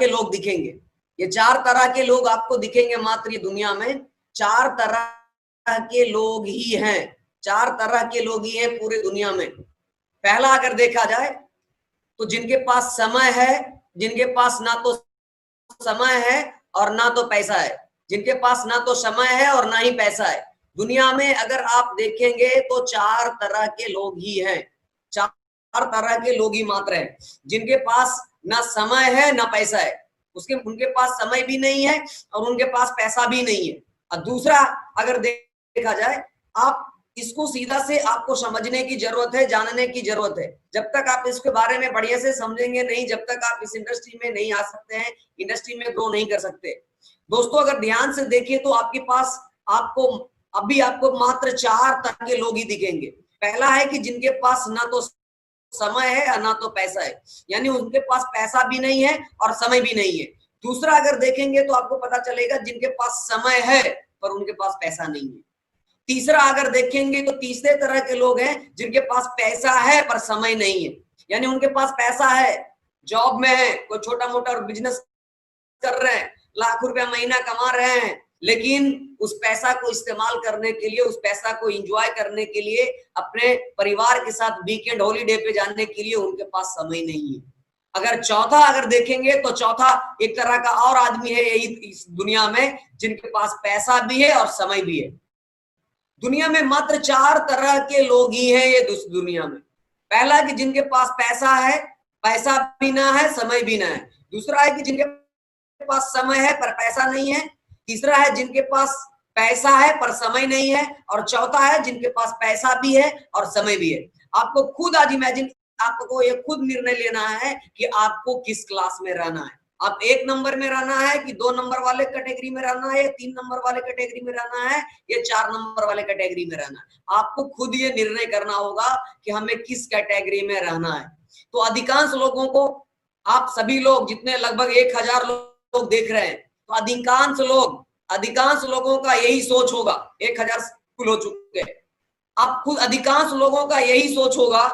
के लोग दिखेंगे, ये 4 तरह के लोग आपको दिखेंगे मात्र ये दुनिया में। 4 तरह के लोग ही हैं, 4 तरह के लोग ही हैं पूरे दुनिया में। पहला अगर देखा जाए तो जिनके पास समय है, जिनके पास ना तो समय है और ना तो पैसा है, जिनके पास ना तो समय है और ना ही पैसा है। दुनिया में अगर आप देखेंगे तो 4 तरह के लोग ही हैं, 4 तरह के लोग ही मात्र हैं। जिनके पास ना समय है ना पैसा है, उनके पास समय भी नहीं है और उनके पास पैसा भी नहीं है। और दूसरा अगर देखा जाए, आप इसको सीधा से आपको समझने की जरूरत है, जानने की जरूरत है। जब तक आप इसके बारे में बढ़िया से समझेंगे नहीं, जब तक आप इस इंडस्ट्री में नहीं आ सकते हैं, इंडस्ट्री में ग्रो नहीं कर सकते। दोस्तों अगर ध्यान से देखिए तो आपके पास आपको मात्र 4 तरह के लोग ही दिखेंगे। पहला है कि जिनके पास ना तो समय है और ना तो पैसा है, यानी उनके पास पैसा भी नहीं है और समय भी नहीं है। दूसरा अगर देखेंगे तो आपको पता चलेगा जिनके पास समय है पर उनके पास पैसा नहीं है। तीसरा अगर देखेंगे तो तीसरे तरह के लोग हैं जिनके पास पैसा है पर समय नहीं है, यानी उनके पास पैसा है, जॉब में है, कोई छोटा मोटा बिजनेस कर रहे हैं, लाख रुपया महीना कमा रहे हैं, लेकिन उस पैसा को इस्तेमाल करने के लिए, उस पैसा को एंजॉय करने के लिए, अपने परिवार के साथ वीकेंड हॉलीडे पे जाने के लिए उनके पास समय नहीं है। अगर चौथा अगर देखेंगे तो चौथा एक तरह का और आदमी है यही इस दुनिया में, जिनके पास पैसा भी है और समय भी है। दुनिया में मात्र 4 तरह के लोग ही हैं ये दुनिया में। पहला कि जिनके पास पैसा है, पैसा भी ना है, समय भी ना है। दूसरा है कि जिनके पास समय है पर पैसा नहीं है। तीसरा है जिनके पास पैसा है पर समय नहीं है। और चौथा है जिनके पास पैसा भी है और समय भी है। आपको खुद आज इमेजिन, आपको ये खुद निर्णय लेना है कि आपको किस क्लास में रहना है। आप 1 नंबर में रहना है कि 2 नंबर वाले कैटेगरी में रहना है, 3 नंबर वाले कैटेगरी में रहना है, या 4 नंबर वाले कैटेगरी में रहना है। आपको खुद ये निर्णय करना होगा कि हमें किस कैटेगरी में रहना है। तो अधिकांश लोगों को, आप सभी लोग जितने लगभग 1000 लोग देख रहे हैं, तो अधिकांश लोगों का यही सोच होगा। 1000 स्कूल हो चुके हैं, आप खुद अधिकांश लोगों का यही सोच होगा,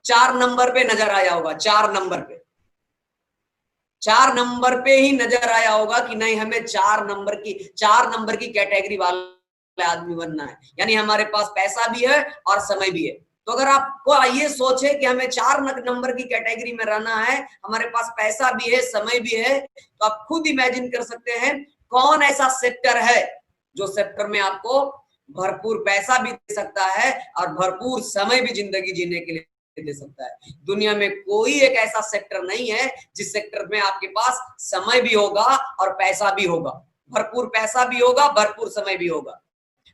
4 नंबर पे नजर आया होगा, 4 नंबर पे ही नजर आया होगा कि नहीं, हमें 4 नंबर की कैटेगरी वाला आदमी बनना है, यानी हमारे पास पैसा भी है और समय भी है। तो अगर आपको ये सोचे कि हमें 4 नंबर की कैटेगरी में रहना है, हमारे पास पैसा भी है, समय भी है, तो आप खुद इमेजिन कर सकते हैं कौन ऐसा सेक्टर है जो सेक्टर में आपको भरपूर पैसा भी दे सकता है और भरपूर समय भी जिंदगी जीने के लिए दे सकता है। दुनिया में कोई एक ऐसा सेक्टर नहीं है जिस सेक्टर में आपके पास समय भी होगा और पैसा भी होगा, भरपूर पैसा भी होगा, भरपूर समय भी होगा।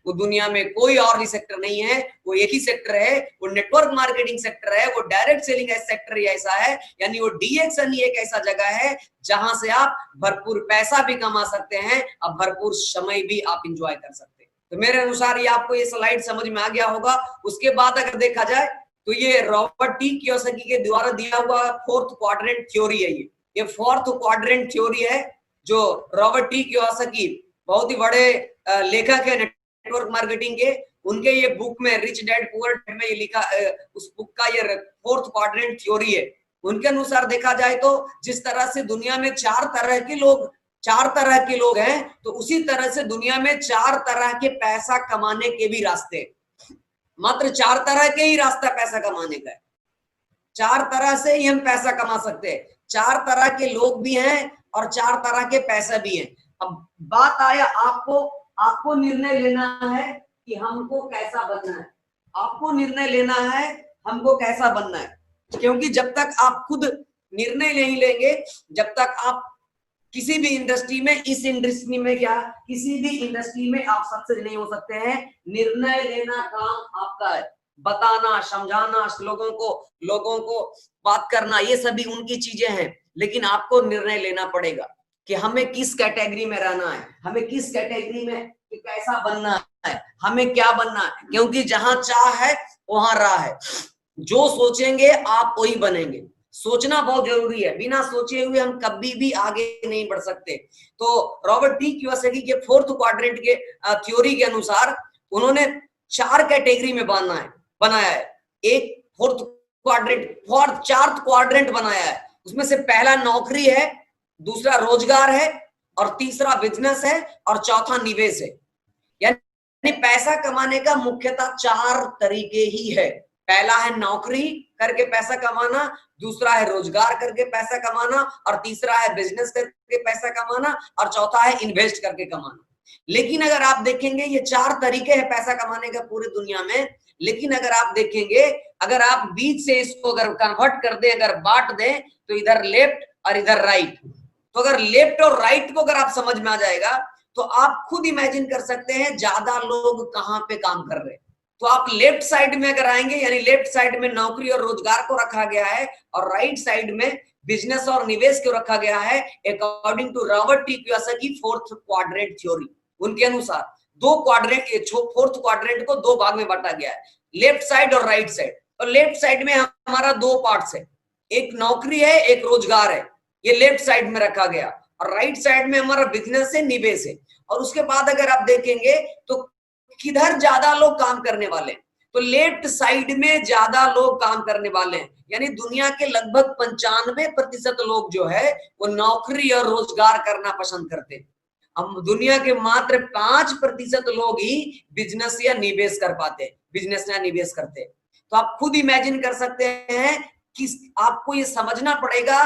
वो दुनिया में कोई और भी सेक्टर नहीं है, वो एक ही सेक्टर है, वो नेटवर्क मार्केटिंग सेक्टर है, वो डायरेक्ट सेलिंग सेक्टर ही ऐसा है, यानी वो डीएक्सन ही एक ऐसा जगह है जहां से आप भरपूर पैसा भी कमा सकते हैं और भरपूर समय भी आप इंजॉय कर सकते हैं। तो मेरे अनुसार ये आपको ये स्लाइड समझ में आ गया होगा। उसके बाद अगर देखा जाए तो ये रॉबर्ट टी कियोसाकी के द्वारा दिया हुआ 4th क्वाड्रेंट थ्योरी है। ये 4th क्वाड्रेंट थ्योरी है जो रॉबर्ट टी कियोसाकी, बहुत ही बड़े लेखक है नेटवर्क मार्केटिंग के, उनके ये बुक में रिच डैड पुअर डैड में ये लिखा, उस बुक का ये 4th क्वाड्रेंट थ्योरी है। उनके अनुसार देखा जाए तो जिस तरह से दुनिया में 4 तरह के लोग हैं, तो उसी तरह से दुनिया में 4 तरह के पैसा कमाने के भी रास्ते, मात्र 4 तरह के ही रास्ता पैसा कमाने का है। 4 तरह से ही हम पैसा कमा सकते हैं। 4 तरह के लोग भी हैं और 4 तरह के पैसा भी हैं। अब बात आया आपको निर्णय लेना है कि हमको कैसा बनना है। आपको निर्णय लेना है हमको कैसा बनना है, क्योंकि जब तक आप खुद निर्णय नहीं लेंगे, जब तक आप किसी भी इंडस्ट्री में, इस इंडस्ट्री में क्या, किसी भी इंडस्ट्री में आप सक्सेस नहीं हो सकते हैं। निर्णय लेना काम आपका है, बताना, समझाना, लोगों को बात करना, ये सभी उनकी चीजें हैं, लेकिन आपको निर्णय लेना पड़ेगा कि हमें किस कैटेगरी में रहना है, हमें किस कैटेगरी में कैसा बनना है, हमें क्या बनना है। क्योंकि जहां चाह है वहां राह है। जो सोचेंगे आप वही बनेंगे। सोचना बहुत जरूरी है, बिना सोचे हुए हम कभी भी आगे नहीं बढ़ सकते। तो रॉबर्ट टी कियोसाकी के 4th क्वाड्रेंट के थ्योरी के अनुसार उन्होंने 4 कैटेगरी में बनाया है। एक 4th क्वाड्रेंट बनाया है उसमें से पहला नौकरी है, दूसरा रोजगार है, और तीसरा बिजनेस है, और चौथा निवेश है। यानी पैसा कमाने का मुख्यतः 4 तरीके ही है। पहला है नौकरी करके पैसा कमाना, दूसरा है रोजगार करके पैसा कमाना, और तीसरा है बिजनेस करके पैसा कमाना, और चौथा है इन्वेस्ट करके कमाना। लेकिन अगर आप देखेंगे ये 4 तरीके हैं पैसा कमाने का पूरी दुनिया में, लेकिन अगर आप देखेंगे, अगर आप बीच से इसको अगर कन्वर्ट कर दें, अगर बांट दें, तो इधर लेफ्ट और इधर राइट, तो अगर लेफ्ट और राइट को अगर आप समझ में आ जाएगा, तो आप खुद इमेजिन कर सकते हैं ज्यादा लोग कहां पे काम कर रहे हैं। तो आप लेफ्ट साइड में अगर आएंगे, यानी लेफ्ट साइड में नौकरी और रोजगार को रखा गया है, और राइट साइड में बिजनेस और निवेश को रखा गया है, according to Robert T Kiyosaki fourth quadrant theory. उनके अनुसार 2 क्वाड्रेंट, फोर्थ क्वाड्रेंट को 2 भाग में बांटा गया है, लेफ्ट साइड और राइट साइड। और लेफ्ट साइड में हमारा 2 पार्ट्स है, एक नौकरी है, एक रोजगार है, ये लेफ्ट साइड में रखा गया, और राइट साइड में हमारा बिजनेस है, निवेश है। और उसके बाद अगर आप देखेंगे तो किधर ज्यादा लोग काम करने वाले हैं, तो लेफ्ट साइड में ज्यादा लोग काम करने वाले हैं। यानी दुनिया के लगभग 95% लोग जो है वो नौकरी और रोजगार करना पसंद करते हैं। हम दुनिया के मात्र 5% लोग ही बिजनेस या निवेश कर पाते हैं, बिजनेस या निवेश करते हैं। तो आप खुद इमेजिन कर सकते हैं कि आपको ये समझना पड़ेगा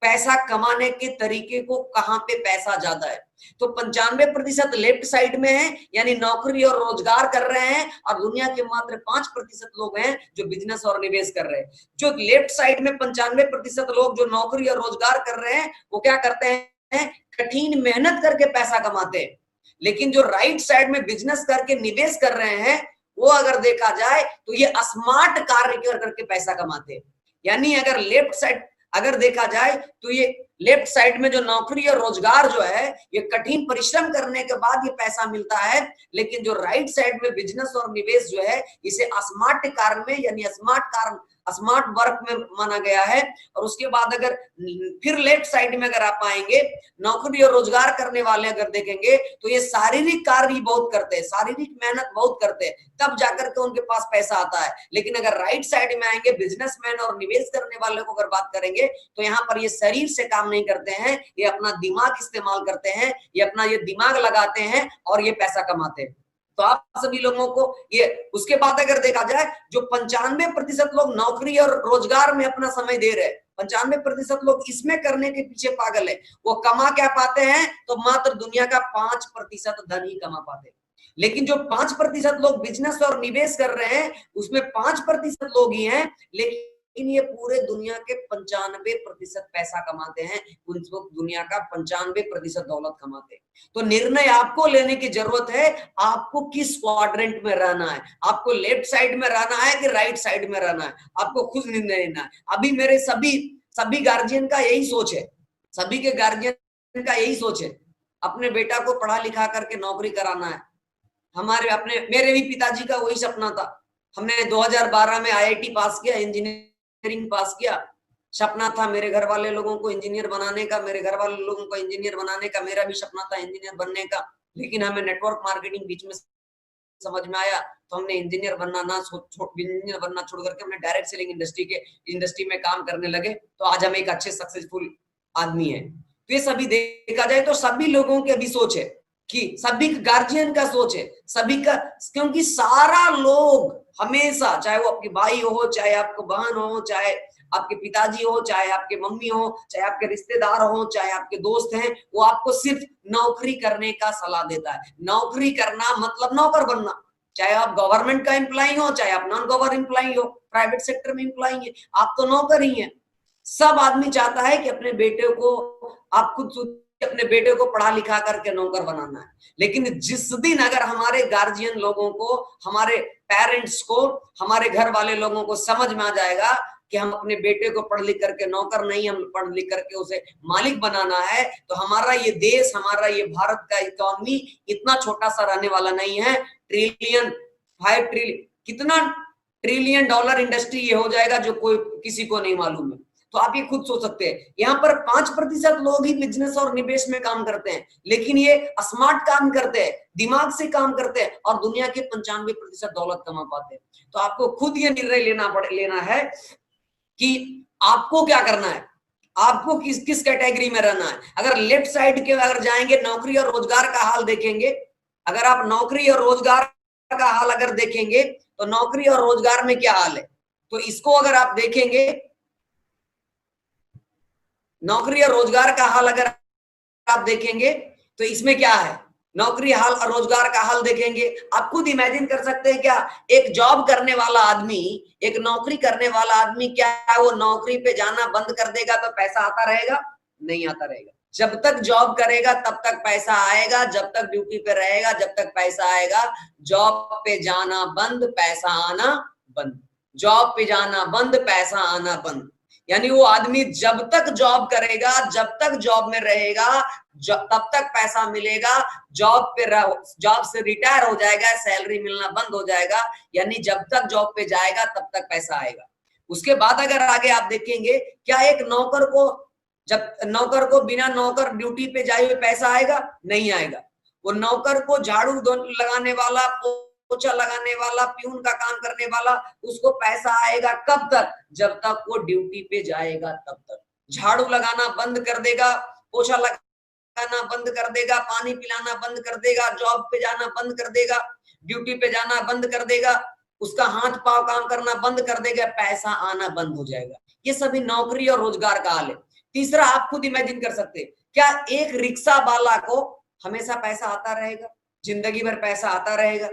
पैसा कमाने के तरीके को, कहां पे पैसा ज्यादा है। तो 95% लेफ्ट साइड में है, यानी नौकरी और रोजगार कर रहे हैं, और दुनिया के मात्र 5% लोग हैं जो बिजनेस और निवेश कर रहे हैं। जो लेफ्ट साइड में 95% लोग जो नौकरी और रोजगार कर रहे हैं, वो क्या करते हैं, कठिन मेहनत करके पैसा कमाते हैं। लेकिन जो राइट साइड में बिजनेस करके निवेश कर रहे हैं, वो अगर देखा जाए तो ये स्मार्ट कार्य करके पैसा कमाते हैं। यानी अगर लेफ्ट साइड अगर देखा जाए तो ये लेफ्ट साइड में जो नौकरी और रोजगार जो है, ये कठिन परिश्रम करने के बाद ये पैसा मिलता है। लेकिन जो राइट साइड में बिजनेस और निवेश जो है, इसे स्मार्ट कार्य में, यानी स्मार्ट वर्क में माना गया है। और उसके बाद अगर फिर लेफ्ट साइड में अगर आप आएंगे, नौकरी और रोजगार करने वाले अगर देखेंगे तो ये शारीरिक कार्य बहुत करते हैं, शारीरिक मेहनत बहुत करते हैं, तब जाकर के उनके पास पैसा आता है। लेकिन अगर राइट साइड में आएंगे, बिजनेसमैन और निवेश करने वाले को अगर बात करेंगे, तो यहाँ पर ये शरीर से काम नहीं करते हैं, ये अपना दिमाग इस्तेमाल करते हैं, ये अपना ये दिमाग लगाते हैं और ये पैसा कमाते हैं। तो आप सभी लोगों को ये, उसके बाद अगर देखा जाए, जो 95% लोग नौकरी और रोजगार में अपना समय दे रहे हैं, 95% लोग इसमें करने के पीछे पागल है, वो कमा क्या पाते हैं, तो मात्र दुनिया का 5% धन ही कमा पाते हैं। लेकिन जो 5% लोग बिजनेस और निवेश कर रहे हैं, उसमें 5% लोग ही हैं, लेकिन ये पूरे दुनिया के 95% पैसा कमाते हैं, उन लोग दुनिया का 95% दौलत कमाते हैं। तो निर्णय आपको लेने की जरूरत है, आपको किस क्वाड्रेंट में रहना है, आपको लेफ्ट साइड में रहना है कि राइट साइड में रहना है, आपको खुद निर्णय लेना है। अभी मेरे सभी गार्जियन का यही सोच है, सभी के गार्जियन का यही सोच है, अपने बेटा को पढ़ा लिखा करके नौकरी कराना है। मेरे भी पिताजी का वही सपना था। हमने 2012 में IIT पास किया, इंजीनियरिंग पास किया। सपना था मेरे घर वाले लोगों को इंजीनियर बनाने का, मेरे घर वाले लोगों को इंजीनियर बनाने का, मेरा भी सपना था इंजीनियर बनने का। लेकिन हमें नेटवर्क मार्केटिंग बीच में समझ में आया, तो हमने इंजीनियर बनना छोड़ करके हमने डायरेक्ट सेलिंग इंडस्ट्री में काम करने लगे। तो आज हम एक अच्छे सक्सेसफुल आदमी है। तो ये सभी देखा जाए तो सभी लोगों की अभी सोच है, कि सभी गार्जियन का सोच है, सभी का, क्योंकि सारा लोग हमेशा, चाहे वो आपके भाई हो, चाहे आपको बहन हो, चाहे आपके पिताजी हो, चाहे आपके मम्मी हो, चाहे आपके रिश्तेदार हो, चाहे आपके दोस्त हैं, वो आपको सिर्फ नौकरी करने का सलाह देता है। नौकरी करना मतलब नौकर बनना, चाहे आप गवर्नमेंट का एम्प्लॉय हो, चाहे आप नॉन गवर्नमेंट एम्प्लॉय हो, प्राइवेट सेक्टर में एम्प्लॉय है, आप तो नौकर ही हैं। सब आदमी चाहता है कि अपने बेटे को, आप खुद अपने बेटे को पढ़ा लिखा करके नौकर बनाना है। लेकिन जिस दिन अगर हमारे गार्जियन लोगों को, हमारे पेरेंट्स को, हमारे घर वाले लोगों को समझ में आ जाएगा कि हम अपने बेटे को पढ़ लिख करके नौकर नहीं, हम पढ़ लिख करके उसे मालिक बनाना है, तो हमारा ये देश, हमारा ये भारत का इकोनॉमी इतना छोटा सा रहने वाला नहीं है। कितना ट्रिलियन डॉलर इंडस्ट्री ये हो जाएगा जो कोई किसी को नहीं मालूम है। तो आप ये खुद सोच सकते हैं, यहाँ पर 5% लोग ही बिजनेस और निवेश में काम करते हैं, लेकिन ये स्मार्ट काम करते हैं, दिमाग से काम करते हैं, और दुनिया के 95% दौलत कमा पाते हैं। तो आपको खुद ये निर्णय लेना है कि आपको क्या करना है। आपको किस किस कैटेगरी में रहना है। अगर लेफ्ट साइड के अगर जाएंगे, नौकरी और रोजगार का हाल देखेंगे, अगर आप नौकरी और रोजगार का हाल अगर देखेंगे तो नौकरी और रोजगार में क्या हाल है, तो इसको अगर आप देखेंगे, नौकरी और रोजगार का हाल अगर आप देखेंगे तो इसमें क्या है, नौकरी हाल और रोजगार का हाल देखेंगे, आप खुद इमेजिन कर सकते हैं क्या, एक जॉब करने वाला आदमी, एक नौकरी करने वाला आदमी, क्या वो नौकरी पे जाना बंद कर देगा तो पैसा आता रहेगा? नहीं आता रहेगा। जब तक जॉब करेगा तब तक पैसा आएगा, जब तक ड्यूटी पे रहेगा जब तक पैसा आएगा। जॉब पे जाना बंद, पैसा आना बंद। जॉब पे जाना बंद, पैसा आना बंद। यानी वो आदमी जब तक जॉब करेगा, जब तक जॉब में रहेगा, तब तक पैसा मिलेगा। जॉब से रिटायर हो जाएगा, सैलरी मिलना बंद हो जाएगा। यानी जब तक जॉब पे जाएगा तब तक पैसा आएगा। उसके बाद अगर आगे आप देखेंगे, क्या एक नौकर को, जब नौकर को बिना नौकर ड्यूटी पे जाए हुए पैसा आएगा? नहीं आएगा। वो नौकर को झाड़ू लगाने वाला, पोछा लगाने वाला, प्यून का काम करने वाला, उसको पैसा आएगा कब तक? जब तक वो ड्यूटी पे जाएगा तब तक। झाड़ू लगाना बंद कर देगा, पोछा लगाना बंद कर देगा, पानी पिलाना बंद कर देगा, जॉब पे जाना बंद कर देगा, ड्यूटी पे जाना बंद कर देगा, उसका हाथ पांव काम करना बंद कर देगा, पैसा आना बंद हो जाएगा। ये सभी नौकरी और रोजगार का हाल है। तीसरा, आप खुद इमेजिन कर सकते हैं, क्या एक रिक्शा वाला को हमेशा पैसा आता रहेगा? जिंदगी भर पैसा आता रहेगा?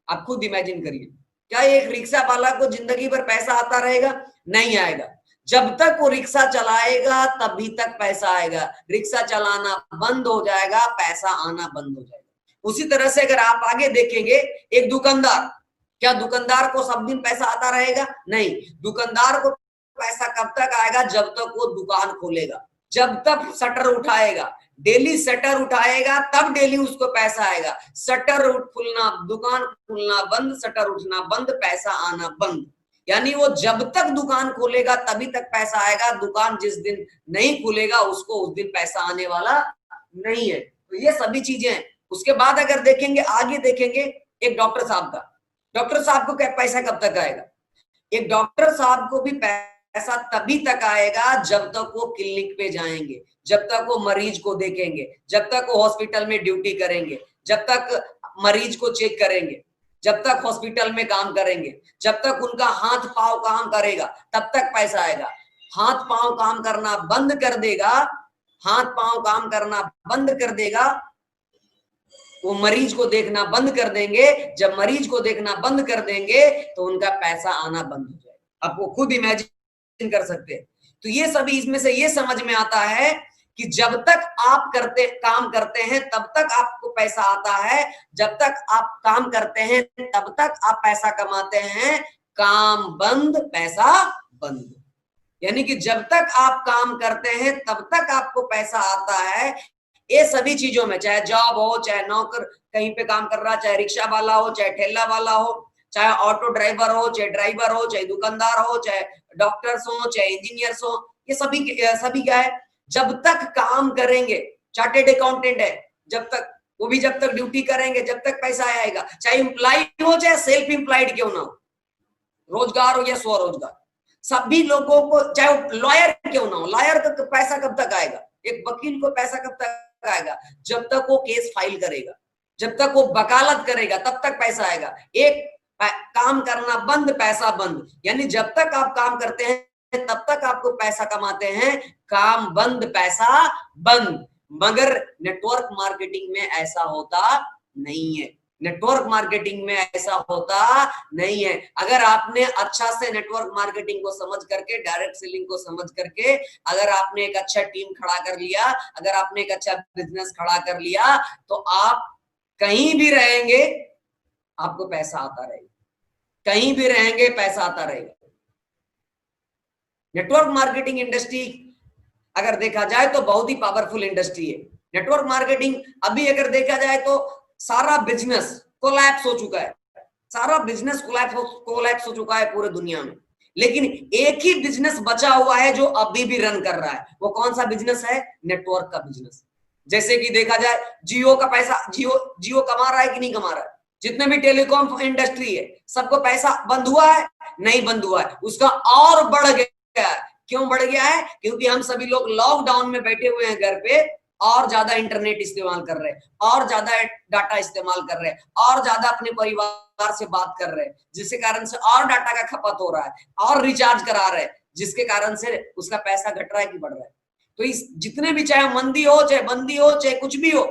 आप खुद इमेजिन करिए, क्या एक रिक्शा वाला को जिंदगी भर पैसा आता रहेगा? नहीं आएगा। जब तक वो रिक्शा चलाएगा तभी तक पैसा आएगा। रिक्शा चलाना बंद हो जाएगा, पैसा आना बंद हो जाएगा। उसी तरह से अगर आप आगे देखेंगे, एक दुकानदार, क्या दुकानदार को सब दिन पैसा आता रहेगा? नहीं। दुकानदार को पैसा कब तक आएगा? जब तक वो दुकान खोलेगा, जब तक शटर उठाएगा, डेली शटर उठाएगा तब डेली उसको पैसा आएगा। शटर खुलना, दुकान खुलना बंद, शटर उठना बंद, पैसा आना बंद। यानी वो जब तक दुकान खोलेगा तभी तक पैसा आएगा। दुकान जिस दिन नहीं खुलेगा उसको उस दिन पैसा आने वाला नहीं है। तो ये सभी चीजें हैं। उसके बाद अगर देखेंगे, आगे देखेंगे, एक डॉक्टर साहब का, डॉक्टर साहब को क्या पैसा कब तक आएगा? एक डॉक्टर साहब को भी पैसा तभी तक आएगा जब तक वो क्लिनिक पे जाएंगे, जब तक वो मरीज को देखेंगे, जब तक वो हॉस्पिटल में ड्यूटी करेंगे, जब तक मरीज को चेक करेंगे, जब तक हॉस्पिटल में काम करेंगे, जब तक उनका हाथ पांव काम करेगा तब तक पैसा आएगा। हाथ पांव काम करना बंद कर देगा, हाथ पांव काम करना बंद कर देगा, वो मरीज को देखना बंद कर देंगे। जब मरीज को देखना बंद कर देंगे तो उनका पैसा आना बंद हो जाएगा। आपको खुद इमेजिन कर सकते हैं। तो ये सभी, इसमें से ये समझ में आता है कि जब तक आप काम करते हैं तब तक आपको पैसा आता है, जब तक आप काम करते हैं तब तक आप पैसा कमाते हैं। काम बंद, पैसा बंद। यानी कि जब तक आप काम करते हैं तब तक आपको पैसा आता है। ये सभी चीजों में, चाहे जॉब हो, चाहे नौकर कहीं पे काम कर रहा, चाहे रिक्शा वाला हो, चाहे ठेला वाला हो, चाहे ऑटो ड्राइवर हो, चाहे ड्राइवर हो, चाहे दुकानदार हो, चाहे डॉक्टर्स हो, चाहे इंजीनियर्स हो, ये सभी क्या है, जब तक काम करेंगे। चार्टेड अकाउंटेंट है, जब तक, वो भी जब तक ड्यूटी करेंगे जब तक पैसा आएगा। चाहे एम्प्लॉय हो, चाहे सेल्फ एम्प्लॉयड क्यों ना हो, रोजगार हो या स्वरोजगार, सभी लोगों को, चाहे लॉयर क्यों ना हो, लॉयर का पैसा कब तक आएगा? एक वकील को पैसा कब तक आएगा? जब तक वो केस फाइल करेगा, जब तक वो वकालत करेगा तब तक पैसा आएगा। एक काम करना बंद, पैसा बंद। यानी जब तक आप काम करते हैं तब तक आपको पैसा कमाते हैं। काम बंद, पैसा बंद। मगर नेटवर्क मार्केटिंग में ऐसा होता नहीं है। नेटवर्क मार्केटिंग में ऐसा होता नहीं है। अगर आपने अच्छा से नेटवर्क मार्केटिंग को समझ करके, डायरेक्ट सेलिंग को समझ करके, अगर आपने एक अच्छा टीम खड़ा कर लिया, अगर आपने एक अच्छा बिजनेस खड़ा कर लिया, तो आप कहीं भी रहेंगे आपको पैसा आता रहेगा, कहीं भी रहेंगे पैसा आता रहेगा। नेटवर्क मार्केटिंग इंडस्ट्री अगर देखा जाए तो बहुत ही पावरफुल इंडस्ट्री है। नेटवर्क मार्केटिंग अभी अगर देखा जाए तो सारा बिजनेस कोलैप्स हो चुका है, सारा बिजनेस कोलैप्स हो चुका है पूरे दुनिया में। लेकिन एक ही बिजनेस बचा हुआ है जो अभी भी रन कर रहा है। वो कौन सा बिजनेस है? नेटवर्क का बिजनेस। जैसे कि देखा जाए, जियो का पैसा, जियो कमा रहा है कि नहीं कमा रहा है? जितने भी टेलीकॉम इंडस्ट्री है सबको पैसा बंद हुआ है? नहीं बंद हुआ है, उसका और बढ़ गया है। क्यों बढ़ गया है? क्योंकि हम सभी लोग लॉकडाउन में बैठे हुए हैं घर पे, और ज्यादा इंटरनेट इस्तेमाल कर रहे हैं, और ज्यादा डाटा इस्तेमाल कर रहे हैं, और ज्यादा अपने परिवार से बात कर रहे हैं, जिसके कारण से और डाटा का खपत हो रहा है, और रिचार्ज करा रहे हैं, जिसके कारण से उसका पैसा घट रहा है कि बढ़ रहा है। तो इस जितने भी, चाहे मंदी हो, चाहे बंदी हो, चाहे कुछ भी हो,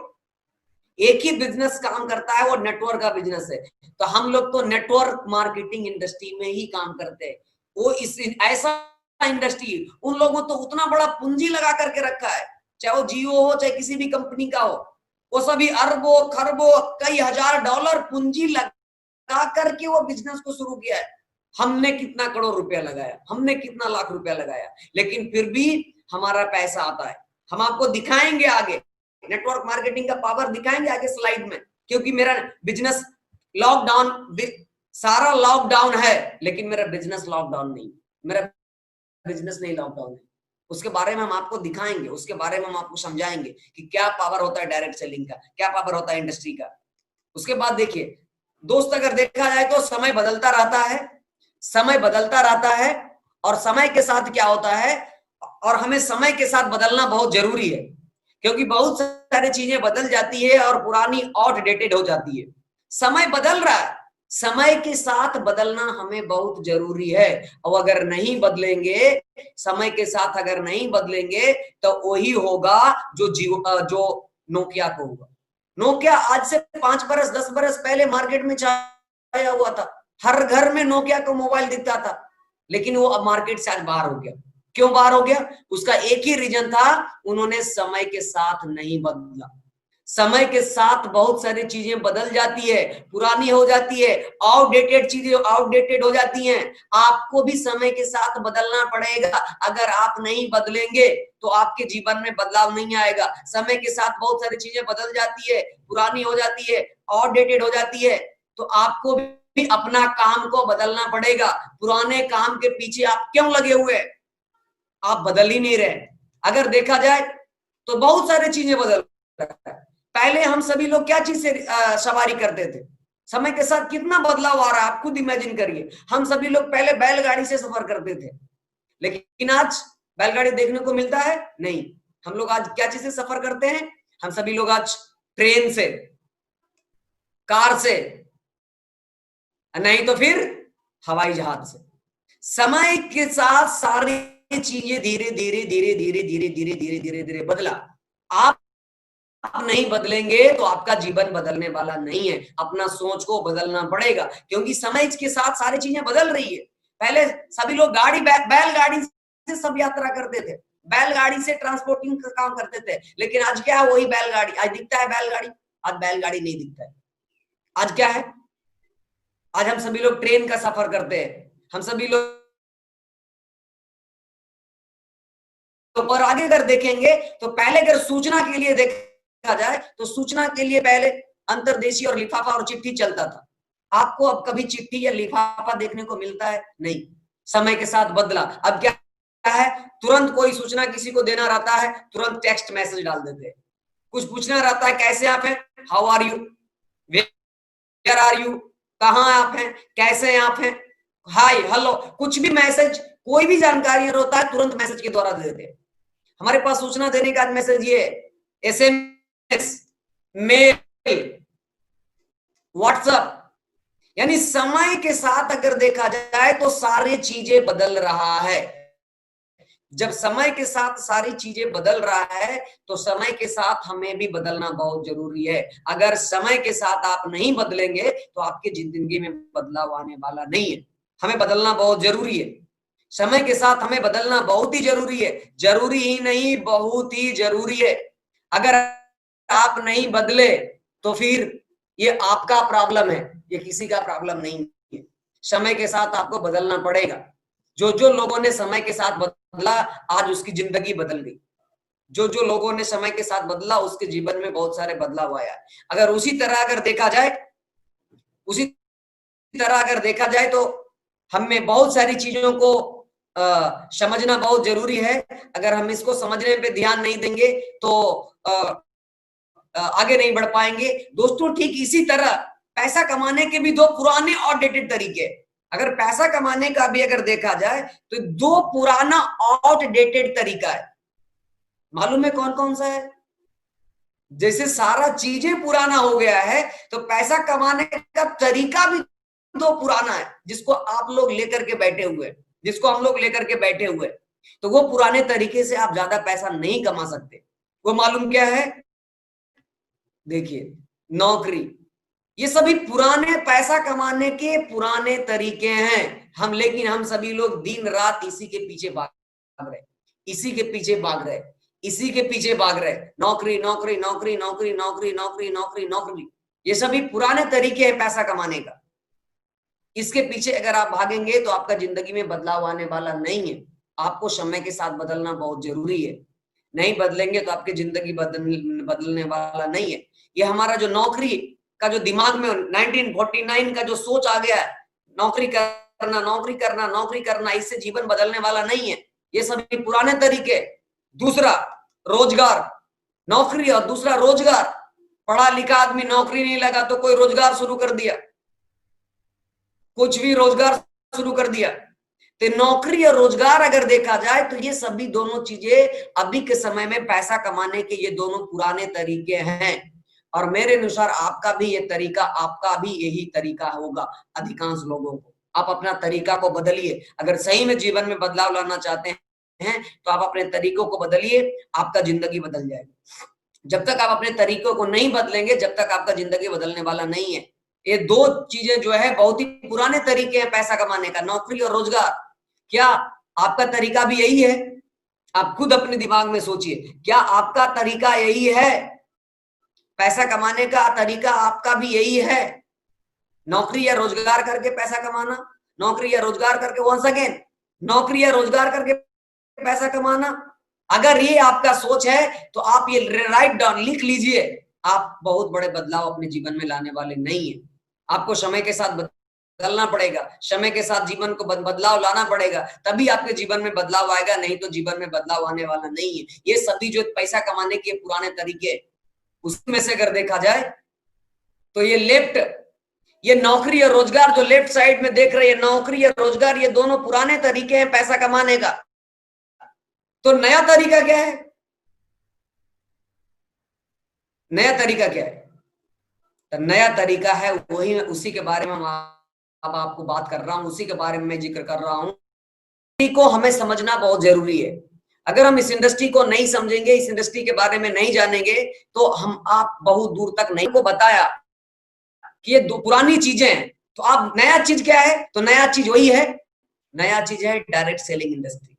एक ही बिजनेस काम करता है, वो नेटवर्क का बिजनेस है। तो हम लोग तो नेटवर्क मार्केटिंग इंडस्ट्री में ही काम करते हैं। वो इस ऐसा इंडस्ट्री, उन लोगों तो उतना बड़ा पूंजी लगा करके रखा है, चाहे वो जियो हो, चाहे किसी भी कंपनी का हो, वो सभी अरबों खरबों कई हजार डॉलर पूंजी लगा करके वो बिजनेस को शुरू किया है। हमने कितना करोड़ रुपया लगाया, हमने कितना लाख रुपया लगाया, लेकिन फिर भी हमारा पैसा आता है। हम आपको दिखाएंगे आगे, नेटवर्क मार्केटिंग का पावर दिखाएंगे आगे स्लाइड में, क्योंकि मेरा बिजनेस लॉकडाउन, सारा लॉकडाउन है, लेकिन मेरा बिजनेस लॉकडाउन नहीं, मेरा बिजनेस नहीं लॉकडाउन है। उसके बारे में हम आपको दिखाएंगे, उसके बारे में हम आपको समझाएंगे कि क्या पावर होता है डायरेक्ट सेलिंग का, क्या पावर होता है इंडस्ट्री का। उसके बाद देखिए दोस्त, अगर देखा जाए तो समय बदलता रहता है, समय बदलता रहता है, और समय के साथ क्या होता है, और हमें समय के साथ बदलना बहुत जरूरी है, क्योंकि बहुत सारी चीजें बदल जाती है और पुरानी आउटडेटेड हो जाती है। समय बदल रहा है, समय के साथ बदलना हमें बहुत जरूरी है। और अगर नहीं बदलेंगे, समय के साथ अगर नहीं बदलेंगे, तो वही होगा जो नोकिया को होगा। नोकिया आज से 5 बरस 10 बरस पहले मार्केट में छाया हुआ था, हर घर में नोकिया का मोबाइल दिखता था, लेकिन वो अब मार्केट से आज बाहर हो गया। क्यों बाहर हो गया? उसका एक ही रीजन था, उन्होंने समय के साथ नहीं बदला। समय के साथ बहुत सारी चीजें बदल जाती है, पुरानी हो जाती है, आउटडेटेड चीजें आउटडेटेड हो जाती हैं। आपको भी समय के साथ बदलना पड़ेगा। अगर आप नहीं बदलेंगे तो आपके जीवन में बदलाव नहीं आएगा। समय के साथ बहुत सारी चीजें बदल जाती है, पुरानी हो जाती है, आउटडेटेड हो जाती है, तो आपको भी अपना काम को बदलना पड़ेगा। पुराने काम के पीछे आप क्यों लगे हुए? आप बदल ही नहीं रहे। अगर देखा जाए तो बहुत सारी चीजें बदल रहा है। पहले हम सभी लोग क्या चीज से सवारी करते थे, समय के साथ कितना बदलाव आ रहा है आप खुद इमेजिन करिए। हम सभी लोग पहले बैलगाड़ी से सफर करते थे, लेकिन आज बैलगाड़ी देखने को मिलता है नहीं। हम लोग आज क्या चीज से सफर करते हैं? हम सभी लोग आज ट्रेन से, कार से, नहीं तो फिर हवाई जहाज से। समय के साथ सारी चीजें धीरे धीरे धीरे धीरे धीरे धीरे धीरे धीरे धीरे बदला। आप नहीं बदलेंगे तो आपका जीवन बदलने वाला नहीं है। अपना सोच को बदलना पड़ेगा, क्योंकि समय के साथ सारी चीजें बदल रही है। पहले सभी लोग बैलगाड़ी से सब यात्रा करते थे, बैलगाड़ी से ट्रांसपोर्टिंग का काम करते थे, लेकिन आज क्या है? वही बैलगाड़ी आज दिखता है, बैलगाड़ी आज बैलगाड़ी नहीं दिखता है। आज क्या है? आज हम सभी लोग ट्रेन का सफर करते हैं, हम सभी लोग। और आगे अगर देखेंगे तो पहले अगर सूचना के लिए देखा जाए तो सूचना के लिए पहले अंतर्देशीय और लिफाफा और चिट्ठी चलता था। आपको अब कभी चिट्ठी या लिफाफा देखने को मिलता है? नहीं। समय के साथ बदला। अब क्या है? तुरंत कोई सूचना किसी को देना रहता है, तुरंत टेक्स्ट मैसेज डाल देते हैं। कुछ पूछना रहता है, कैसे आप हैं, how are you, where are you, कहाँ आप हैं, कैसे आप हैं, हाय हेलो, कुछ भी मैसेज, कोई भी जानकारी होता है तुरंत मैसेज के द्वारा दे देते हैं। हमारे पास सूचना देने का मैसेज ये SMS, मेल, व्हाट्सएप। यानी समय के साथ अगर देखा जाए तो सारी चीजें बदल रहा है। जब समय के साथ सारी चीजें बदल रहा है तो समय के साथ हमें भी बदलना बहुत जरूरी है। अगर समय के साथ आप नहीं बदलेंगे तो आपकी जिंदगी में बदलाव आने वाला नहीं है। हमें बदलना बहुत जरूरी है। समय के साथ हमें बदलना बहुत ही जरूरी है। जरूरी ही नहीं, बहुत ही जरूरी है। अगर आप नहीं बदले तो फिर ये आपका प्रॉब्लम है, ये किसी का प्रॉब्लम नहीं है। समय के साथ आपको बदलना पड़ेगा। जो जो लोगों ने समय के साथ बदला, आज उसकी जिंदगी बदल गई। जो जो लोगों ने समय के साथ बदला, उसके जीवन में बहुत सारे बदलाव आया। अगर उसी तरह अगर देखा जाए तो हमें बहुत सारी चीजों को समझना बहुत जरूरी है। अगर हम इसको समझने पे ध्यान नहीं देंगे तो आगे नहीं बढ़ पाएंगे। दोस्तों, ठीक इसी तरह पैसा कमाने के भी दो पुराने आउटडेटेड तरीके। अगर पैसा कमाने का भी अगर देखा जाए तो दो पुराना आउटडेटेड तरीका है। मालूम है कौन कौन सा है? जैसे सारा चीजें पुराना हो गया है तो पैसा कमाने का तरीका भी दो पुराना है, जिसको आप लोग लेकर के बैठे हुए, जिसको हम लोग लेकर के बैठे हुए। तो वो पुराने तरीके से आप ज्यादा पैसा नहीं कमा सकते। वो मालूम क्या है? देखिए, नौकरी, ये सभी पुराने पैसा कमाने के पुराने तरीके हैं। लेकिन हम सभी लोग दिन रात इसी के पीछे भाग रहे, इसी के पीछे भाग रहे, इसी के पीछे भाग रहे। नौकरी नौकरी नौकरी नौकरी नौकरी नौकरी नौकरी नौकरी, ये सभी पुराने तरीके हैं पैसा कमाने का। इसके पीछे अगर आप भागेंगे तो आपका जिंदगी में बदलाव आने वाला नहीं है। आपको समय के साथ बदलना बहुत जरूरी है। नहीं बदलेंगे तो आपकी जिंदगी बदलने वाला नहीं है। ये हमारा जो नौकरी का जो दिमाग में 1949 का जो सोच आ गया है, नौकरी करना नौकरी करना नौकरी करना, इससे जीवन बदलने वाला नहीं है। ये सभी पुराने तरीके। दूसरा रोजगार, नौकरी और दूसरा रोजगार। पढ़ा लिखा आदमी नौकरी नहीं लगा तो कोई रोजगार शुरू कर दिया, कुछ भी रोजगार शुरू कर दिया। तो नौकरी और रोजगार अगर देखा जाए तो ये सभी दोनों चीजें अभी के समय में पैसा कमाने के ये दोनों पुराने तरीके हैं। और मेरे अनुसार आपका भी ये तरीका, आपका भी यही तरीका होगा। अधिकांश लोगों को आप अपना तरीका को बदलिए। अगर सही में जीवन में बदलाव लाना चाहते हैं तो आप अपने तरीकों को बदलिए, आपका जिंदगी बदल जाएगी। जब तक आप अपने तरीकों को नहीं बदलेंगे, जब तक आपका जिंदगी बदलने वाला नहीं है। ये दो चीजें जो है बहुत ही पुराने तरीके हैं पैसा कमाने का, नौकरी और रोजगार। क्या आपका तरीका भी यही है? आप खुद अपने दिमाग में सोचिए, क्या आपका तरीका यही है? पैसा कमाने का तरीका आपका भी यही है? नौकरी या रोजगार करके पैसा कमाना, नौकरी या रोजगार करके, वंस अगेन, नौकरी या रोजगार करके पैसा कमाना। अगर ये आपका सोच है तो आप ये राइट डाउन, लिख लीजिए। आप बहुत बड़े बदलाव अपने जीवन में लाने वाले नहीं है। आपको समय के साथ बदलना पड़ेगा, समय के साथ जीवन को बदलाव लाना पड़ेगा, तभी आपके जीवन में बदलाव आएगा, नहीं तो जीवन में बदलाव आने वाला नहीं है। ये सभी जो पैसा कमाने के पुराने तरीके, उसमें से अगर देखा जाए तो ये नौकरी और रोजगार जो लेफ्ट साइड में देख रहे हैं, नौकरी और रोजगार, ये दोनों पुराने तरीके हैं पैसा कमाने का। तो नया तरीका क्या है? नया तरीका क्या है? तो नया तरीका है वही, उसी के बारे में अब आपको बात कर रहा हूं, उसी के बारे में जिक्र कर रहा हूं। को हमें समझना बहुत जरूरी है। अगर हम इस इंडस्ट्री को नहीं समझेंगे, इस इंडस्ट्री के बारे में नहीं जानेंगे तो आप बहुत दूर तक नहीं। को बताया कि ये दो पुरानी चीजें हैं, तो आप नया चीज क्या है? तो नया चीज वही है, नया चीज है डायरेक्ट सेलिंग इंडस्ट्री,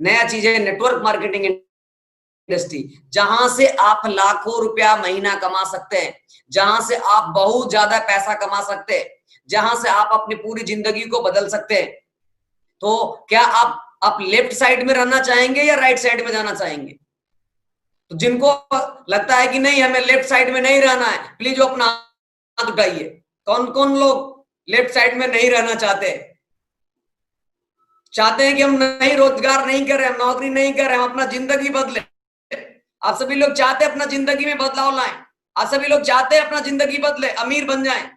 नया चीज है नेटवर्क मार्केटिंग इंडस्ट्री, जहां से आप लाखों रुपया महीना कमा सकते हैं, जहां से आप बहुत ज्यादा पैसा कमा सकते हैं, जहां से आप अपनी पूरी जिंदगी को बदल सकते हैं। तो क्या आप लेफ्ट साइड में रहना चाहेंगे या राइट साइड में जाना चाहेंगे? तो जिनको लगता है कि नहीं हमें लेफ्ट साइड में नहीं रहना है, प्लीज वो अपना हाथ उठाइए। कौन कौन लोग लेफ्ट साइड में नहीं रहना चाहते हैं कि हम नहीं रोजगार नहीं कर रहे, हम नौकरी नहीं कर रहे, हम अपना जिंदगी बदले। आप सभी लोग चाहते हैं अपना जिंदगी में बदलाव लाएं, आप सभी लोग चाहते हैं अपना जिंदगी बदले, अमीर बन जाएं।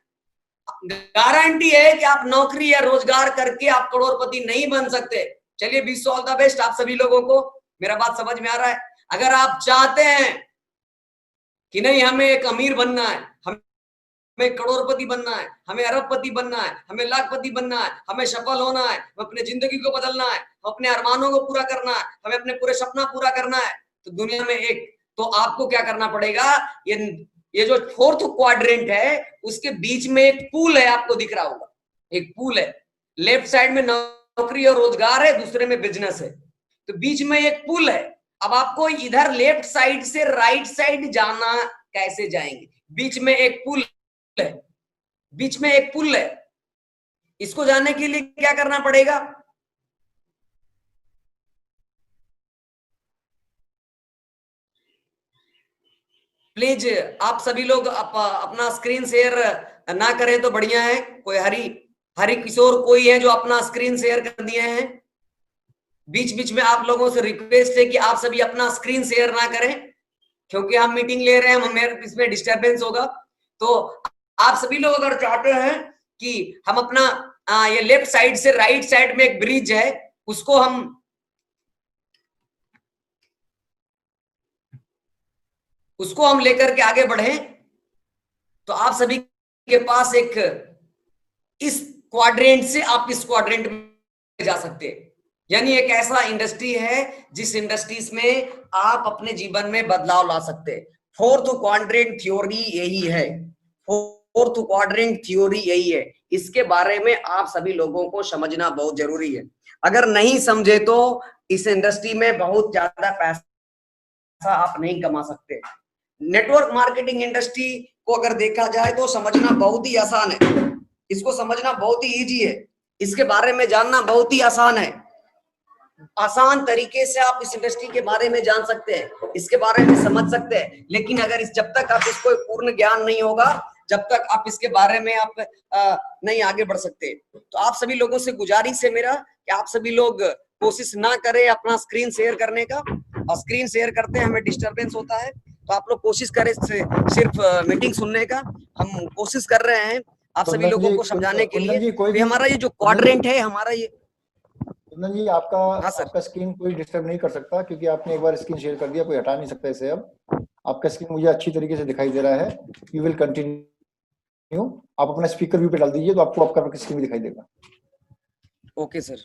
गारंटी है कि आप नौकरी या रोजगार करके आप करोड़पति नहीं बन सकते। चलिए, विश ऑल द बेस्ट आप सभी लोगों को। मेरा बात समझ में आ रहा है? अगर आप चाहते हैं कि नहीं हमें एक अमीर बनना है, हमें करोड़पति बनना है, हमें अरबपति बनना है, हमें लाखपति बनना है, हमें सफल होना है, अपने जिंदगी को बदलना है, अपने अरमानों को पूरा करना है, हमें अपने पूरे सपना पूरा करना है, तो दुनिया में तो आपको क्या करना पड़ेगा? ये जो फोर्थ क्वाड्रेंट है उसके बीच में एक पूल है, आपको दिख रहा होगा, एक पूल है। लेफ्ट साइड में नौकरी और रोजगार है, दूसरे में बिजनेस है, तो बीच में एक पुल है। अब आपको इधर लेफ्ट साइड से राइट साइड जाना, कैसे जाएंगे? बीच में एक पुल है, बीच में एक पुल है। इसको जानने के लिए क्या करना पड़ेगा? प्लीज आप सभी लोग अपना स्क्रीन शेयर ना करें तो बढ़िया है। कोई हरि किशोर कोई है जो अपना स्क्रीन शेयर कर दिए हैं? बीच बीच में आप लोगों से रिक्वेस्ट है कि आप सभी अपना स्क्रीन शेयर ना करें, क्योंकि हम मीटिंग ले रहे हैं, इसमें डिस्टरबेंस होगा। तो आप सभी लोग अगर चाहते हैं कि हम अपना ये लेफ्ट साइड से राइट साइड में एक ब्रिज है, उसको हम लेकर के आगे बढ़े तो आप सभी के पास एक इस क्वाड्रेंट से आप इस क्वाड्रेंट में जा सकते हैं। यानी एक ऐसा इंडस्ट्री है जिस इंडस्ट्रीज में आप अपने जीवन में बदलाव ला सकते हैं। फोर्थ क्वाड्रेंट थ्योरी यही है, फोर्थ क्वाड्रेंट थ्योरी यही है। इसके बारे में आप सभी लोगों को समझना बहुत जरूरी है। अगर नहीं समझे तो इस इंडस्ट्री में बहुत ज्यादा पैसा आप नहीं कमा सकते। नेटवर्क मार्केटिंग इंडस्ट्री को अगर देखा जाए तो समझना बहुत ही आसान है, इसको समझना बहुत ही इजी है, इसके बारे में जानना बहुत ही आसान है। आसान तरीके से आप इस इंडस्ट्री के बारे में जान सकते हैं, इसके बारे में समझ सकते हैं। लेकिन अगर जब तक आप इसको पूर्ण ज्ञान नहीं होगा, जब तक आप इसके बारे में आप नहीं आगे बढ़ सकते। तो आप सभी लोगों से गुजारिश है मेरा कि आप सभी लोग कोशिश ना करें अपना स्क्रीन शेयर करने का, और स्क्रीन शेयर करते हैं हमें डिस्टरबेंस होता है, तो आप लोग कोशिश करें सिर्फ मीटिंग सुनने का। हम कोशिश कर रहे हैं आप सभी लोगों को समझाने के लिए। कोई हमारा ये जो क्वाड्रेंट है, हमारा ये कुंदन जी आपका स्क्रीन कोई डिस्टर्ब नहीं कर सकता, क्योंकि आपने एक बार स्क्रीन शेयर कर दिया, कोई हटा नहीं सकता इसे। अब आपका स्क्रीन मुझे अच्छी तरीके से दिखाई दे रहा है। You will continue. आप अपना स्पीकर व्यू पे डाल दीजिए तो आपको आपका स्क्रीन भी दिखाई देगा। Okay sir.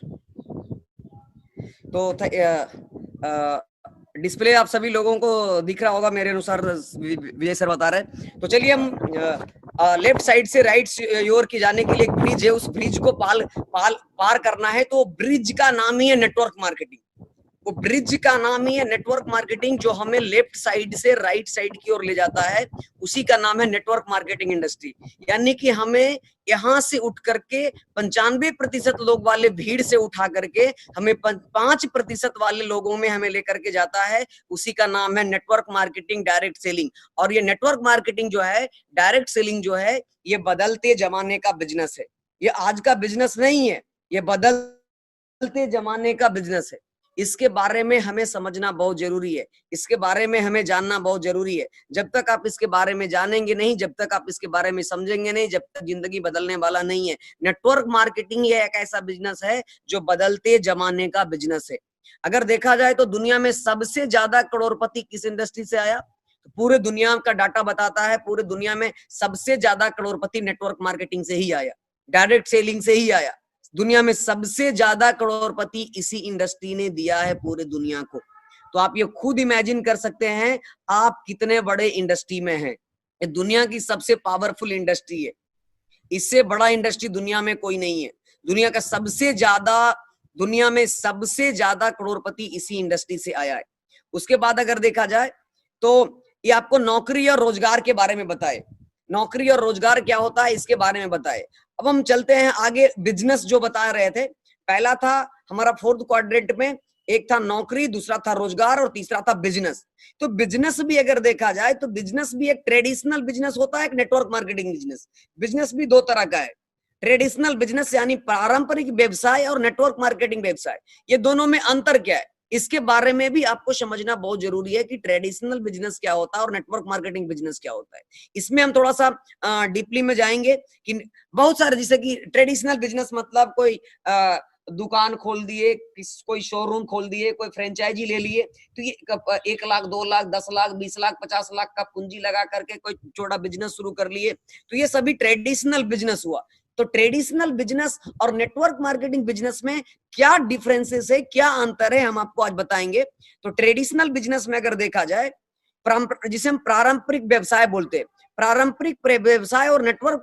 तो डिस्प्ले आप सभी लोगों को दिख रहा होगा मेरे अनुसार, विजय सर बता रहे हैं। तो चलिए हम लेफ्ट साइड से राइट योर की जाने के लिए एक ब्रिज है, उस ब्रिज को पार करना है। तो ब्रिज का नाम ही है नेटवर्क मार्केटिंग। वो ब्रिज का नाम ही है नेटवर्क मार्केटिंग, जो हमें लेफ्ट साइड से राइट साइड की ओर ले जाता है, उसी का नाम है नेटवर्क मार्केटिंग इंडस्ट्री। यानी कि हमें यहां से उठ करके 95% लोग वाले भीड़ से उठा करके हमें 5% वाले लोगों में हमें लेकर के जाता है, उसी का नाम है नेटवर्क मार्केटिंग डायरेक्ट सेलिंग। और ये नेटवर्क मार्केटिंग जो है, डायरेक्ट सेलिंग जो है, ये बदलते जमाने का बिजनेस है। ये आज का बिजनेस नहीं है, ये बदलते जमाने का बिजनेस है। इसके बारे में हमें समझना बहुत जरूरी है, इसके बारे में हमें जानना बहुत जरूरी है। जब तक आप इसके बारे में जानेंगे नहीं, जब तक आप इसके बारे में समझेंगे नहीं, जब तक जिंदगी बदलने वाला नहीं है। नेटवर्क मार्केटिंग ये एक ऐसा बिजनेस है जो बदलते जमाने का बिजनेस है। अगर देखा जाए तो दुनिया में सबसे ज्यादा करोड़पति किस इंडस्ट्री से आया, तो पूरे दुनिया का डाटा बताता है, पूरे दुनिया में सबसे ज्यादा करोड़पति नेटवर्क मार्केटिंग से ही आया, डायरेक्ट सेलिंग से ही आया। दुनिया में सबसे ज्यादा करोड़पति इसी इंडस्ट्री ने दिया है पूरे दुनिया को। तो आप ये खुद इमेजिन कर सकते हैं आप कितने बड़े इंडस्ट्री में हैं। ये दुनिया की सबसे पावरफुल इंडस्ट्री है, इससे बड़ा इंडस्ट्री दुनिया में कोई नहीं है। दुनिया का दुनिया में सबसे ज्यादा करोड़पति इसी इंडस्ट्री से आया है। उसके बाद अगर देखा जाए तो ये आपको नौकरी और रोजगार के बारे में बताए, नौकरी और रोजगार क्या होता है इसके बारे में बताए। अब हम चलते हैं आगे। बिजनेस जो बता रहे थे, पहला था हमारा फोर्थ क्वाड्रेंट में, एक था नौकरी, दूसरा था रोजगार और तीसरा था बिजनेस। तो बिजनेस भी अगर देखा जाए तो बिजनेस भी एक ट्रेडिशनल बिजनेस होता है, एक नेटवर्क मार्केटिंग बिजनेस। बिजनेस भी दो तरह का है, ट्रेडिशनल बिजनेस यानी पारंपरिक व्यवसाय और नेटवर्क मार्केटिंग व्यवसाय। ये दोनों में अंतर क्या है, इसके बारे में भी आपको समझना बहुत जरूरी है कि ट्रेडिशनल बिजनेस क्या होता है और नेटवर्क मार्केटिंग बिजनेस क्या होता है। इसमें हम थोड़ा सा डीपली में जाएंगे कि बहुत सारे, जैसे कि ट्रेडिशनल बिजनेस मतलब कोई दुकान खोल दिए, कोई शोरूम खोल दिए, कोई फ्रेंचाइजी ले लिए, तो ये 1 लाख 2 लाख 10 लाख 20 लाख 50 लाख का पूंजी लगा करके कोई छोटा बिजनेस शुरू कर लिए, तो ये सभी ट्रेडिशनल बिजनेस हुआ। तो ट्रेडिशनल बिजनेस और नेटवर्क मार्केटिंग बिजनेस में क्या डिफरेंसेस है, क्या अंतर है, हम आपको आज बताएंगे। तो ट्रेडिशनल बिजनेस में अगर देखा जाए, जिसे हम पारंपरिक व्यवसाय बोलते हैं, पारंपरिक व्यवसाय और नेटवर्क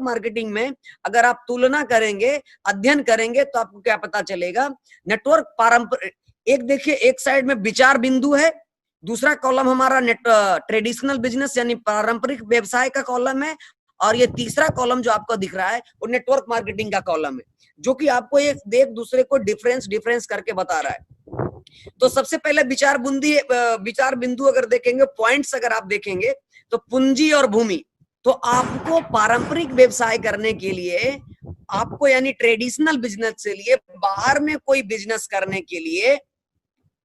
मार्केटिंग में अगर आप तुलना करेंगे, अध्ययन करेंगे, तो आपको क्या पता चलेगा। नेटवर्क पारंपरिक, एक देखिए, एक साइड में विचार बिंदु है, दूसरा कॉलम हमारा ट्रेडिशनल बिजनेस यानी पारंपरिक व्यवसाय का कॉलम है, और ये तीसरा कॉलम जो आपको दिख रहा है वो नेटवर्क मार्केटिंग का कॉलम है, जो कि आपको एक दूसरे को डिफरेंस करके बता रहा है। तो सबसे पहले विचार बिंदु अगर देखेंगे, पॉइंट्स अगर आप देखेंगे, तो पूंजी और भूमि। तो आपको पारंपरिक व्यवसाय करने के लिए, आपको यानी ट्रेडिशनल बिजनेस से लिए बाहर में कोई बिजनेस करने के लिए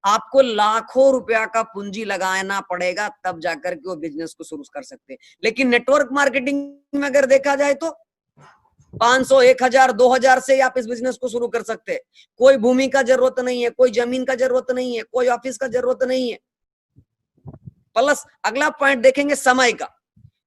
आपको लाखों रुपया का पूंजी लगाना पड़ेगा, तब जाकर के वो बिजनेस को शुरू कर सकते हैं। लेकिन नेटवर्क मार्केटिंग में अगर देखा जाए तो 500, 1000, 2000 से आप इस बिजनेस को शुरू कर सकते हैं। कोई भूमि का जरूरत नहीं है, कोई जमीन का जरूरत नहीं है, कोई ऑफिस का जरूरत नहीं है। प्लस अगला पॉइंट देखेंगे समय का।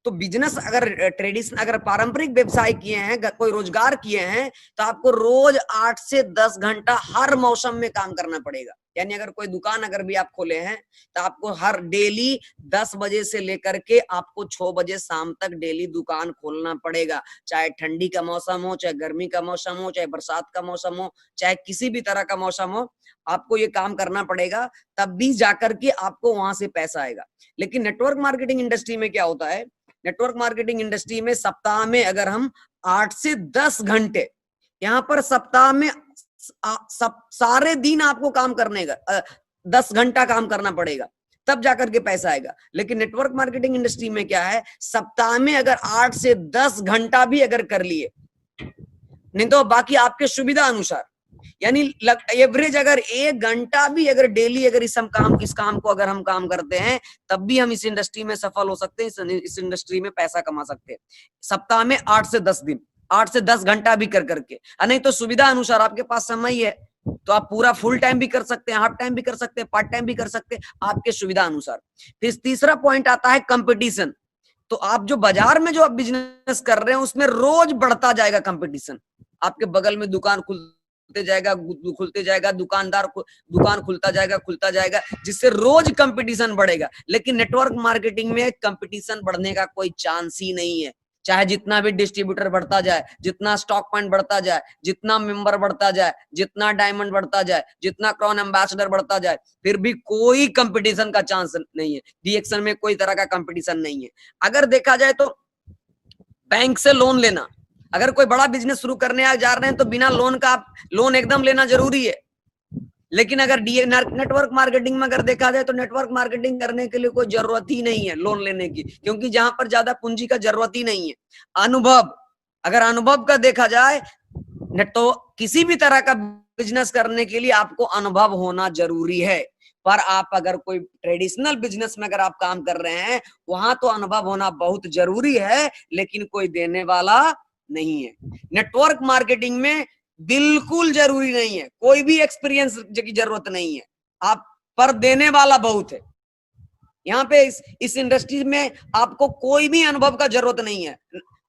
तो बिजनेस अगर ट्रेडिशनल, अगर पारंपरिक व्यवसाय किए हैं, कोई रोजगार किए हैं, तो आपको रोज 8 से 10 घंटा हर मौसम में काम करना पड़ेगा। यानी अगर कोई दुकान अगर भी आप खोले हैं तो आपको हर डेली 10 बजे से लेकर के आपको 6 बजे शाम तक डेली दुकान खोलना पड़ेगा। चाहे ठंडी का मौसम हो, चाहे गर्मी का मौसम हो, चाहे बरसात का मौसम हो, चाहे किसी भी तरह का मौसम हो, आपको ये काम करना पड़ेगा, तब भी जाकर के आपको वहां से पैसा आएगा। लेकिन नेटवर्क मार्केटिंग इंडस्ट्री में क्या होता है, नेटवर्क मार्केटिंग इंडस्ट्री में सप्ताह में अगर हम 8 से 10 घंटे, यहाँ पर सप्ताह में सारे दिन आपको काम करने का 10 घंटा काम करना पड़ेगा, तब जाकर के पैसा आएगा। लेकिन नेटवर्क मार्केटिंग इंडस्ट्री में क्या है, सप्ताह में अगर 8 से 10 घंटा भी अगर कर लिए, नहीं तो बाकी आपके सुविधा अनुसार, यानी एवरेज अगर 1 घंटा भी अगर डेली अगर इस काम को अगर हम काम करते हैं, तब भी हम इस इंडस्ट्री में सफल हो सकते हैं, इस इंडस्ट्री में पैसा कमा सकते हैं। सप्ताह में 8 से 10 दिन, 8 से 10 घंटा भी कर करके, नहीं तो सुविधा अनुसार आपके पास समय है तो आप पूरा फुल टाइम भी कर सकते हैं, हाफ टाइम भी कर सकते हैं, पार्ट टाइम भी कर सकते हैं, आपके सुविधा अनुसार। फिर तीसरा पॉइंट आता है कंपटीशन। तो आप जो बाजार में जो आप बिजनेस कर रहे हैं उसमें रोज बढ़ता जाएगा कंपटीशन। आपके बगल में दुकान खुलते जाएगा, दुकान खुलता जाएगा, जिससे रोज कंपटीशन बढ़ेगा। लेकिन नेटवर्क मार्केटिंग में कंपटीशन बढ़ने का कोई चांस ही नहीं है। चाहे जितना भी डिस्ट्रीब्यूटर बढ़ता जाए, जितना स्टॉक पॉइंट बढ़ता जाए, जितना मेंबर बढ़ता जाए, जितना डायमंड बढ़ता जाए, जितना क्राउन एम्बेसडर बढ़ता जाए, फिर भी कोई कंपटीशन का चांस नहीं है। डीएक्शन में कोई तरह का कंपटीशन नहीं है। अगर देखा जाए तो बैंक से लोन लेना, अगर कोई बड़ा बिजनेस शुरू करने जा रहे हैं तो बिना लोन का लोन एकदम लेना जरूरी है। लेकिन अगर नेटवर्क मार्केटिंग में अगर देखा जाए तो नेटवर्क मार्केटिंग करने के लिए कोई जरूरत ही नहीं है लोन लेने की, क्योंकि जहां पर ज्यादा पूंजी का जरूरत ही नहीं है। अनुभव, अगर अनुभव का देखा जाए तो किसी भी तरह का बिजनेस करने के लिए आपको अनुभव होना जरूरी है। पर आप अगर कोई ट्रेडिशनल बिजनेस में अगर आप काम कर रहे हैं, वहां तो अनुभव होना बहुत जरूरी है, लेकिन कोई देने वाला नहीं है। नेटवर्क मार्केटिंग में बिल्कुल जरूरी नहीं है, कोई भी एक्सपीरियंस की जरूरत नहीं है, आप पर देने वाला बहुत है। यहाँ पे इस इंडस्ट्री में आपको कोई भी अनुभव का जरूरत नहीं है।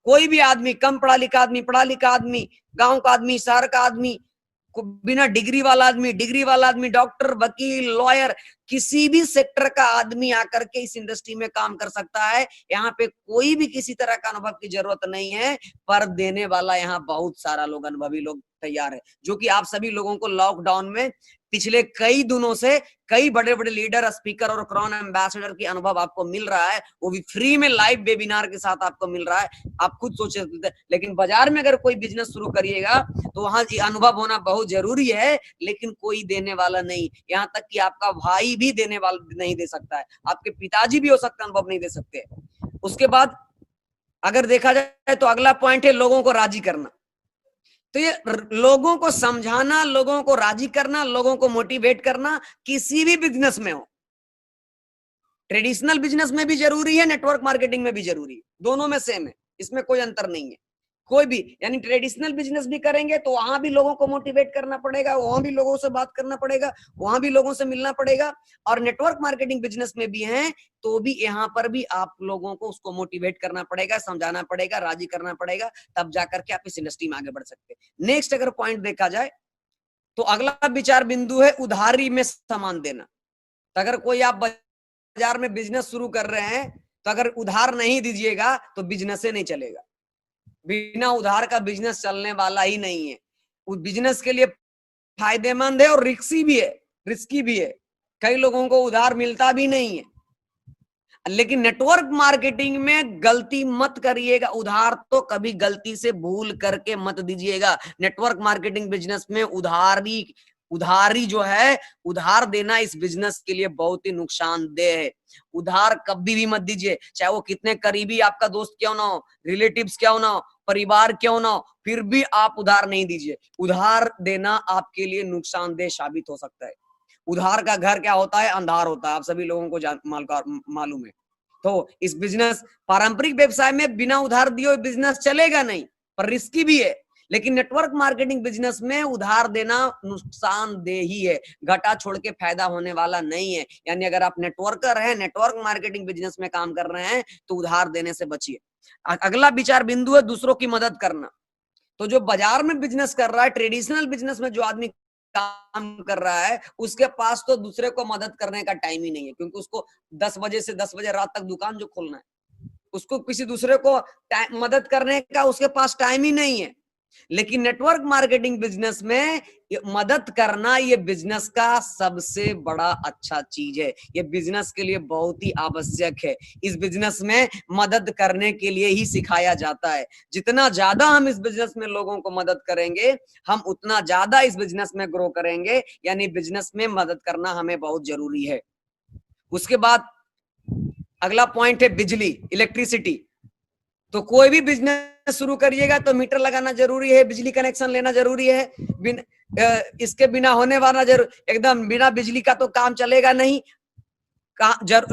कोई भी आदमी, कम पढ़ा लिखा आदमी, पढ़ा लिखा आदमी, गांव का आदमी, शहर का आदमी, बिना डिग्री वाला आदमी, डॉक्टर, वकील, लॉयर, किसी भी सेक्टर का आदमी आकर के इस इंडस्ट्री में काम कर सकता है। यहाँ पे कोई भी किसी तरह का अनुभव की जरूरत नहीं है, पर देने वाला यहाँ बहुत सारा लोग, अनुभवी लोग तैयार है। जो कि आप सभी लोगों को लॉकडाउन में पिछले कई दिनों से कई बड़े बड़े लीडर, स्पीकर और क्राउन एम्बेसडर की अनुभव आपको मिल रहा है, वो भी फ्री में लाइव वेबिनार के साथ आपको मिल रहा है। आप खुद सोच सकते हैं। लेकिन बाजार में अगर कोई बिजनेस शुरू करिएगा तो वहां अनुभव होना बहुत जरूरी है, लेकिन कोई देने वाला नहीं। यहाँ तक कि आपका भाई भी देने वाला नहीं दे सकता है, आपके पिताजी भी हो सकता है अनुभव नहीं दे सकते। उसके बाद अगर देखा जाए तो अगला पॉइंट है लोगों को राजी करना। तो ये लोगों को समझाना, लोगों को राजी करना, लोगों को मोटिवेट करना किसी भी बिजनेस में हो, ट्रेडिशनल बिजनेस में भी जरूरी है, नेटवर्क मार्केटिंग में भी जरूरी है, दोनों में सेम है, इसमें कोई अंतर नहीं है। कोई भी, यानी ट्रेडिशनल बिजनेस भी करेंगे तो वहां भी लोगों को मोटिवेट करना पड़ेगा, वहां भी लोगों से बात करना पड़ेगा, वहां भी लोगों से मिलना पड़ेगा। और नेटवर्क मार्केटिंग बिजनेस में भी है तो भी यहाँ पर भी आप लोगों को उसको मोटिवेट करना पड़ेगा, समझाना पड़ेगा, राजी करना पड़ेगा, तब जाकर के आप इस इंडस्ट्री में आगे बढ़ सकते हैं। नेक्स्ट अगर पॉइंट देखा जाए तो अगला विचार बिंदु है उधारी में सामान देना। तो अगर कोई आप बाजार में बिजनेस शुरू कर रहे हैं तो अगर उधार नहीं दीजिएगा तो बिजनेस ही नहीं चलेगा। बिना उधार का बिजनेस चलने वाला ही नहीं है। उस बिजनेस के लिए फायदेमंद है और रिस्की भी है। कई लोगों को उधार मिलता भी नहीं है। लेकिन नेटवर्क मार्केटिंग में गलती मत करिएगा, उधार तो कभी गलती से भूल करके मत दीजिएगा। नेटवर्क मार्केटिंग बिजनेस में उधारी जो है, उधार देना इस बिजनेस के लिए बहुत ही नुकसानदेह है। उधार कभी भी मत दीजिए, चाहे वो कितने करीबी आपका दोस्त क्यों ना हो, रिलेटिव्स क्यों ना हो, परिवार क्यों ना हो, फिर भी आप उधार नहीं दीजिए। उधार देना आपके लिए नुकसानदेह साबित हो सकता है। उधार का घर क्या होता है? अंधार होता है, आप सभी लोगों को मालूम है। तो इस बिजनेस, पारंपरिक व्यवसाय में बिना उधार दिए बिजनेस चलेगा नहीं। पर रिस्की भी है। लेकिन नेटवर्क मार्केटिंग बिजनेस में उधार देना नुकसानदेह ही है, घाटा छोड़ के फायदा होने वाला नहीं है। यानी अगर आप नेटवर्कर हैं, नेटवर्क मार्केटिंग बिजनेस में काम कर रहे हैं, तो उधार देने से बचिए। अगला विचार बिंदु है दूसरों की मदद करना। तो जो बाजार में बिजनेस कर रहा है, ट्रेडिशनल बिजनेस में जो आदमी काम कर रहा है, उसके पास तो दूसरे को मदद करने का टाइम ही नहीं है, क्योंकि उसको 10 बजे से 10 बजे रात तक दुकान जो खोलना है, उसको किसी दूसरे को मदद करने का उसके पास टाइम ही नहीं है। लेकिन नेटवर्क मार्केटिंग बिजनेस में मदद करना ये बिजनेस का सबसे बड़ा अच्छा चीज है, ये बिजनेस के लिए बहुत ही आवश्यक है। इस बिजनेस में मदद करने के लिए ही सिखाया जाता है। जितना ज्यादा हम इस बिजनेस में लोगों को मदद करेंगे, हम उतना ज्यादा इस बिजनेस में ग्रो करेंगे। यानी बिजनेस में मदद करना हमें बहुत जरूरी है। उसके बाद अगला पॉइंट है बिजली, इलेक्ट्रिसिटी। तो कोई भी बिजनेस शुरू करिएगा तो मीटर लगाना जरूरी है, बिजली कनेक्शन लेना जरूरी है। इसके बिना होने वाला एकदम बिना बिजली का तो काम चलेगा नहीं।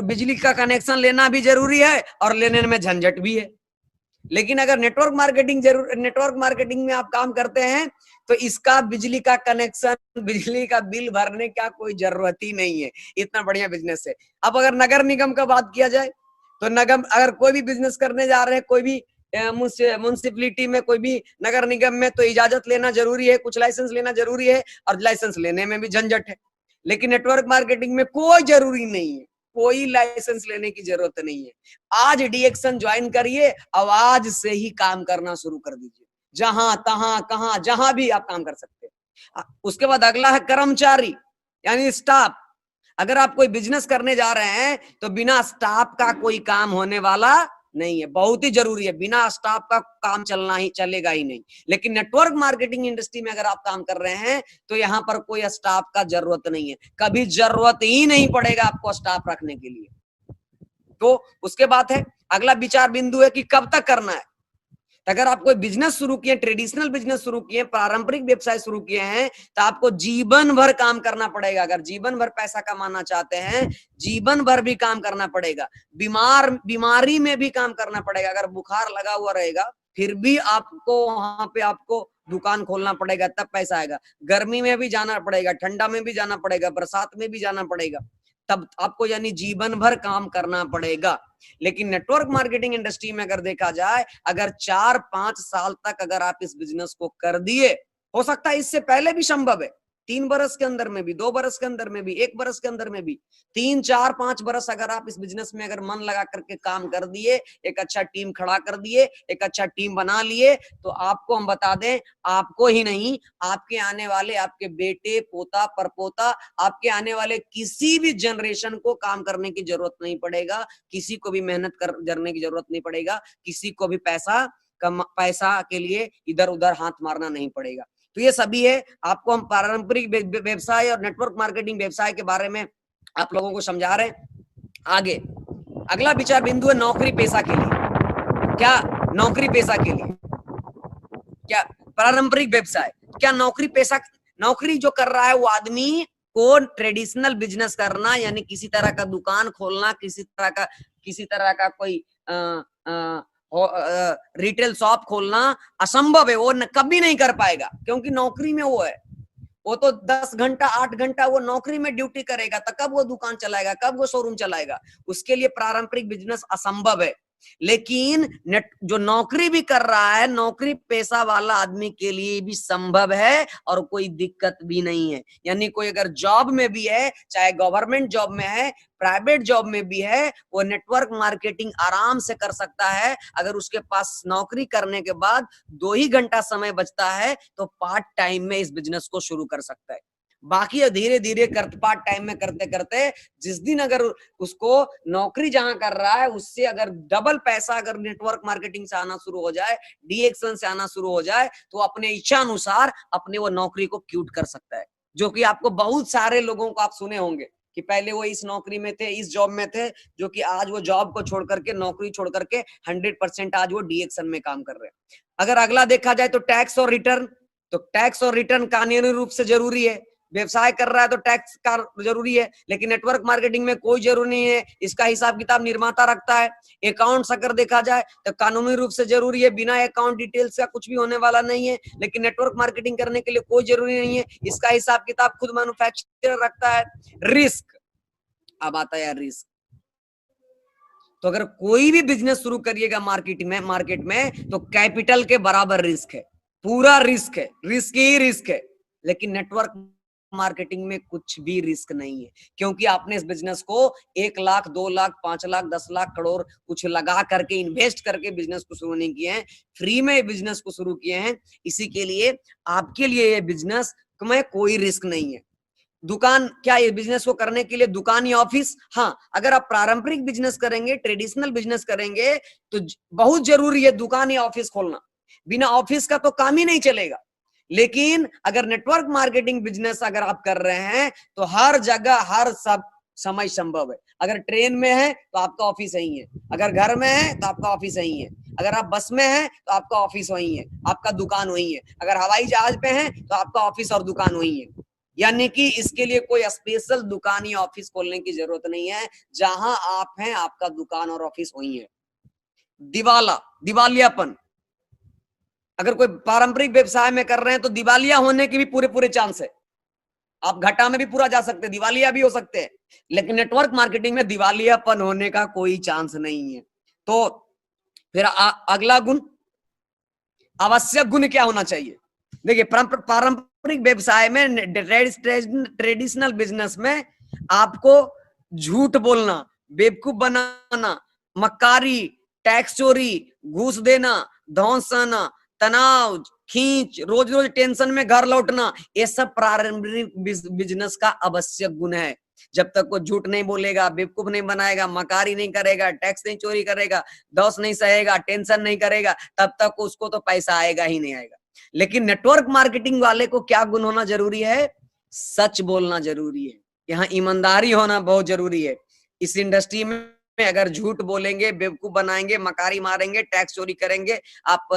बिजली का कनेक्शन लेना भी जरूरी है और लेने में झंझट भी है। लेकिन अगर नेटवर्क मार्केटिंग में आप काम करते हैं तो इसका बिजली का कनेक्शन, बिजली का बिल भरने का कोई जरूरत ही नहीं है, इतना बढ़िया बिजनेस है। अब अगर नगर निगम का बात किया जाए तो नगम अगर कोई भी बिजनेस करने जा रहे हैं, कोई भी म्युनिसिपैलिटी में, कोई भी नगर निगम में, तो इजाजत लेना जरूरी है, कुछ लाइसेंस लेना जरूरी है, और लाइसेंस लेने में भी झंझट है। लेकिन नेटवर्क मार्केटिंग में कोई जरूरी नहीं है, कोई लाइसेंस लेने की जरूरत नहीं है। आज डीएक्शन ज्वाइन करिए, आवाज से ही काम करना शुरू कर दीजिए, जहां तहां कहां जहां भी आप काम कर सकते हैं। उसके बाद अगला है कर्मचारी, यानी स्टाफ। अगर आप कोई बिजनेस करने जा रहे हैं तो बिना स्टाफ का कोई काम होने वाला नहीं है, बहुत ही जरूरी है। बिना स्टाफ का काम चलना ही चलेगा ही नहीं। लेकिन नेटवर्क मार्केटिंग इंडस्ट्री में अगर आप काम कर रहे हैं तो यहाँ पर कोई स्टाफ का जरूरत नहीं है, कभी जरूरत ही नहीं पड़ेगा आपको स्टाफ रखने के लिए। तो उसके बाद है अगला विचार बिंदु है कि कब तक करना है। अगर आप कोई बिजनेस शुरू किए, ट्रेडिशनल बिजनेस शुरू किए, पारंपरिक व्यवसाय शुरू किए हैं, तो आपको जीवन भर काम करना पड़ेगा। अगर जीवन भर पैसा कमाना चाहते हैं, जीवन भर भी काम करना पड़ेगा। बीमारी में भी काम करना पड़ेगा। अगर बुखार लगा हुआ रहेगा फिर भी आपको वहां पे आपको दुकान खोलना पड़ेगा, तब पैसा आएगा। गर्मी में भी जाना पड़ेगा, ठंडा में भी जाना पड़ेगा, बरसात में भी जाना पड़ेगा, तब आपको यानी जीवन भर काम करना पड़ेगा। लेकिन नेटवर्क मार्केटिंग इंडस्ट्री में अगर देखा जाए, अगर 4-5 साल तक अगर आप इस बिजनेस को कर दिए, हो सकता है इससे पहले भी संभव है, 3 बरस के अंदर में भी, 2 बरस के अंदर में भी, 1 बरस के अंदर में भी, 3, 4, 5 बरस अगर आप इस बिजनेस में अगर मन लगा करके काम कर दिए, एक अच्छा टीम खड़ा कर दिए, एक अच्छा टीम बना लिए, तो आपको हम बता दें, आपको ही नहीं, आपके आने वाले आपके बेटे, पोता, परपोता, आपके आने वाले किसी भी जनरेशन को काम करने की जरूरत नहीं पड़ेगा, किसी को भी मेहनत करने की जरूरत नहीं पड़ेगा, किसी को भी पैसा के लिए इधर उधर हाथ मारना नहीं पड़ेगा। तो ये सभी है, आपको हम पारंपरिक व्यवसाय और नेटवर्क मार्केटिंग व्यवसाय के बारे में आप लोगों को समझा रहे हैं। आगे अगला विचार बिंदु है नौकरी पेशा के लिए। क्या नौकरी पेशा के लिए, क्या पारंपरिक व्यवसाय, क्या नौकरी पेशा, नौकरी जो कर रहा है वो आदमी को ट्रेडिशनल बिजनेस करना, यानी किसी तरह का दुकान खोलना, किसी तरह का कोई रिटेल शॉप खोलना असंभव है, वो कभी नहीं कर पाएगा, क्योंकि नौकरी में वो है, वो तो 10 घंटा 8 घंटा वो नौकरी में ड्यूटी करेगा, तो कब वो दुकान चलाएगा, कब वो शोरूम चलाएगा, उसके लिए पारंपरिक बिजनेस असंभव है। लेकिन जो नौकरी भी कर रहा है, नौकरी पेशा वाला आदमी के लिए भी संभव है और कोई दिक्कत भी नहीं है। यानी कोई अगर जॉब में भी है, चाहे गवर्नमेंट जॉब में है, प्राइवेट जॉब में भी है, वो नेटवर्क मार्केटिंग आराम से कर सकता है। अगर उसके पास नौकरी करने के बाद 2 ही घंटा समय बचता है तो पार्ट टाइम में इस बिजनेस को शुरू कर सकता है। बाकी धीरे धीरे पार्ट टाइम में करते करते जिस दिन अगर उसको नौकरी जहां कर रहा है उससे अगर डबल पैसा अगर नेटवर्क मार्केटिंग से आना शुरू हो जाए, डीएक्शन से आना शुरू हो जाए, तो अपने इच्छा अनुसार अपने वो नौकरी को क्यूट कर सकता है। जो कि आपको बहुत सारे लोगों को आप सुने होंगे कि पहले वो इस नौकरी में थे, इस जॉब में थे, जो कि आज वो जॉब को छोड़ करके, नौकरी छोड़ करके 100% आज वो डीएक्शन में काम कर रहे हैं। अगर अगला देखा जाए तो टैक्स और रिटर्न, तो टैक्स और रिटर्न कानूनी रूप से जरूरी है। व्यवसाय कर रहा है तो टैक्स का जरूरी है, लेकिन नेटवर्क मार्केटिंग में कोई जरूरी नहीं है। इसका हिसाब किताब निर्माता रखता है। अकाउंट्स अगर देखा जाए तो कानूनी रूप से जरूरी है, बिना अकाउंट डिटेल्स का कुछ भी होने वाला नहीं है। लेकिन नेटवर्क मार्केटिंग करने के लिए कोई जरूरी नहीं है, इसका हिसाब किताब खुद मैन्युफैक्चरर रखता है। रिस्क, अब आता है रिस्क। तो अगर कोई भी बिजनेस शुरू करिएगा मार्केट में तो कैपिटल के बराबर रिस्क है, पूरा रिस्क है, रिस्क ही रिस्क है। लेकिन नेटवर्क मार्केटिंग में कुछ भी रिस्क नहीं है, क्योंकि आपने इस बिजनेस को 1 लाख 2 लाख 5 लाख 10 लाख करोड़ कुछ लगा करके इन्वेस्ट करके बिजनेस को शुरू नहीं किए हैं, फ्री में बिजनेस को शुरू किए हैं। इसी के लिए आपके लिए ये बिजनेस में कोई रिस्क नहीं है। दुकान, क्या ये बिजनेस को करने के लिए दुकान या ऑफिस? हाँ, अगर आप पारंपरिक बिजनेस करेंगे, ट्रेडिशनल बिजनेस करेंगे तो बहुत जरूरी है दुकान या ऑफिस खोलना। बिना ऑफिस का तो काम ही नहीं चलेगा। लेकिन अगर नेटवर्क मार्केटिंग बिजनेस अगर आप कर रहे हैं तो हर जगह हर सब समय संभव है। अगर ट्रेन में है तो आपका ऑफिस यही है, अगर घर में है तो आपका ऑफिस यही है, अगर आप बस में है तो आपका ऑफिस वही है, आपका दुकान वही है, अगर हवाई जहाज पे है तो आपका ऑफिस और दुकान वही है। यानी कि इसके लिए कोई स्पेशल दुकान या ऑफिस खोलने की जरूरत नहीं है। जहां आप हैं आपका दुकान और ऑफिस वही है। दिवालियापन, अगर कोई पारंपरिक व्यवसाय में कर रहे हैं तो दिवालिया होने के भी पूरे चांस है। आप घाटा में भी पूरा जा सकते हैं, दिवालिया भी हो सकते हैं। लेकिन नेटवर्क मार्केटिंग में दिवालियापन होने का कोई चांस नहीं है। तो फिर अगला गुण, आवश्यक गुण क्या होना चाहिए? देखिए, पारंपरिक व्यवसाय में, ट्रेडिशनल बिजनेस में आपको झूठ बोलना, बेवकूफ बनाना, मक्कारी, टैक्स चोरी, घूस देना, धौंस आना, तनाव, खींच, रोज रोज टेंशन में घर लौटना, ये सब पारंपरिक बिजनेस का आवश्यक गुण है। जब तक वो झूठ नहीं बोलेगा, बेवकूफ नहीं बनाएगा, मकारी नहीं करेगा, टैक्स नहीं चोरी करेगा, धौंस नहीं सहेगा, टेंशन नहीं करेगा, तब तक उसको तो पैसा आएगा ही नहीं आएगा। लेकिन नेटवर्क मार्केटिंग वाले को क्या गुण होना जरूरी है? सच बोलना जरूरी है। यहाँ ईमानदारी होना बहुत जरूरी है। इस इंडस्ट्री में अगर झूठ बोलेंगे, बेवकूफ बनाएंगे, मकारी मारेंगे, टैक्स चोरी करेंगे, आप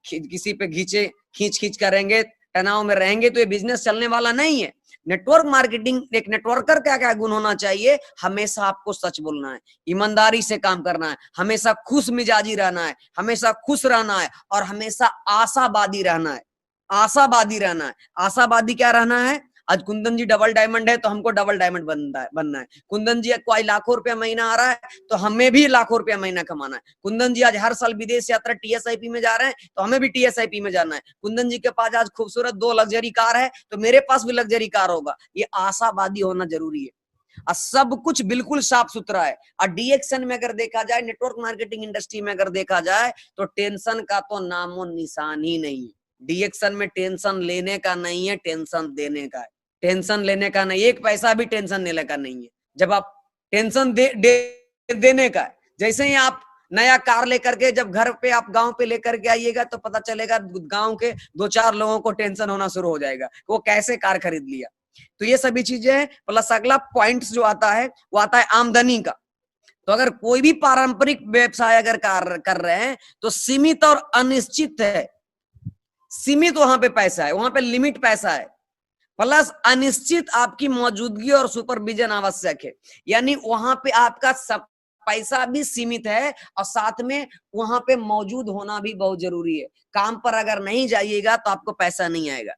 किसी पे खींच करेंगे, तनाव में रहेंगे, तो ये बिजनेस चलने वाला नहीं है। नेटवर्क मार्केटिंग, एक नेटवर्कर क्या क्या गुण होना चाहिए? हमेशा आपको सच बोलना है, ईमानदारी से काम करना है, हमेशा खुश मिजाजी रहना है, हमेशा खुश रहना है, और हमेशा आशावादी रहना है। आशावादी रहना है। आशावादी क्या रहना है? आज कुंदन जी डबल डायमंड है तो हमको डबल डायमंड बनना है। कुंदन जी को आज लाखों रुपया महीना आ रहा है तो हमें भी लाखों रुपया महीना कमाना है। कुंदन जी आज हर साल विदेश यात्रा TSIP में जा रहे हैं तो हमें भी TSIP में जाना है। कुंदन जी के पास आज खूबसूरत 2 लग्जरी कार है तो मेरे पास भी लग्जरी कार होगा। ये आशावादी होना जरूरी है, और सब कुछ बिल्कुल साफ सुथरा है। और डीएक्शन में अगर देखा जाए, नेटवर्क मार्केटिंग इंडस्ट्री में अगर देखा जाए तो टेंशन का तो नामो निशान ही नहीं है। डीएक्शन में टेंशन लेने का नहीं है, टेंशन देने का है। टेंशन लेने का नहीं, 1 पैसा भी टेंशन लेने का नहीं है। जब आप टेंशन देने का है, जैसे ही आप नया कार लेकर के जब घर पे आप गांव पे लेकर के आइएगा तो पता चलेगा गांव के 2-4 लोगों को टेंशन होना शुरू हो जाएगा, वो कैसे कार खरीद लिया। तो ये सभी चीजें हैं। प्लस अगला पॉइंट्स जो आता है वो आता है आमदनी का। तो अगर कोई भी पारंपरिक व्यवसाय अगर कर रहे हैं तो सीमित और अनिश्चित है। सीमित वहां पे पैसा है, वहां पे लिमिट पैसा है, प्लस अनिश्चित आपकी मौजूदगी और सुपरविजन आवश्यक है। यानी वहां पे आपका सब पैसा भी सीमित है और साथ में वहां पे मौजूद होना भी बहुत जरूरी है। काम पर अगर नहीं जाइएगा तो आपको पैसा नहीं आएगा।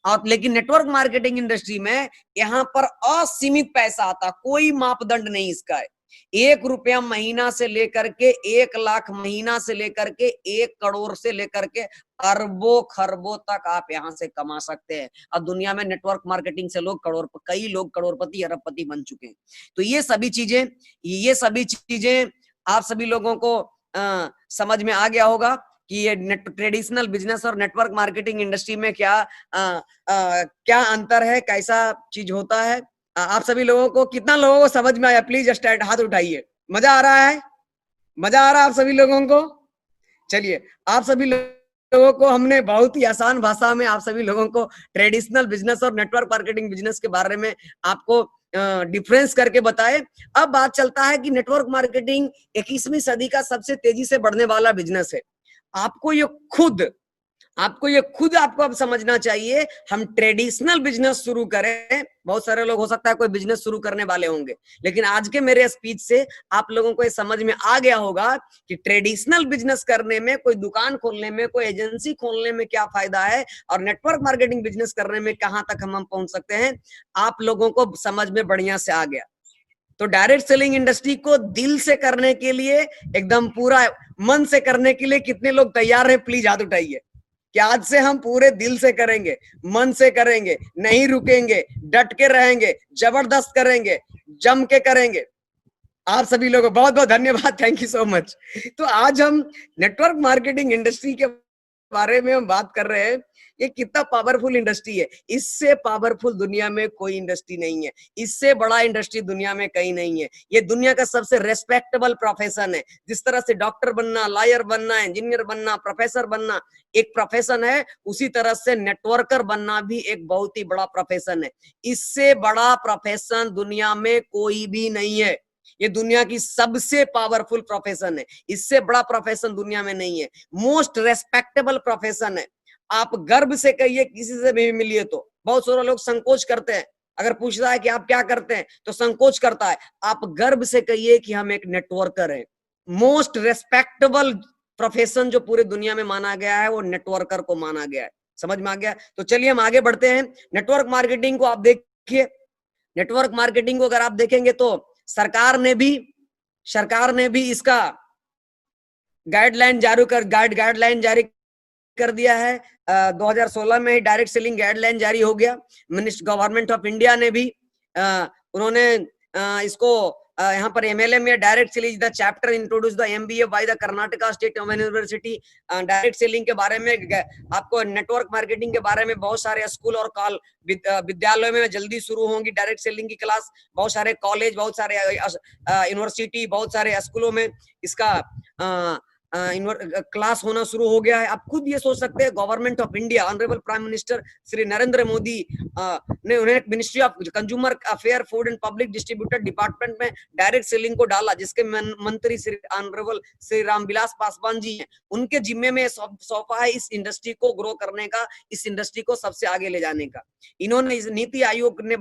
और लेकिन नेटवर्क मार्केटिंग इंडस्ट्री में यहाँ पर असीमित पैसा आता, कोई मापदंड नहीं इसका है। 1 रुपया महीना से लेकर के 1 लाख महीना से लेकर के 1 करोड़ से लेकर के अरबों खरबों तक आप यहाँ से कमा सकते हैं। और दुनिया में नेटवर्क मार्केटिंग से कई लोग करोड़पति अरबपति बन चुके हैं। तो ये सभी चीजें आप सभी लोगों को समझ में आ गया होगा कि ये ट्रेडिशनल बिजनेस और नेटवर्क मार्केटिंग इंडस्ट्री में क्या अंतर है, कैसा चीज होता है। आप सभी लोगों को, कितना लोगों को समझ में आया? प्लीज स्टैंड हाथ उठाइए। मजा आ रहा है? मजा आ रहा है आप सभी लोगों को? चलिए, आप सभी लोगों को हमने बहुत ही आसान भाषा में आप सभी लोगों को ट्रेडिशनल बिजनेस और नेटवर्क मार्केटिंग बिजनेस के बारे में आपको डिफरेंस करके बताए। अब बात चलता है कि नेटवर्क मार्केटिंग 21वीं सदी का सबसे तेजी से बढ़ने वाला बिजनेस है। आपको ये खुद आपको ये खुद आपको अब समझना चाहिए। हम ट्रेडिशनल बिजनेस शुरू करें, बहुत सारे लोग हो सकता है कोई बिजनेस शुरू करने वाले होंगे, लेकिन आज के मेरे स्पीच से आप लोगों को ये समझ में आ गया होगा कि ट्रेडिशनल बिजनेस करने में, कोई दुकान खोलने में, कोई एजेंसी खोलने में क्या फायदा है और नेटवर्क मार्केटिंग बिजनेस करने में कहां तक हम पहुंच सकते हैं। आप लोगों को समझ में बढ़िया से आ गया। तो डायरेक्ट सेलिंग इंडस्ट्री को दिल से करने के लिए, एकदम पूरा मन से करने के लिए कितने लोग तैयार हैं? प्लीज हाथ उठाइए कि आज से हम पूरे दिल से करेंगे, मन से करेंगे, नहीं रुकेंगे, डट के रहेंगे, जबरदस्त करेंगे, जम के करेंगे। आप सभी लोगों को बहुत बहुत धन्यवाद, थैंक यू सो मच। तो आज हम नेटवर्क मार्केटिंग इंडस्ट्री के बारे में हम बात कर रहे हैं। ये कितना पावरफुल इंडस्ट्री है, इससे पावरफुल दुनिया में कोई इंडस्ट्री नहीं है, इससे बड़ा इंडस्ट्री दुनिया में कहीं नहीं है। ये दुनिया का सबसे रेस्पेक्टेबल प्रोफेशन है। जिस तरह से डॉक्टर बनना, लॉयर बनना, इंजीनियर बनना, प्रोफेसर बनना एक प्रोफेशन है, उसी तरह से नेटवर्कर बनना भी एक बहुत ही बड़ा प्रोफेशन है। इससे बड़ा प्रोफेशन दुनिया में कोई भी नहीं है। ये दुनिया की सबसे पावरफुल प्रोफेशन है, इससे बड़ा प्रोफेशन दुनिया में नहीं है। मोस्ट रेस्पेक्टेबल प्रोफेशन है। आप गर्व से कहिए, किसी से भी मिलिए तो बहुत सारे लोग संकोच करते हैं। अगर पूछता है कि आप क्या करते हैं तो संकोच करता है। आप गर्व से कहिए कि हम एक नेटवर्कर हैं। मोस्ट रेस्पेक्टेबल प्रोफेशन जो पूरे दुनिया में माना गया है वो नेटवर्कर को माना गया है। समझ में आ गया? तो चलिए हम आगे बढ़ते हैं। नेटवर्क मार्केटिंग को आप देखिए, नेटवर्क मार्केटिंग को अगर आप देखेंगे तो सरकार ने भी इसका गाइडलाइन जारी कर दिया है। 2016 में ही डायरेक्ट सेलिंग गाइडलाइन जारी हो गया। गवर्नमेंट ऑफ इंडिया ने भी उन्होंने इसको यहाँ पर एमएलए में direct selling the chapter introduce the MBA by the Karnataka state university. Direct selling के बारे में, आपको नेटवर्क मार्केटिंग के बारे में बहुत सारे स्कूल और विद्यालयों में जल्दी शुरू होंगी डायरेक्ट सेलिंग की क्लास। बहुत सारे कॉलेज, बहुत सारे यूनिवर्सिटी, बहुत सारे स्कूलों में इसका क्लास होना शुरू हो गया है। आप खुद ये सोच सकते हैं, government of India, honourable prime minister Shri Narendra Modi ने उन्हें ministry of consumer affair, food and public distributor department में डायरेक्ट सेलिंग को डाला, जिसके मंत्री श्री ऑनरेबल श्री रामविलास पासवान जी हैं। उनके जिम्मे में सौंपा है इस इंडस्ट्री को ग्रो करने का, इस इंडस्ट्री को सबसे आगे ले जाने का। इन्होंने इस नीति आयोग ने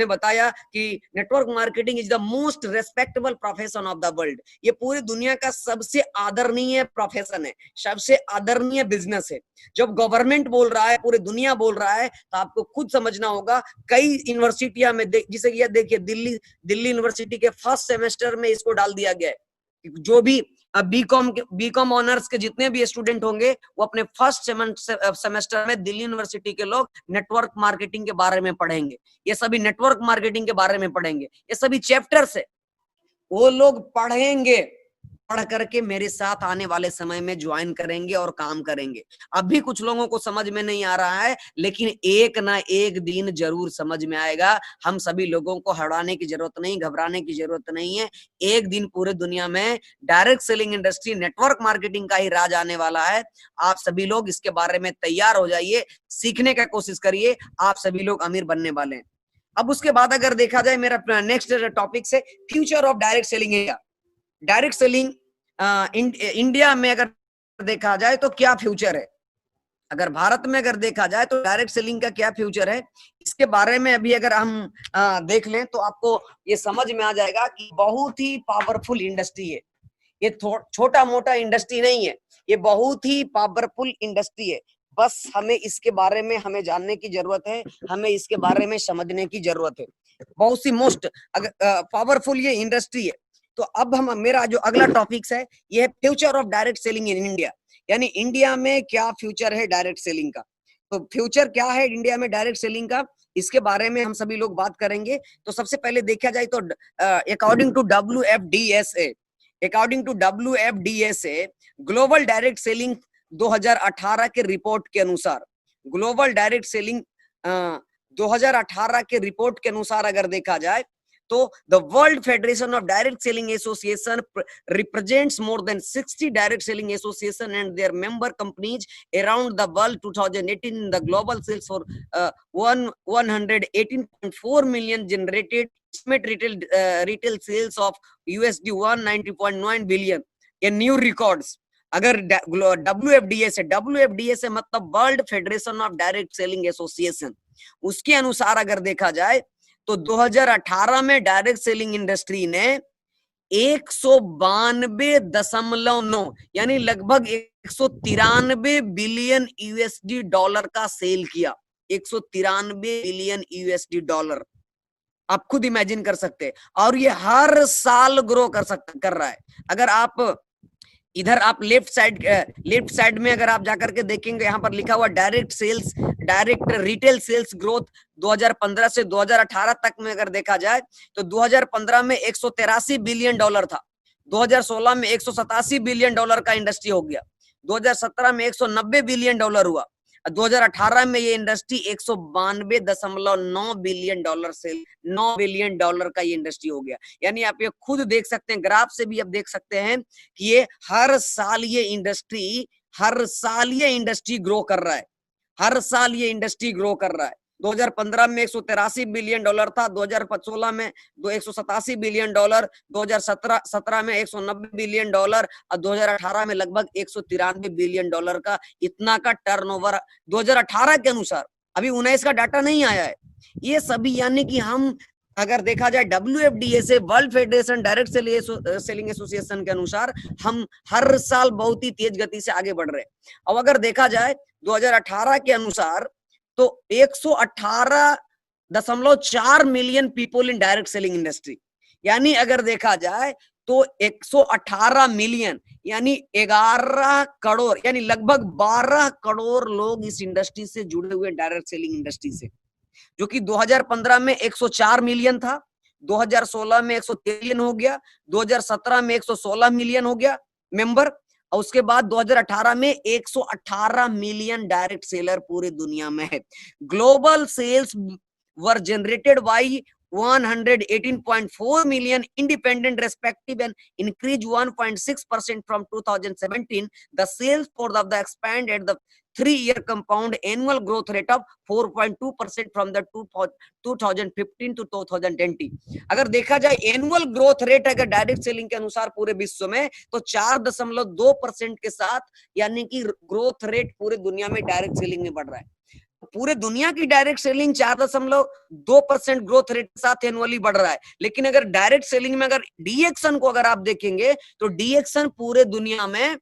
बताया कि network marketing is the most respectable profession of the world. ये पूरी दुनिया का सबसे आदरणीय प्रोफेशन है, सबसे आदरणीय बिजनेस है। जब गवर्नमेंट बोल रहा है, पूरी दुनिया बोल रहा है, तो आपको खुद समझना होगा। कई यूनिवर्सिटियां में जिसे ये देखिए, दिल्ली यूनिवर्सिटी के फर्स्ट सेमेस्टर में इसको डाल दिया गया है। जो भी बीकॉम ऑनर्स के जितने भी स्टूडेंट होंगे, वो अपने फर्स्ट सेमेस्टर में दिल्ली यूनिवर्सिटी के लोग नेटवर्क मार्केटिंग के बारे में पढ़ेंगे। ये सभी नेटवर्क मार्केटिंग के बारे में पढ़ेंगे, ये सभी चैप्टर्स है, वो लोग पढ़ेंगे। पढ़ करके मेरे साथ आने वाले समय में ज्वाइन करेंगे और काम करेंगे। अभी कुछ लोगों को समझ में नहीं आ रहा है, लेकिन एक ना एक दिन जरूर समझ में आएगा। हम सभी लोगों को हड़ाने की जरूरत नहीं, घबराने की जरूरत नहीं है। एक दिन पूरे दुनिया में direct selling industry, network marketing का ही राज आने वाला है। आप सभी लोग इसके बारे में तैयार हो जाइए, सीखने का कोशिश करिए। आप सभी लोग अमीर बनने वाले हैं। अब उसके बाद अगर देखा जाए, मेरा नेक्स्ट टॉपिक से future of direct selling India. Direct selling India में अगर देखा जाए तो क्या फ्यूचर है, अगर भारत में अगर देखा जाए तो डायरेक्ट सेलिंग का क्या फ्यूचर है, इसके बारे में अभी अगर हम देख लें तो आपको ये समझ में आ जाएगा कि बहुत ही पावरफुल इंडस्ट्री है। ये छोटा मोटा इंडस्ट्री नहीं है, ये बहुत ही पावरफुल इंडस्ट्री है। बस हमें इसके बारे में हमें जानने की जरूरत है, हमें इसके बारे में समझने की जरूरत है। बहुत सी मोस्ट पावरफुल ये इंडस्ट्री है। तो अब मेरा जो अगला टॉपिक है, ये है future of direct selling in India, यानी इंडिया में क्या फ्यूचर है डायरेक्ट सेलिंग का। तो फ्यूचर क्या है इंडिया में डायरेक्ट सेलिंग का, इसके बारे में हम सभी लोग बात करेंगे। तो सबसे पहले देखा जाए तो according to WFDSA global direct selling 2018 के रिपोर्ट के अनुसार, ग्लोबल डायरेक्ट सेलिंग 2018 के रिपोर्ट के अनुसार अगर देखा जाए तो the World Federation of Direct Selling Association represents more than 60 direct selling association and their member companies around the world. 2018 the global sales for 118.4 million generated estimate retail sales of USD 190.9 billion, a new records. अगर WFDA से मतलब world federation of direct Selling association, उसके अनुसार अगर देखा जाए तो 2018 में डायरेक्ट सेलिंग इंडस्ट्री ने 192.9 यानी लगभग 193 बिलियन यूएसडी डॉलर का सेल किया। 193 बिलियन यूएसडी डॉलर, आप खुद इमेजिन कर सकते हैं। और ये हर साल ग्रो कर रहा है। अगर आप इधर आप लेफ्ट साइड में अगर आप जाकर के देखेंगे, यहाँ पर लिखा हुआ डायरेक्ट रिटेल सेल्स ग्रोथ 2015 से 2018 तक में अगर देखा जाए तो 2015 में 183 बिलियन डॉलर था, 2016 में 187 बिलियन डॉलर का इंडस्ट्री हो गया, 2017 में 190 बिलियन डॉलर हुआ, 2018 में ये इंडस्ट्री 192.9 बिलियन डॉलर से 9 बिलियन डॉलर का ये इंडस्ट्री हो गया। यानी आप ये खुद देख सकते हैं, ग्राफ से भी आप देख सकते हैं कि ये हर साल ये इंडस्ट्री ग्रो कर रहा है, हर साल ये इंडस्ट्री ग्रो कर रहा है। 2015 में 183 बिलियन डॉलर था, 2016 में 187 बिलियन डॉलर, 2017 में 190 बिलियन डॉलर और 2018 में लगभग 193 बिलियन डॉलर का इतना का टर्नओवर 2018 के अनुसार। अभी 19 का डाटा नहीं आया है। ये सभी यानी कि हम अगर देखा जाए WFDA से, world federation direct Selling Association के अनुसार हम हर साल बहुत ही तेज गति से आगे बढ़ रहे हैं। अब अगर देखा जाए 2018 के अनुसार तो 118.4 million people in direct selling industry, यानी अगर देखा जाए तो 118 मिलियन यानी 11 करोड़ यानी लगभग 12 करोड़ लोग इस इंडस्ट्री से जुड़े हुए डायरेक्ट सेलिंग इंडस्ट्री से, जो कि 2015 में 104 मिलियन था, 2016 में 103 मिलियन हो गया, 2017 में 116 मिलियन हो गया मेंबर, और उसके बाद 2018 में 118 मिलियन डायरेक्ट सेलर पूरे दुनिया में है। Global sales were generated by 118.4 million independent respective and increased 1.6% from 2017. The sales for the expand at the 3-year compound annual growth rate of 4.2% from the 2015 to 2020. अगर देखा जाए एनुअल ग्रोथ रेट अगर direct selling के अनुसार पूरे विश्व में तो 4.2% के साथ यानी कि ग्रोथ रेट पूरे दुनिया में डायरेक्ट सेलिंग में बढ़ रहा है। पूरे दुनिया की डायरेक्ट सेलिंग 4.2% ग्रोथ रेट के साथ एनुअली बढ़ रहा है। लेकिन अगर डायरेक्ट सेलिंग में अगर डीएक्शन को अगर आप देखेंगे तो डीएक्शन पूरे दुनिया में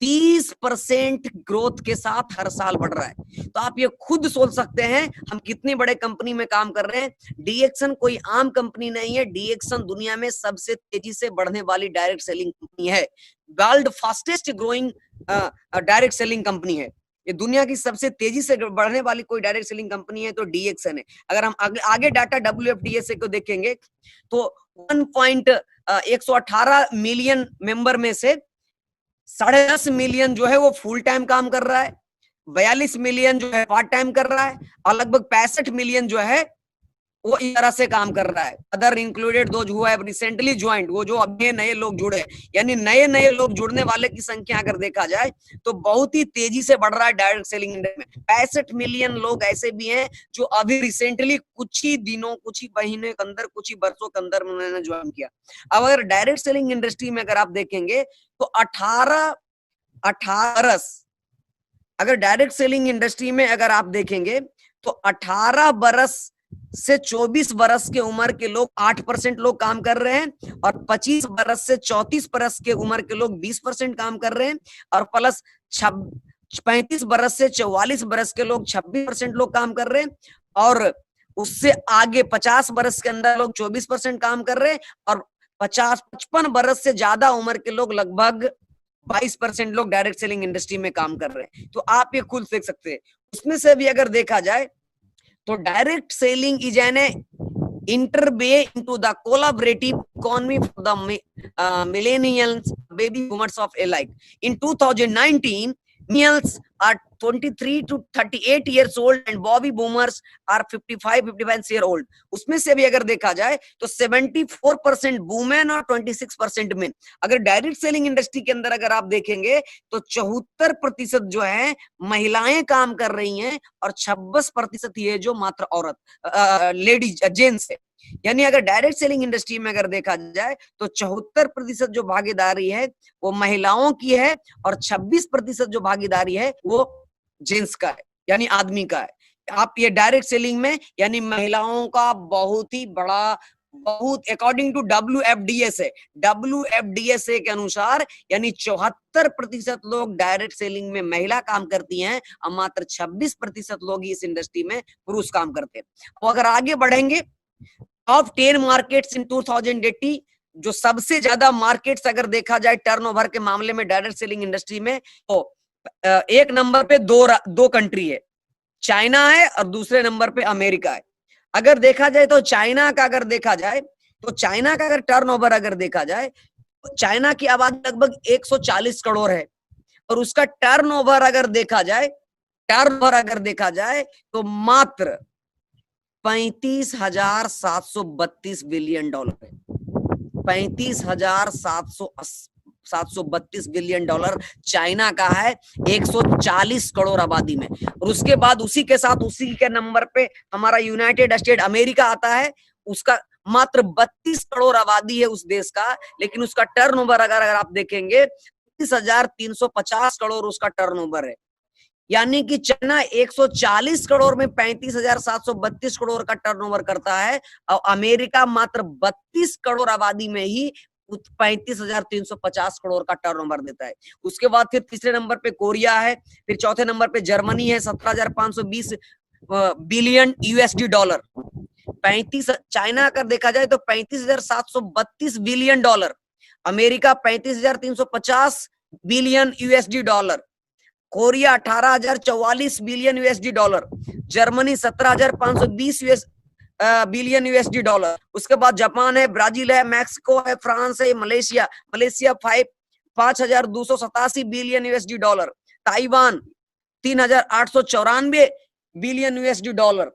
30% ग्रोथ के साथ हर साल बढ़ रहा है। तो आप ये खुद सोच सकते हैं हम कितनी बड़े कंपनी में काम कर रहे हैं। डीएक्शन कोई आम कंपनी नहीं है, डीएक्शन दुनिया में सबसे तेजी से बढ़ने वाली डायरेक्ट सेलिंग कंपनी है, world fastest growing direct selling company है। ये दुनिया की सबसे तेजी से बढ़ने वाली कोई डायरेक्ट सेलिंग कंपनी है तो डीएक्शन है। अगर हम आगे डाटा WFDA से को देखेंगे तो 118 मिलियन मेंबर में से 10.5 मिलियन जो है वो फुल टाइम काम कर रहा है, 42 मिलियन जो है पार्ट टाइम कर रहा है और लगभग 65 मिलियन जो है वो इस तरह से काम कर रहा है। Other included those who have recently joined, वो जो अभी नए लोग जुड़े, यानी नए लोग जुड़ने वाले की संख्या अगर देखा जाए तो बहुत ही तेजी से बढ़ रहा है डायरेक्ट सेलिंग इंडस्ट्री में। 65 मिलियन लोग ऐसे भी हैं जो अभी रिसेंटली कुछ ही दिनों, कुछ ही महीने के अंदर, कुछ ही वर्षों के अंदर उन्होंने ज्वाइन किया। अब अगर डायरेक्ट सेलिंग इंडस्ट्री में अगर आप देखेंगे तो 18 अगर डायरेक्ट सेलिंग इंडस्ट्री में अगर आप देखेंगे तो 18 बरस से 24 बरस के उम्र के लोग 8% लोग काम कर रहे हैं और 25 बरस से 34 बरस के उम्र के लोग 20% काम कर रहे हैं और प्लस 35 बरस से 44 बरस के लोग 26% लोग काम कर रहे हैं और उससे आगे 50 बरस के अंदर लोग 24% काम कर रहे हैं और 55 बरस से ज्यादा उम्र के लोग लगभग 22% लोग डायरेक्ट सेलिंग इंडस्ट्री में काम कर रहे हैं। तो आप ये खुद देख सकते हैं। उसमें से भी अगर देखा जाए तो direct selling is an interway into the collaborative economy for the millennials, baby boomers of alike. In 2019, millennials are 23 to 38 years old and baby boomers are 55 year old. उसमें से भी अगर देखा जाए तो 74% वुमेन और 26% मेन। अगर डायरेक्ट सेलिंग इंडस्ट्री के अंदर अगर आप देखेंगे तो 74% जो है महिलाएं काम कर रही हैं और 26% ये जो मात्र औरत लेडीज जेंट्स है। यानी अगर डायरेक्ट सेलिंग इंडस्ट्री में अगर देखा जाए तो 74% जो भागीदारी है वो महिलाओं की है और 26% जो भागीदारी है वो जेंट्स का है, यानी आदमी का है। आप ये डायरेक्ट सेलिंग में यानी महिलाओं का बहुत ही बड़ा, बहुत अकॉर्डिंग टू WFDSA, WFDSA के अनुसार यानी 74% लोग डायरेक्ट सेलिंग में महिला काम करती हैं और मात्र 26% लोग इस इंडस्ट्री में पुरुष काम करते हैं। तो अगर आगे बढ़ेंगे टॉप 10 मार्केट्स इन 2080, जो सबसे ज्यादा मार्केट्स अगर देखा जाए टर्नओवर के मामले में डायरेक्ट सेलिंग इंडस्ट्री में, तो एक नंबर पे दो कंट्री है, चाइना है और दूसरे नंबर पे अमेरिका है। अगर देखा जाए तो चाइना का अगर देखा जाए तो चाइना का अगर टर्नओवर अगर देखा जाए तो चाइना की आबादी लगभग 140 करोड़ है और उसका टर्नओवर अगर देखा जाए तो मात्र 35,732 बिलियन डॉलर है। 35,732 बिलियन डॉलर चाइना का है 140 करोड़ आबादी में। और उसके बाद उसी के साथ उसी के नंबर पे हमारा यूनाइटेड स्टेट अमेरिका आता है, उसका मात्र 32 करोड़ आबादी है उस देश का, लेकिन उसका टर्नओवर अगर आप देखेंगे 30,350 करोड़ उसका टर्नओवर है। यानी कि चाइना 140 करोड़ में 35,732 करोड़ का टर्नओवर करता है और अमेरिका मात्र 32 करोड़ आबादी में ही 35,350 करोड़ का टर्नओवर देता है। उसके बाद फिर तीसरे नंबर पे कोरिया है, फिर चौथे नंबर पे जर्मनी है 17,520 बिलियन यूएसडी डॉलर। 35 चाइना अगर देखा जाए तो 35,732 billion dollar, America 35,350 billion USD dollar, Korea 18,044 billion USD dollar, Germany 17,520 billion USD dollar. उसके बाद जापान है, ब्राजील है, मैक्सिको है, फ्रांस है, Malaysia 5,287 billion USD dollar, Taiwan 3,894 billion USD dollar.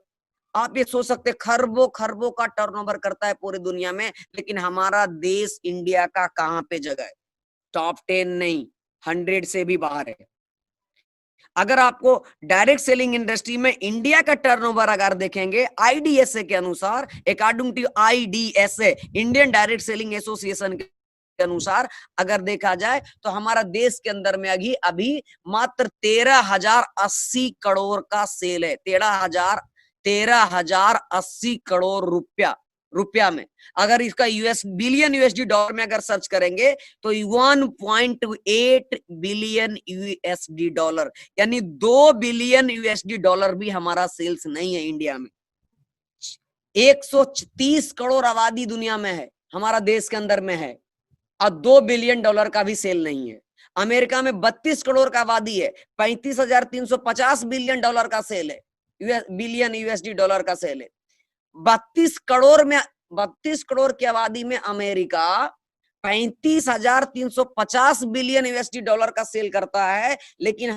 आप ये सोच सकते खरबों खरबों का टर्नओवर करता है पूरी दुनिया में, लेकिन हमारा देश इंडिया का कहां पे जगह है? टॉप 10 नहीं, 100 से भी बाहर है। अगर आपको डायरेक्ट सेलिंग इंडस्ट्री में इंडिया का टर्नओवर अगर देखेंगे आईडीएसए के अनुसार, according to IDSA Indian Direct Selling Association के अनुसार अगर देखा जाए तो हमारा देश के अंदर में अभी मात्र 13,080 करोड़ का सेल है। 13,080 करोड़ रुपया में अगर इसका बिलियन यूएसडी डॉलर में अगर सर्च करेंगे तो 1.8 बिलियन यूएसडी डॉलर, यानी 2 बिलियन यूएसडी डॉलर भी हमारा सेल्स नहीं है इंडिया में। 130 करोड़ आबादी दुनिया में है, हमारा देश के अंदर में है, और 2 बिलियन डॉलर का भी सेल नहीं है। अमेरिका में 32 करोड़ का आबादी है, 35,350 बिलियन डॉलर का सेल है, बिलियन यूएसडी डॉलर का सेल है। 32 करोड़ की आबादी में अमेरिका 35,350 बिलियन यूएसडी डॉलर का सेल करता है, लेकिन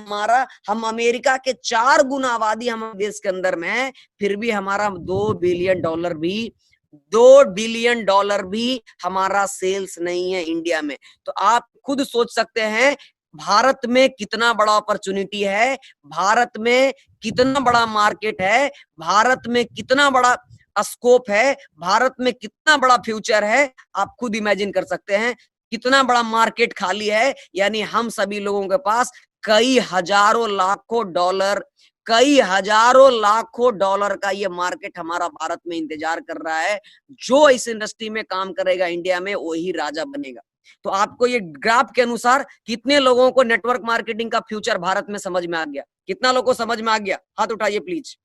हम अमेरिका के 4 गुना आबादी हमारे देश के अंदर में है, फिर भी हमारा 2 बिलियन डॉलर भी हमारा सेल्स नहीं है इंडिया में। तो आप खुद सोच सकते हैं भारत में कितना बड़ा अपॉर्चुनिटी है, भारत में कितना बड़ा मार्केट है, भारत में कितना बड़ा स्कोप है, भारत में कितना बड़ा फ्यूचर है। आप खुद इमेजिन कर सकते हैं कितना बड़ा मार्केट खाली है। यानी हम सभी लोगों के पास कई हजारों लाखों डॉलर का ये मार्केट हमारा भारत में इंतजार कर रहा है। जो इस इंडस्ट्री में काम करेगा इंडिया में वही राजा बनेगा। तो आपको ये ग्राफ के अनुसार कितने लोगों को नेटवर्क मार्केटिंग का फ्यूचर भारत में समझ में आ गया? कितना लोगों को समझ में आ गया? हाथ उठाइए प्लीज।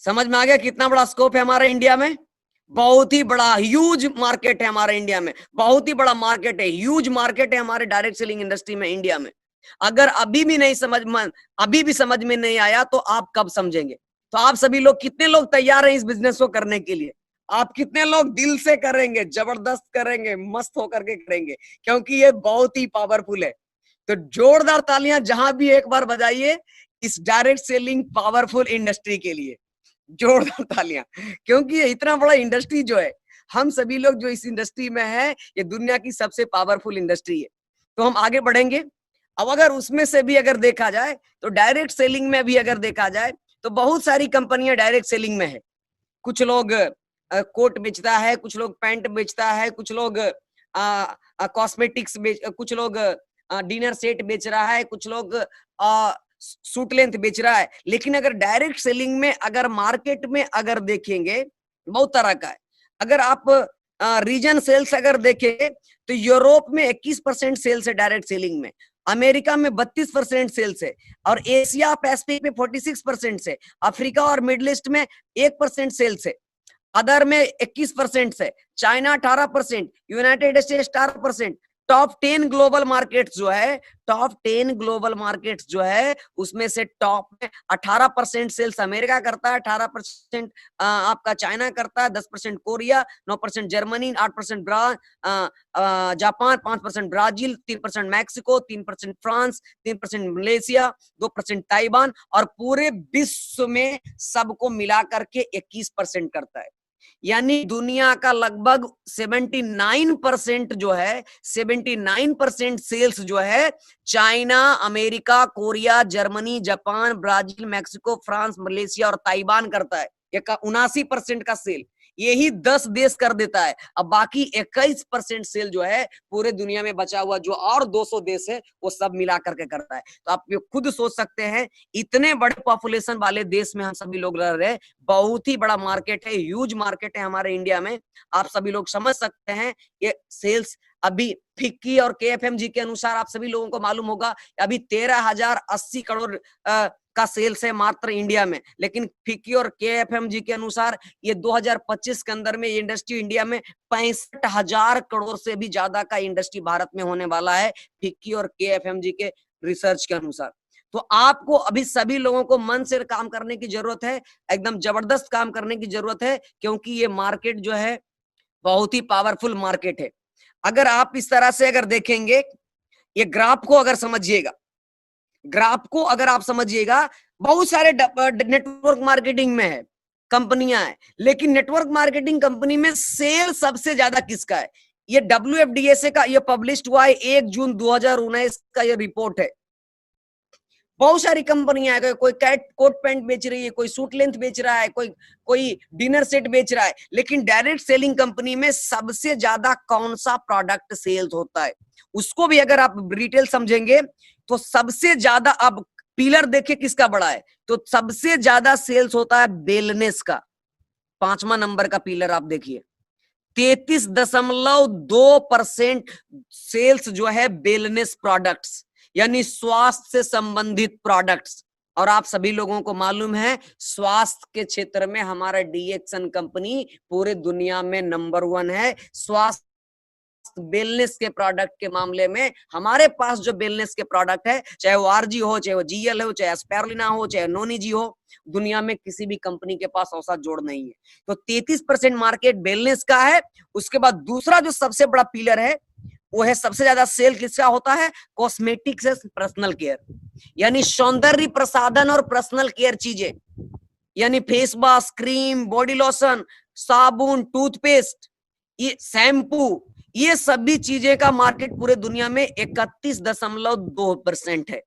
समझ में आ गया कितना बड़ा स्कोप है हमारे इंडिया में? बहुत ही बड़ा ह्यूज मार्केट है हमारे इंडिया में, बहुत ही बड़ा मार्केट है, ह्यूज मार्केट है हमारे डायरेक्ट सेलिंग इंडस्ट्री में इंडिया में। अगर अभी भी समझ में नहीं आया तो आप कब समझेंगे? तो आप सभी लोग कितने लोग तैयार हैं इस बिजनेस को करने के लिए? आप कितने लोग दिल से करेंगे, जबरदस्त करेंगे, मस्त होकर के करेंगे? क्योंकि ये बहुत ही पावरफुल है। तो जोरदार तालियां जहां भी एक बार बजाइए इस डायरेक्ट सेलिंग पावरफुल इंडस्ट्री के लिए, जोरदार तालियां। क्योंकि ये इतना बड़ा इंडस्ट्री जो है, हम सभी लोग जो इस इंडस्ट्री में है, ये दुनिया की सबसे पावरफुल इंडस्ट्री है। तो हम आगे बढ़ेंगे। अब अगर उसमें से भी अगर देखा जाए तो डायरेक्ट सेलिंग में भी अगर देखा जाए तो बहुत सारी कंपनियां डायरेक्ट सेलिंग में है। कुछ लोग कोट बेचता है, कुछ लोग पैंट बेचता है, कुछ लोग कॉस्मेटिक्स कुछ लोग डिनर सेट बेच रहा है, कुछ लोग सूट लेंथ बेच रहा है। लेकिन अगर डायरेक्ट सेलिंग में अगर मार्केट में अगर देखेंगे बहुत तरह का है। अगर आप रीजन सेल्स अगर देखें तो यूरोप में 21% सेल्स है डायरेक्ट सेलिंग में, अमेरिका में 32% सेल्स है, और एशिया पैसिफिक में 46% है, अफ्रीका और मिडिल ईस्ट में 1% सेल्स है, अदर में 21% है, China 18%, United states 18%। Top 10 global markets जो है, टॉप 10 ग्लोबल मार्केट्स जो है उसमें से टॉप में 18% सेल्स अमेरिका करता है, 18% आपका चाइना करता है, 10% Korea, 9% Germany, 8% Japan, 5% Brazil, 3% Mexico, 3% France, 3% Malaysia, 2% Taiwan, और पूरे विश्व में सबको मिलाकर के 21% करता है। यानी दुनिया का लगभग 79% जो है, 79% सेल्स जो है China, America, Korea, Germany, Japan, Brazil, Mexico, France, Malaysia और ताइवान करता है। 79% का सेल यही 10 देश कर देता है। अब बाकी 21% सेल जो है पूरे दुनिया में बचा हुआ जो और 200 देश है वो सब मिला करके करता है। तो आप ये खुद सोच सकते हैं, इतने बड़े पॉपुलेशन वाले देश में हम सभी लोग रह रहे, बहुत ही बड़ा मार्केट है, ह्यूज मार्केट है हमारे इंडिया में। आप सभी लोग समझ सकते हैं ये सेल्स अभी फिक्की और केएफएमजी के अनुसार आप सभी लोगों को मालूम होगा अभी 13,080 करोड़ का सेल्स है मात्र इंडिया में। लेकिन फिक्की और केएफएमजी के अनुसार ये 2025 के अंदर में ये इंडस्ट्री इंडिया में 65,000 करोड़ से भी ज्यादा का इंडस्ट्री भारत में होने वाला है, फिक्की और केएफएमजी के रिसर्च के अनुसार। तो आपको अभी सभी लोगों को मन से काम करने की जरूरत है, एकदम जबरदस्त काम करने की जरूरत है, क्योंकि ये मार्केट जो है बहुत ही पावरफुल मार्केट है। अगर आप इस तरह से अगर देखेंगे, ये ग्राफ को अगर समझिएगा, ग्राफ को अगर आप समझिएगा, बहुत सारे नेटवर्क मार्केटिंग में है कंपनियां है, लेकिन नेटवर्क मार्केटिंग कंपनी में सेल सबसे ज्यादा किसका है? ये WFDSA का ये पब्लिश्ड हुआ है 1 जून 2019 का ये रिपोर्ट है। बहुत सारी कंपनियां है, कोई कोट पैंट बेच रही है, कोई सूट लेंथ बेच रहा है, कोई डिनर सेट बेच रहा है, लेकिन डायरेक्ट सेलिंग कंपनी में सबसे ज्यादा कौन सा प्रोडक्ट सेल्स होता है उसको भी अगर आप डिटेल समझेंगे तो सबसे ज्यादा, अब पिलर देखिए किसका बड़ा है, तो सबसे ज्यादा सेल्स होता है वेलनेस का। 5वां नंबर का पिलर आप देखिए, 33.2% सेल्स जो है वेलनेस प्रोडक्ट्स, यानी स्वास्थ्य से संबंधित प्रोडक्ट्स। और आप सभी लोगों को मालूम है स्वास्थ्य के क्षेत्र में हमारा डीएक्सन कंपनी पूरे दुनिया में नंबर 1 है। स्वास्थ्य वेलनेस के प्रोडक्ट के मामले में हमारे पास जो वेलनेस के प्रोडक्ट है, चाहे वो आरजी हो, चाहे वो जीएल हो, चाहे स्पेरुलिना हो, चाहे नोनीजी हो, दुनिया में किसी भी कंपनी के पास ऐसा जोड़ नहीं है। तो 33% मार्केट वेलनेस का है। उसके बाद दूसरा जो सबसे बड़ा पिलर है वो है, सबसे ज्यादा सेल किसका होता है? कॉस्मेटिक्स से पर्सनल केयर, यानी सौंदर्य प्रसाधन और पर्सनल केयर चीजें, यानी face mask, cream, body lotion, साबुन, टूथपेस्ट, ये शैम्पू, ये सभी चीजें का मार्केट पूरे दुनिया में 31.2% है।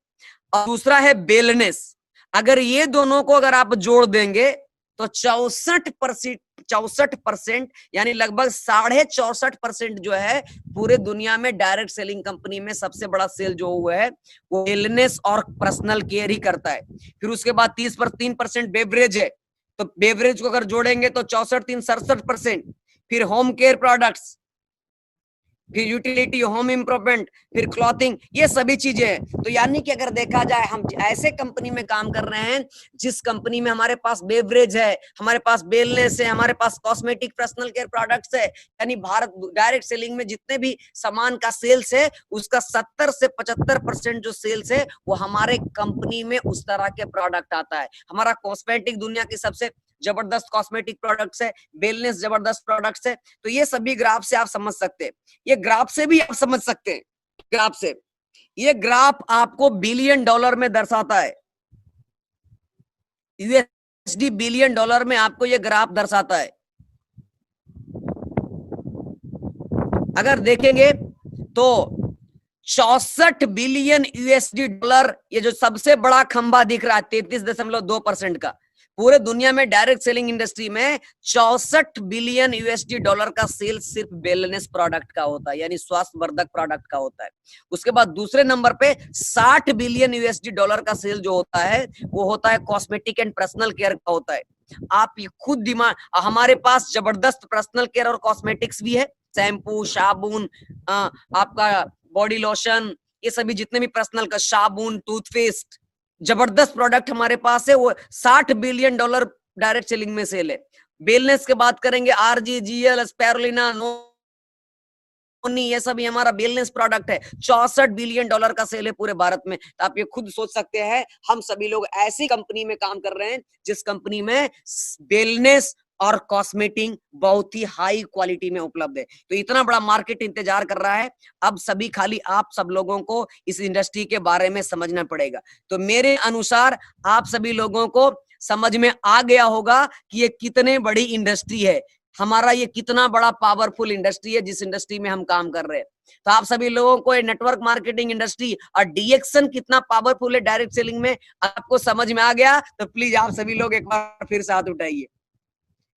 और दूसरा है वेलनेस। अगर ये दोनों को अगर आप जोड़ देंगे तो 64% यानी लगभग 64.5% जो है पूरे दुनिया में डायरेक्ट सेलिंग कंपनी में सबसे बड़ा सेल जो हुआ है वो वेलनेस और पर्सनल केयर ही करता है। फिर उसके बाद 3% बेवरेज है, तो बेवरेज को अगर जोड़ेंगे तो 64-67%। फिर होम केयर प्रोडक्ट्स, फिर यूटिलिटी, होम इम्प्रूवमेंट, फिर क्लॉथिंग, ये सभी चीजें हैं। तो यानी कि अगर देखा जाए हम ऐसे कंपनी में काम कर रहे हैं जिस कंपनी में हमारे पास बेवरेज है, हमारे पास वेलनेस है, हमारे पास कॉस्मेटिक पर्सनल केयर प्रोडक्ट्स है, यानी भारत डायरेक्ट सेलिंग में जितने भी सामान का सेल्स है उसका 70 से 75% जो सेल्स है वो हमारे कंपनी में उस तरह के प्रोडक्ट आता है। हमारा कॉस्मेटिक दुनिया की सबसे जबरदस्त कॉस्मेटिक प्रोडक्ट्स है, वेलनेस जबरदस्त प्रोडक्ट्स है। तो ये सभी ग्राफ से आप समझ सकते हैं, ये ग्राफ से भी आप समझ सकते हैं। ग्राफ से, ये ग्राफ आपको बिलियन डॉलर में दर्शाता है, यूएसडी बिलियन डॉलर में आपको ये ग्राफ दर्शाता है। अगर देखेंगे तो 64 बिलियन यूएसडी डॉलर, ये जो सबसे बड़ा खंभा दिख रहा है 33.2% का, पूरे दुनिया में डायरेक्ट सेलिंग इंडस्ट्री में 64 बिलियन यूएसडी डॉलर का सेल सिर्फ वेलनेस प्रोडक्ट का होता है, यानी स्वास्थ्य वर्धक प्रोडक्ट का होता है। उसके बाद दूसरे नंबर पे 60 बिलियन यूएसडी डॉलर का सेल जो होता है वो होता है कॉस्मेटिक एंड पर्सनल केयर का होता है। आप ये खुद दिमाग, हमारे पास जबरदस्त पर्सनल केयर और कॉस्मेटिक्स भी है, शैम्पू, साबुन, आपका बॉडी लोशन, ये सभी जितने भी पर्सनल का साबुन, टूथपेस्ट, जबरदस्त प्रोडक्ट हमारे पास है। वो 60 बिलियन डॉलर डायरेक्ट सेलिंग में सेल है। वेलनेस की बात करेंगे, आरजीजीएल, स्पारुलिना, ये सभी हमारा वेलनेस प्रोडक्ट है। 64 बिलियन डॉलर का सेल है पूरे भारत में। तो आप ये खुद सोच सकते हैं, हम सभी लोग ऐसी कंपनी में काम कर रहे हैं जिस कंपनी में वेलनेस और कॉस्मेटिक बहुत ही हाई क्वालिटी में उपलब्ध है। तो इतना बड़ा मार्केट इंतजार कर रहा है। अब सभी खाली आप सब लोगों को इस इंडस्ट्री के बारे में समझना पड़ेगा। तो मेरे अनुसार आप सभी लोगों को समझ में आ गया होगा कि ये कितने बड़ी इंडस्ट्री है, हमारा ये कितना बड़ा पावरफुल इंडस्ट्री है जिस इंडस्ट्री में हम काम कर रहे हैं। तो आप सभी लोगों को नेटवर्क मार्केटिंग इंडस्ट्री और डीएक्शन कितना पावरफुल है डायरेक्ट सेलिंग में आपको समझ में आ गया। तो प्लीज आप सभी लोग एक बार फिर से हाथ उठाइए।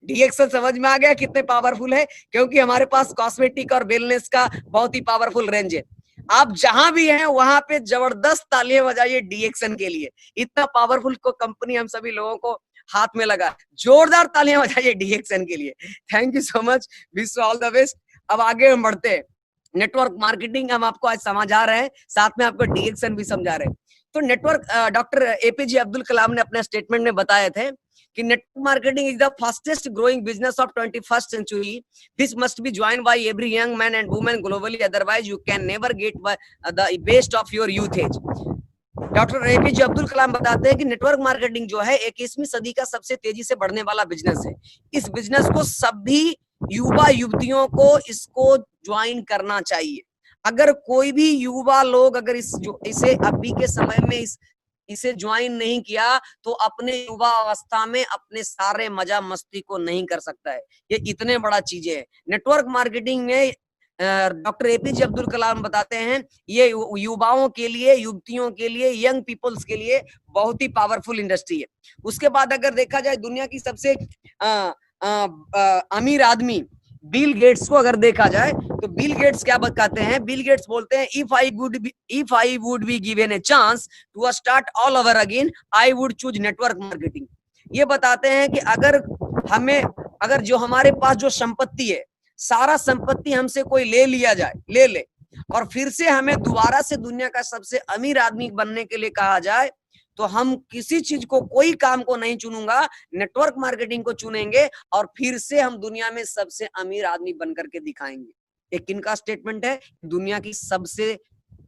डीएक्शन समझ में आ गया कितने पावरफुल है, क्योंकि हमारे पास कॉस्मेटिक और वेलनेस का बहुत ही पावरफुल रेंज है। आप जहां भी हैं वहां पे जबरदस्त तालियां बजाइए डीएक्शन के लिए। इतना पावरफुल को कंपनी हम सभी लोगों को हाथ में लगा, जोरदार तालियां बजाइए डीएक्शन के लिए। Thank you so much, wish all the best. अब आगे हम बढ़ते हैं। नेटवर्क मार्केटिंग हम आपको आज समझा रहे हैं, साथ में आपको डीएक्शन भी समझा रहे हैं। तो नेटवर्क डॉक्टर एपीजे अब्दुल कलाम ने अपने स्टेटमेंट में बताए थे कि network marketing is the fastest growing business of 21st century. This must be joined by every young man and woman globally, otherwise you can never get the best of your youth age. Doctor APJ Abdul Kalam बताते हैं कि network marketing जो है 21वीं सदी का सबसे तेजी से बढ़ने वाला बिजनेस है। इस बिजनेस को सभी युवा युवतियों को इसको ज्वाइन करना चाहिए। अगर कोई भी युवा लोग अगर इसे अभी के समय में इसे ज्वाइन नहीं किया तो अपने युवा अवस्था में अपने सारे मजा मस्ती को नहीं कर सकता है। ये इतने बड़ा चीजें है। नेटवर्क मार्केटिंग में डॉक्टर एपीजे अब्दुल कलाम बताते हैं ये युवाओं के लिए, युवतियों के लिए, यंग पीपल्स के लिए बहुत ही पावरफुल इंडस्ट्री है। उसके बाद अगर देखा जाए दुनिया की सबसे अमीर आदमी बिल गेट्स को अगर देखा जाए तो बिल गेट्स क्या बताते हैं, बिल गेट्स बोलते हैं if I would be given a chance to start all over again I would choose network marketing. ये बताते हैं कि अगर जो हमारे पास जो संपत्ति है, सारा संपत्ति हमसे कोई ले लिया जाए, ले और फिर से हमें दोबारा से दुनिया का सबसे अमीर आदमी बनने के लिए कहा जाए तो हम किसी चीज को, कोई काम को नहीं चुनूंगा, नेटवर्क मार्केटिंग को चुनेंगे और फिर से हम दुनिया में सबसे अमीर आदमी बनकर के दिखाएंगे। ये किनका स्टेटमेंट है? दुनिया की सबसे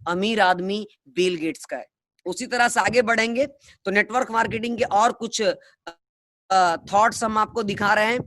अमीर आदमी बिल गेट्स का है। उसी तरह से आगे बढ़ेंगे तो नेटवर्क मार्केटिंग के और कुछ थॉट्स हम आपको दिखा रहे हैं।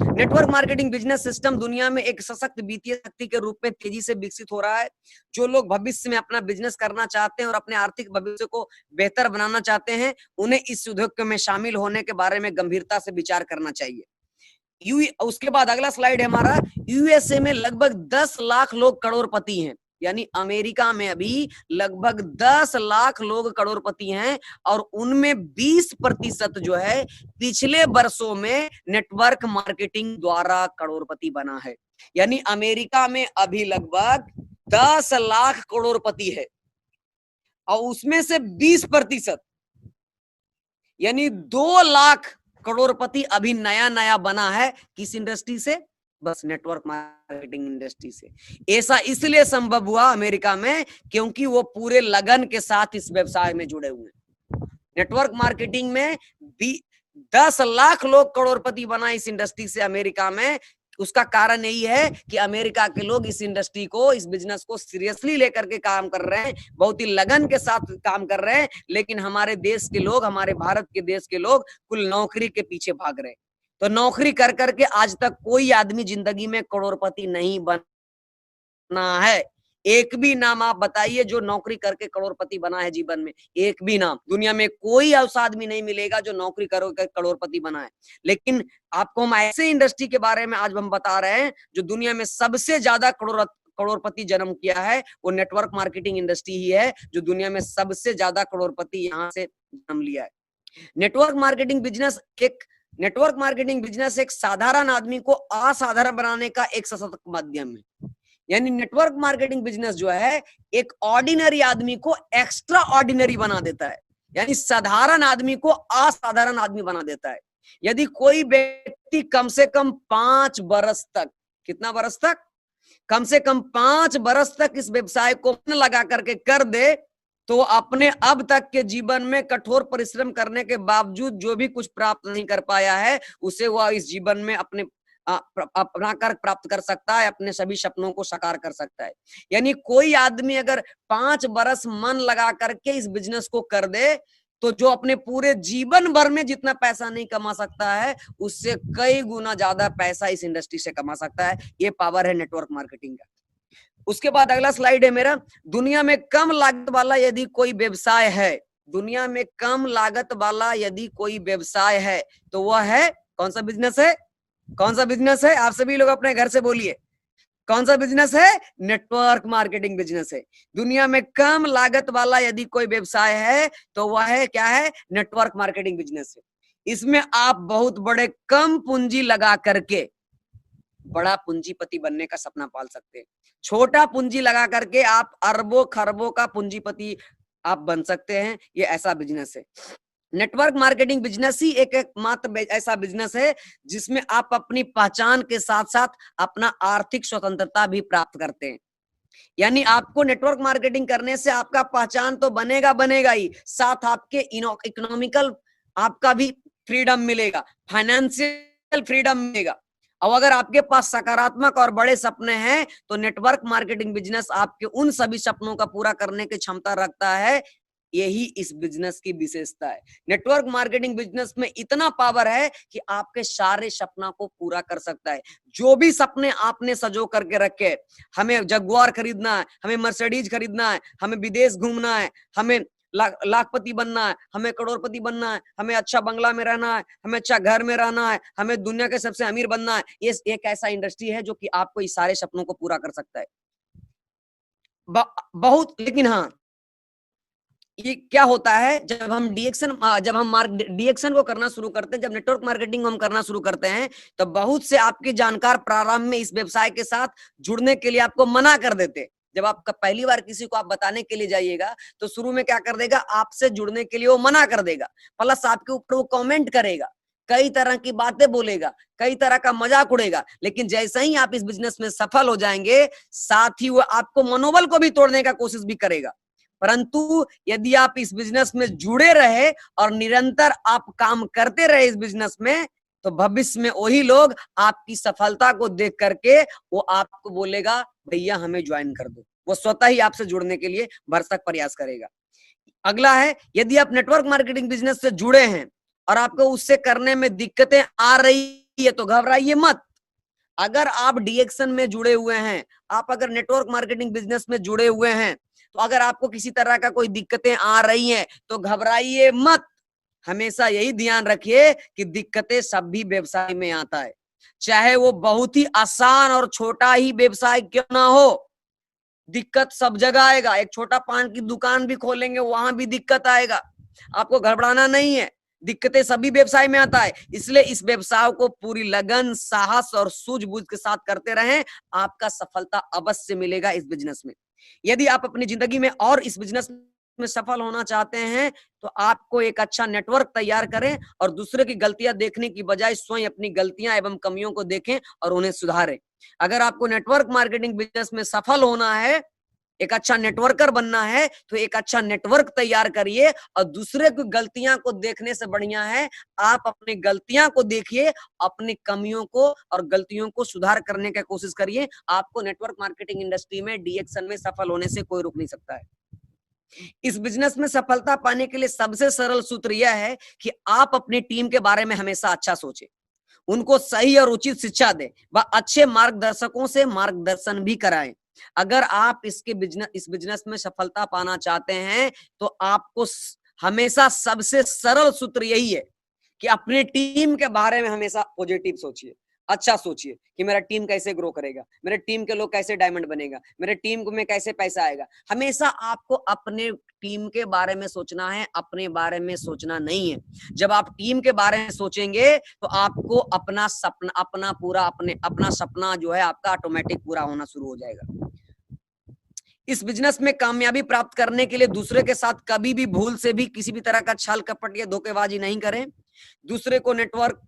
नेटवर्क मार्केटिंग बिजनेस सिस्टम दुनिया में एक सशक्त वित्तीय शक्ति के रूप में तेजी से विकसित हो रहा है। जो लोग भविष्य में अपना बिजनेस करना चाहते हैं और अपने आर्थिक भविष्य को बेहतर बनाना चाहते हैं, उन्हें इस उद्योग में शामिल होने के बारे में गंभीरता से विचार करना चाहिए। उसके बाद अगला स्लाइड है हमारा। यूएसए में लगभग 10 लाख लोग करोड़पति हैं, यानी अमेरिका में अभी लगभग 10 लाख लोग करोड़पति हैं और उनमें 20% जो है पिछले वर्षों में नेटवर्क मार्केटिंग द्वारा करोड़पति बना है। यानी अमेरिका में अभी लगभग 10 लाख करोड़पति है और उसमें से 20% यानी 2 लाख करोड़पति अभी नया नया बना है। किस इंडस्ट्री से? बस नेटवर्क मार्केटिंग इंडस्ट्री से। ऐसा इसलिए संभव हुआ अमेरिका में क्योंकि वो पूरे लगन के साथ इस व्यवसाय में जुड़े हुए हैं। नेटवर्क मार्केटिंग में 10 लाख लोग करोड़पति बना इस इंडस्ट्री से अमेरिका में। उसका कारण यही है कि अमेरिका के लोग इस इंडस्ट्री को, इस बिजनेस को सीरियसली लेकर के काम कर रहे हैं, बहुत ही लगन के साथ काम कर रहे हैं। लेकिन हमारे देश के लोग, हमारे भारत के देश के लोग कुल नौकरी के पीछे भाग रहे हैं। तो नौकरी कर करके आज तक कोई आदमी जिंदगी में करोड़पति नहीं बना है। एक भी नाम आप बताइए जो नौकरी करके करोड़पति बना है जीवन में। एक भी नाम दुनिया में कोई ऐसा आदमी नहीं मिलेगा जो नौकरी करके करोड़पति बना है। लेकिन आपको हम ऐसे इंडस्ट्री के बारे में आज हम बता रहे हैं जो दुनिया में सबसे ज्यादा करोड़पति जन्म किया है। वो नेटवर्क मार्केटिंग इंडस्ट्री ही है जो दुनिया में सबसे ज्यादा करोड़पति यहाँ से जन्म लिया है। नेटवर्क मार्केटिंग बिजनेस एक साधारण आदमी को असाधारण बनाने का एक सशक्त माध्यम है। यानी नेटवर्क मार्केटिंग बिजनेस जो है एक ऑर्डिनरी आदमी को एक्स्ट्रा ऑर्डिनरी बना देता है, यानी साधारण आदमी को असाधारण आदमी बना देता है। यदि कोई व्यक्ति कम से कम 5 बरस तक, कितना बरस तक, कम से कम 5 बरस तक इस व्यवसाय को मन लगा करके कर दे, तो अपने अब तक के जीवन में कठोर परिश्रम करने के बावजूद जो भी कुछ प्राप्त नहीं कर पाया है, उसे वह इस जीवन में अपने अपना कर प्राप्त कर सकता है, अपने सभी सपनों को साकार कर सकता है। यानी कोई आदमी अगर 5 बरस मन लगा करके इस बिजनेस को कर दे, तो जो अपने पूरे जीवन भर में जितना पैसा नहीं कमा सकता है, उससे कई गुना ज्यादा पैसा इस इंडस्ट्री से कमा सकता है। ये पावर है नेटवर्क मार्केटिंग का। उसके बाद अगला स्लाइड है मेरा, दुनिया में कम लागत वाला यदि कोई व्यवसाय है, दुनिया में कम लागत वाला यदि कोई व्यवसाय है, तो वह है कौन सा बिजनेस है? कौन सा बिजनेस है? आप सभी लोग अपने घर से बोलिए, कौन सा बिजनेस है? नेटवर्क मार्केटिंग बिजनेस है। दुनिया में कम लागत वाला यदि कोई व्यवसाय है तो वह है क्या है? नेटवर्क मार्केटिंग बिजनेस है। इसमें आप बहुत बड़े कम पूंजी लगा करके बड़ा पूंजीपति बनने का सपना पाल सकते हैं। छोटा पूंजी लगा करके आप अरबों खरबों का पूंजीपति आप बन सकते हैं। ये ऐसा बिजनेस है। नेटवर्क मार्केटिंग बिजनेस ही एक मात्र ऐसा बिजनेस है जिसमें आप अपनी पहचान के साथ साथ अपना आर्थिक स्वतंत्रता भी प्राप्त करते हैं। यानी आपको नेटवर्क मार्केटिंग करने से आपका पहचान तो बनेगा ही, साथ आपके इकोनॉमिकल आपका भी फ्रीडम मिलेगा, फाइनेंशियल फ्रीडम मिलेगा। और अगर आपके पास सकारात्मक और बड़े सपने हैं तो नेटवर्क मार्केटिंग बिजनेस आपके उन सभी सपनों का पूरा करने की क्षमता रखता है। यही इस बिजनेस की विशेषता है। नेटवर्क मार्केटिंग बिजनेस में इतना पावर है कि आपके सारे सपना को पूरा कर सकता है। जो भी सपने आपने सजो करके रखे, हमें जगुआर खरीदना है, हमें मर्सिडीज खरीदना है, हमें विदेश घूमना है, हमें लाखपति बनना है, हमें करोड़पति बनना है, हमें अच्छा बंगला में रहना है, हमें अच्छा घर में रहना है, हमें दुनिया के सबसे अमीर बनना है। ये एक ऐसा इंडस्ट्री है जो कि आपको इस सारे सपनों को पूरा कर सकता है। बहुत, लेकिन हाँ, ये क्या होता है जब हम डीएक्शन को करना शुरू करते हैं, जब नेटवर्क मार्केटिंग हम करना शुरू करते हैं, तो बहुत से आपके जानकार प्रारंभ में इस व्यवसाय के साथ जुड़ने के लिए आपको मना कर देते हैं। जब आप पहली बार किसी को आप बताने के लिए जाइएगा तो शुरू में क्या कर देगा, आपसे जुड़ने के लिए वो मना कर देगा, प्लस आपके ऊपर वो कमेंट करेगा, कई तरह की बातें बोलेगा, कई तरह का मजाक उड़ेगा। लेकिन जैसे ही आप इस बिजनेस में सफल हो जाएंगे, साथ ही वो आपको मनोबल को भी तोड़ने का कोशिश भी करेगा। परंतु यदि आप इस बिजनेस में जुड़े रहे और निरंतर आप काम करते रहे इस बिजनेस में, तो भविष्य में वही लोग आपकी सफलता को देख करके वो आपको बोलेगा भैया हमें ज्वाइन कर दो। वो स्वतः ही आपसे जुड़ने के लिए भरसक प्रयास करेगा। अगला है, यदि आप नेटवर्क मार्केटिंग बिजनेस से जुड़े हैं और आपको उससे करने में दिक्कतें आ रही है तो घबराइए मत। अगर आप डीएक्शन में जुड़े हुए हैं, आप अगर नेटवर्क मार्केटिंग बिजनेस में जुड़े हुए हैं, तो अगर आपको किसी तरह का कोई दिक्कतें आ रही हैं तो घबराइए मत। हमेशा यही ध्यान रखिए कि दिक्कतें सभी व्यवसाय में आता है, चाहे वो बहुत ही आसान और छोटा ही व्यवसाय क्यों ना हो, दिक्कत सब जगह आएगा। एक छोटा पान की दुकान भी खोलेंगे, वहां भी दिक्कत आएगा। आपको घबराना नहीं है, दिक्कतें सभी व्यवसाय में आता है। इसलिए इस व्यवसाय को पूरी लगन, साहस और सूझबूझ के साथ करते रहें, आपका सफलता अवश्य मिलेगा इस बिजनेस में। यदि आप अपनी जिंदगी में और इस बिजनेस में सफल होना चाहते हैं तो आपको एक अच्छा नेटवर्क तैयार करें और दूसरे की गलतियां देखने की बजाय स्वयं अपनी गलतियां एवं कमियों को देखें और उन्हें सुधारें। अगर आपको नेटवर्क मार्केटिंग बिजनेस में सफल होना है, एक अच्छा नेटवर्कर बनना है, तो एक अच्छा नेटवर्क तैयार करिए और दूसरे की गलतियां को देखने से बढ़िया है आप अपनी गलतियां को देखिए, अपनी कमियों को और गलतियों को सुधार करने की कोशिश करिए। आपको नेटवर्क मार्केटिंग इंडस्ट्री में डीएक्शन में सफल होने से कोई रोक नहीं सकता है। इस बिजनेस में सफलता पाने के लिए सबसे सरल सूत्र यह है कि आप अपनी टीम के बारे में हमेशा अच्छा सोचें, उनको सही और उचित शिक्षा दें व अच्छे मार्गदर्शकों से मार्गदर्शन भी कराएं। अगर आप इस बिजनेस में सफलता पाना चाहते हैं तो आपको हमेशा सबसे सरल सूत्र यही है कि अपनी टीम के बारे में हमेशा पॉजिटिव सोचिए, अच्छा सोचिए कि मेरा टीम कैसे ग्रो करेगा, मेरे टीम के लोग कैसे डायमंड बनेगा, मेरे टीम को में कैसे पैसा आएगा। हमेशा आपको अपने टीम के बारे में सोचना है, अपने बारे में सोचना नहीं है। जब आप टीम के बारे में सोचेंगे तो आपको अपना सपना जो है आपका ऑटोमेटिक पूरा होना शुरू हो जाएगा। इस बिजनेस में कामयाबी प्राप्त करने के लिए दूसरे के साथ कभी भी भूल से भी किसी भी तरह का छल कपट या धोखेबाजी नहीं करें। दूसरे को नेटवर्क,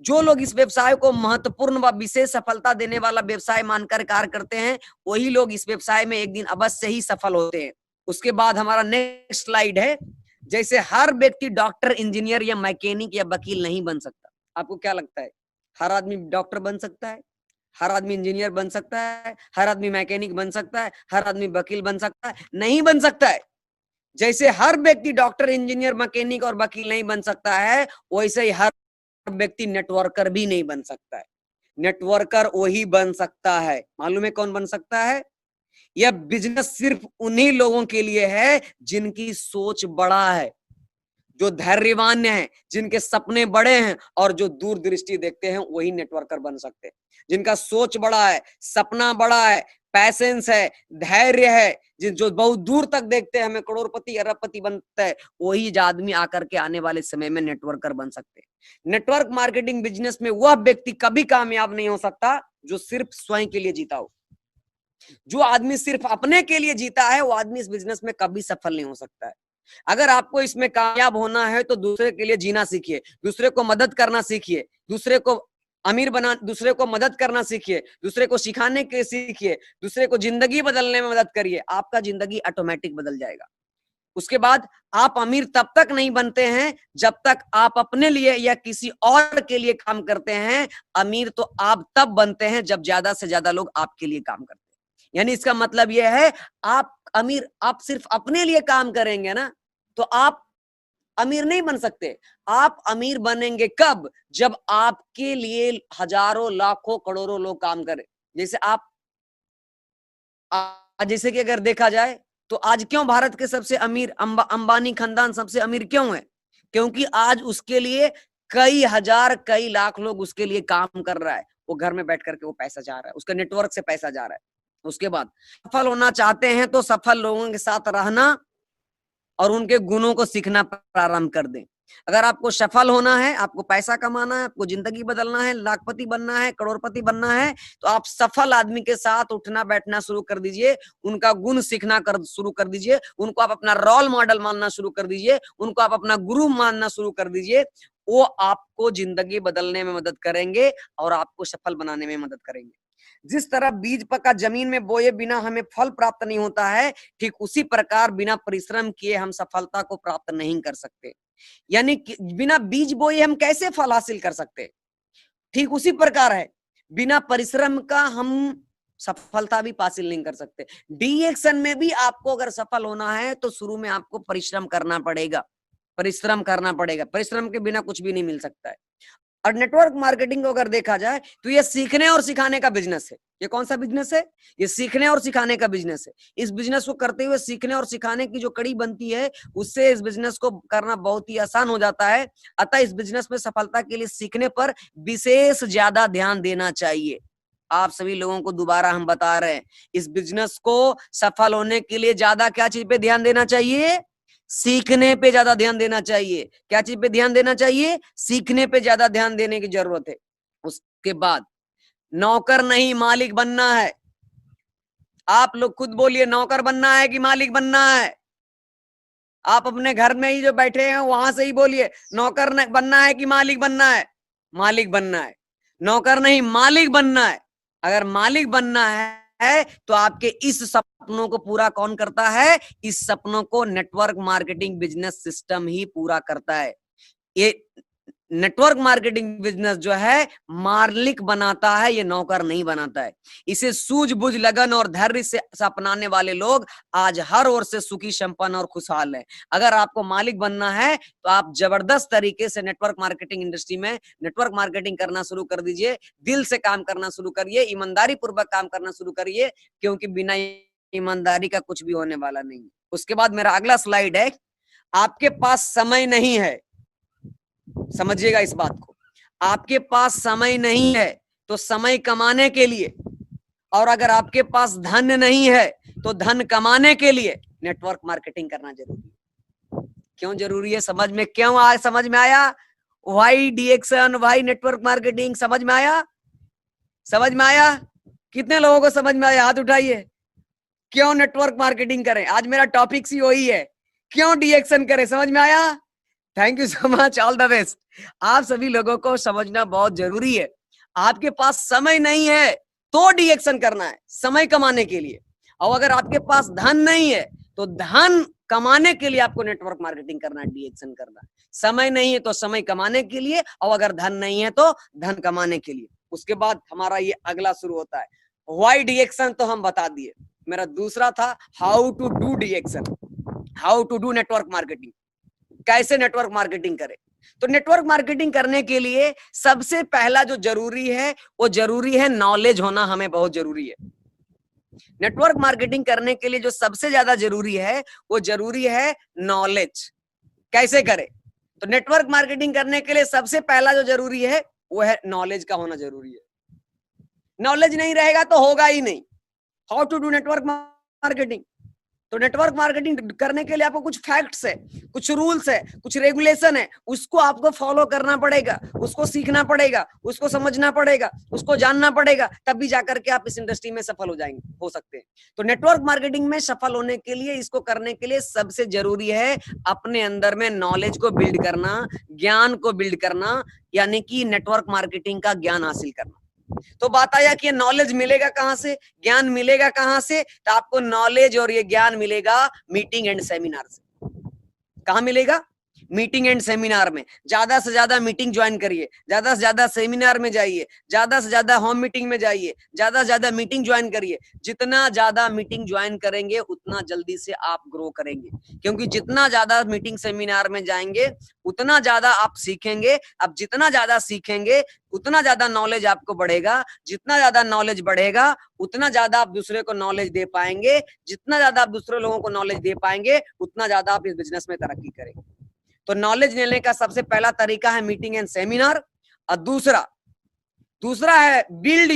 जो लोग इस व्यवसाय को महत्वपूर्ण व विशेष सफलता देने वाला व्यवसाय मानकर कार्य करते हैं, वही लोग इस व्यवसाय में एक दिन अवश्य ही सफल होते हैं। उसके बाद हमारा नेक्स्ट स्लाइड है, जैसे हर व्यक्ति डॉक्टर, इंजीनियर या मैकेनिक या वकील नहीं बन सकता। आपको क्या लगता है, हर आदमी डॉक्टर बन सकता है, हर आदमी इंजीनियर बन सकता है, हर आदमी मैकेनिक बन सकता है, हर आदमी वकील बन सकता है? नहीं बन सकता है। जैसे हर व्यक्ति डॉक्टर, इंजीनियर, मैकेनिक और वकील नहीं बन सकता है, वैसे ही हर व्यक्ति नेटवर्कर भी नहीं बन सकता है। नेटवर्कर वही बन सकता है, मालूम है कौन बन सकता है? यह बिजनेस सिर्फ उन्हीं लोगों के लिए है जिनकी सोच बड़ा है, जो धैर्यवान है, जिनके सपने बड़े हैं और जो दूरदृष्टि देखते हैं, वही नेटवर्कर बन सकते हैं। जिनका सोच बड़ा है, सपना बड़ा है, पैसेंस है, धैर्य है, जो बहुत दूर तक देखते हैं, हमें करोड़पति अरबपति बनता है, वही आदमी आकर के आने वाले समय में नेटवर्कर बन सकते हैं। नेटवर्क मार्केटिंग बिजनेस में वह व्यक्ति कभी कामयाब नहीं हो सकता जो सिर्फ स्वयं के लिए जीता हो। जो आदमी सिर्फ अपने के लिए जीता है, वो आदमी इस बिजनेस में कभी सफल नहीं हो सकता है। अगर आपको इसमें कामयाब होना है तो दूसरे के लिए जीना सीखिए, दूसरे को मदद करना सीखिए, दूसरे को अमीर बना, दूसरे को मदद करना सीखिए, दूसरे को सिखाने के सीखिए, दूसरे को जिंदगी बदलने में मदद करिए, आपका जिंदगी ऑटोमेटिक बदल जाएगा। उसके बाद आप अमीर तब तक नहीं बनते हैं जब तक आप अपने लिए या किसी और के लिए काम करते हैं। अमीर तो आप तब बनते हैं जब ज्यादा से ज्यादा लोग आपके लिए काम करते हैं। यानी इसका मतलब यह है, आप सिर्फ अपने लिए काम करेंगे ना तो आप अमीर नहीं बन सकते। आप अमीर बनेंगे कब? जब आपके लिए हजारों, लाखों, करोड़ों लोग काम करें। जैसे जैसे कि अगर देखा जाए तो आज क्यों भारत के सबसे अमीर अंबानी खानदान सबसे अमीर क्यों है? क्योंकि आज उसके लिए कई हजार, कई लाख लोग उसके लिए काम कर रहा है। वो घर में बैठ करके वो पैसा जा रहा है, उसका नेटवर्क से पैसा जा रहा है। उसके बाद सफल होना चाहते हैं तो सफल लोगों के साथ रहना और उनके गुणों को सीखना प्रारंभ कर दें। अगर आपको सफल होना है, आपको पैसा कमाना है, आपको जिंदगी बदलना है, लाखपति बनना है, करोड़पति बनना है, तो आप सफल आदमी के साथ उठना बैठना शुरू कर दीजिए, उनका गुण सीखना शुरू कर दीजिए, उनको आप अपना रोल मॉडल मानना शुरू कर दीजिए, उनको आप अपना गुरु मानना शुरू कर दीजिए। वो आपको जिंदगी बदलने में मदद करेंगे और आपको सफल बनाने में मदद करेंगे। जिस तरह बीज पका जमीन में बोए बिना हमें फल प्राप्त नहीं होता है, ठीक उसी प्रकार बिना परिश्रम किए हम सफलता को प्राप्त नहीं कर सकते। यानी कि बिना बीज बोए हम कैसे फल हासिल कर सकते? ठीक उसी प्रकार है, बिना परिश्रम का हम सफलता भी हासिल नहीं कर सकते। डी एक्शन में भी आपको अगर सफल होना है तो शुरू में आपको परिश्रम करना पड़ेगा, परिश्रम करना पड़ेगा। परिश्रम के बिना कुछ भी नहीं मिल सकता है। और नेटवर्क मार्केटिंग को अगर देखा जाए तो ये सीखने और सिखाने का बिजनेस है। ये कौन सा बिजनेस है? ये सीखने और सिखाने का बिजनेस है। इस बिजनेस को करते हुए सीखने और सिखाने की जो कड़ी बनती है, उससे इस बिजनेस को करना बहुत ही आसान हो जाता है। अतः इस बिजनेस में सफलता के लिए सीखने पर विशेष ज्यादा ध्यान देना चाहिए। आप सभी लोगों को दोबारा हम बता रहे हैं, इस बिजनेस को सफल होने के लिए ज्यादा क्या चीज पे ध्यान देना चाहिए? सीखने पे ज्यादा ध्यान देना चाहिए। क्या चीज पे ध्यान देना चाहिए? सीखने पे ज्यादा ध्यान देने की जरूरत है। उसके बाद नौकर नहीं मालिक बनना है। आप लोग खुद बोलिए, नौकर बनना है कि मालिक बनना है? आप अपने घर में ही जो बैठे हैं वहां से ही बोलिए, नौकर बनना है कि मालिक बनना है? मालिक बनना है, नौकर नहीं मालिक बनना है। अगर मालिक बनना है तो आपके इस सपनों को पूरा कौन करता है? इस सपनों को नेटवर्क मार्केटिंग बिजनेस सिस्टम ही पूरा करता है। ये नेटवर्क मार्केटिंग बिजनेस जो है मालिक बनाता है, ये नौकर नहीं बनाता है। इसे सूझबूझ, लगन और धैर्य से अपनाने वाले लोग आज हर ओर से सुखी, संपन्न और खुशहाल हैं। अगर आपको मालिक बनना है तो आप जबरदस्त तरीके से नेटवर्क मार्केटिंग इंडस्ट्री में नेटवर्क मार्केटिंग करना शुरू कर दीजिए। दिल से काम करना शुरू करिए, ईमानदारी पूर्वक काम करना शुरू करिए, क्योंकि बिना ईमानदारी का कुछ भी होने वाला नहीं। उसके बाद मेरा अगला स्लाइड है, आपके पास समय नहीं है। समझिएगा इस बात को, आपके पास समय नहीं है, तो समय कमाने के लिए, और अगर आपके पास धन नहीं है तो धन कमाने के लिए नेटवर्क मार्केटिंग करना जरूरी है। क्यों जरूरी है? समझ में क्यों समझ में आया? वाई डीएक्शन, वाई नेटवर्क मार्केटिंग, समझ में आया? समझ में आया? कितने लोगों को समझ में आया? हाथ उठाइए। क्यों नेटवर्क मार्केटिंग करें? आज मेरा टॉपिक ही वही है, क्यों डीएक्शन करें। समझ में आया? Thank you so much, all the best. आप सभी लोगों को समझना बहुत जरूरी है। आपके पास समय नहीं है तो डीएक्शन करना है, समय कमाने के लिए। और अगर आपके पास धन नहीं है तो धन कमाने के लिए आपको नेटवर्क मार्केटिंग करना है, डीएक्शन करना है। समय नहीं है तो समय कमाने के लिए, और अगर धन नहीं है तो धन कमाने के लिए। उसके बाद हमारा ये अगला शुरू होता है व्हाई डीएक्शन, तो हम बता दिए। मेरा दूसरा था हाउ टू डू डीएक्शन, how to do network marketing, कैसे नेटवर्क मार्केटिंग करें। तो नेटवर्क मार्केटिंग करने के लिए सबसे पहला जो जरूरी है वो जरूरी है नॉलेज होना, हमें बहुत जरूरी है। नेटवर्क मार्केटिंग करने के लिए जो सबसे ज्यादा जरूरी है वो जरूरी है नॉलेज। कैसे करें? तो नेटवर्क मार्केटिंग करने के लिए सबसे पहला जो जरूरी है वो है नॉलेज का होना जरूरी है। नॉलेज नहीं रहेगा तो होगा ही नहीं। How to do network marketing, तो नेटवर्क मार्केटिंग करने के लिए आपको कुछ फैक्ट्स है, कुछ रूल्स है, कुछ रेगुलेशन है, उसको आपको फॉलो करना पड़ेगा, उसको सीखना पड़ेगा, उसको समझना पड़ेगा, उसको जानना पड़ेगा, तब भी जाकर के आप इस इंडस्ट्री में सफल हो जाएंगे, हो सकते हैं। तो नेटवर्क मार्केटिंग में सफल होने के लिए, इसको करने के लिए सबसे जरूरी है अपने अंदर में नॉलेज को बिल्ड करना, ज्ञान को बिल्ड करना, यानी कि नेटवर्क मार्केटिंग का ज्ञान हासिल करना। तो बात आया कि नॉलेज मिलेगा कहां से, ज्ञान मिलेगा कहां से? तो आपको नॉलेज और ये ज्ञान मिलेगा मीटिंग एंड सेमिनार से। कहां मिलेगा? मीटिंग एंड सेमिनार में। ज्यादा से ज्यादा मीटिंग ज्वाइन करिए, ज्यादा से ज्यादा सेमिनार में जाइए, ज्यादा से ज्यादा होम मीटिंग में जाइए, ज्यादा से ज्यादा मीटिंग ज्वाइन करिए। जितना ज्यादा मीटिंग ज्वाइन करेंगे उतना जल्दी से आप ग्रो करेंगे, क्योंकि जितना ज्यादा मीटिंग सेमिनार में जाएंगे उतना ज्यादा आप सीखेंगे। अब जितना ज्यादा सीखेंगे उतना ज्यादा नॉलेज आपको बढ़ेगा, जितना ज्यादा नॉलेज बढ़ेगा उतना ज्यादा आप दूसरे को नॉलेज दे पाएंगे, जितना ज्यादा आप दूसरे लोगों को नॉलेज दे पाएंगे उतना ज्यादा आप इस बिजनेस में तरक्की करेंगे। तो नॉलेज लेने का सबसे पहला तरीका है मीटिंग एंड सेमिनार, और दूसरा है बिल्ड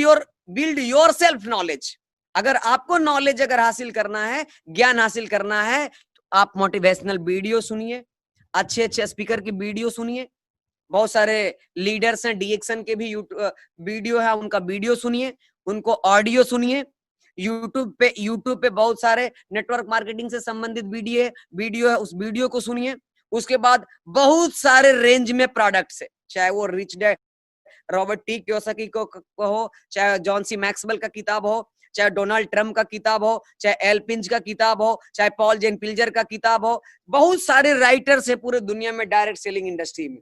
योर सेल्फ नॉलेज। अगर आपको नॉलेज अगर हासिल करना है, ज्ञान हासिल करना है, तो आप मोटिवेशनल वीडियो सुनिए, अच्छे अच्छे स्पीकर की वीडियो सुनिए। बहुत सारे लीडर्स हैं डीएक्शन के भी वीडियो है, उनका वीडियो सुनिए, उनको ऑडियो सुनिए। यूट्यूब पे बहुत सारे नेटवर्क मार्केटिंग से संबंधित वीडियो है, उस वीडियो को सुनिए। उसके बाद बहुत सारे रेंज में प्रोडक्ट्स है, चाहे वो rich dad Robert T Kiyosaki को हो, चाहे जॉन सी मैक्सवेल का किताब हो, चाहे डोनाल्ड ट्रम्प का किताब हो, चाहे एल पिंच का किताब हो, चाहे पॉल जेन पिल्जर का किताब हो। बहुत सारे राइटर्स है पूरे दुनिया में डायरेक्ट सेलिंग इंडस्ट्री में।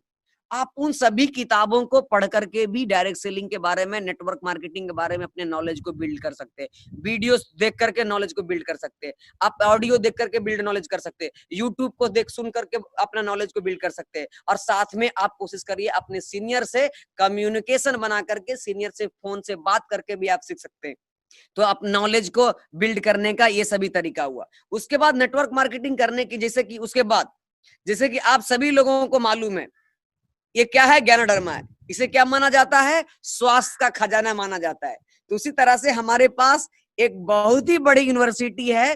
आप उन सभी किताबों को पढ़ करके भी डायरेक्ट सेलिंग के बारे में, नेटवर्क मार्केटिंग के बारे में अपने नॉलेज को बिल्ड कर सकते हैं। वीडियोस देख करके नॉलेज को बिल्ड कर सकते हैं, आप ऑडियो देख करके बिल्ड नॉलेज कर सकते हैं, यूट्यूब को देख सुन करके अपना नॉलेज को बिल्ड कर सकते हैं। और साथ में आप कोशिश करिए अपने सीनियर से कम्युनिकेशन बना करके, सीनियर से फोन से बात करके भी आप सीख सकते हैं। तो आप नॉलेज को बिल्ड करने का ये सभी तरीका हुआ। उसके बाद नेटवर्क मार्केटिंग करने की, जैसे कि आप सभी लोगों को मालूम है ये क्या है, ज्ञानडर्मा है। इसे क्या माना जाता है? स्वास्थ्य का खजाना माना जाता है। तो उसी तरह से हमारे पास एक बहुत ही बड़ी यूनिवर्सिटी है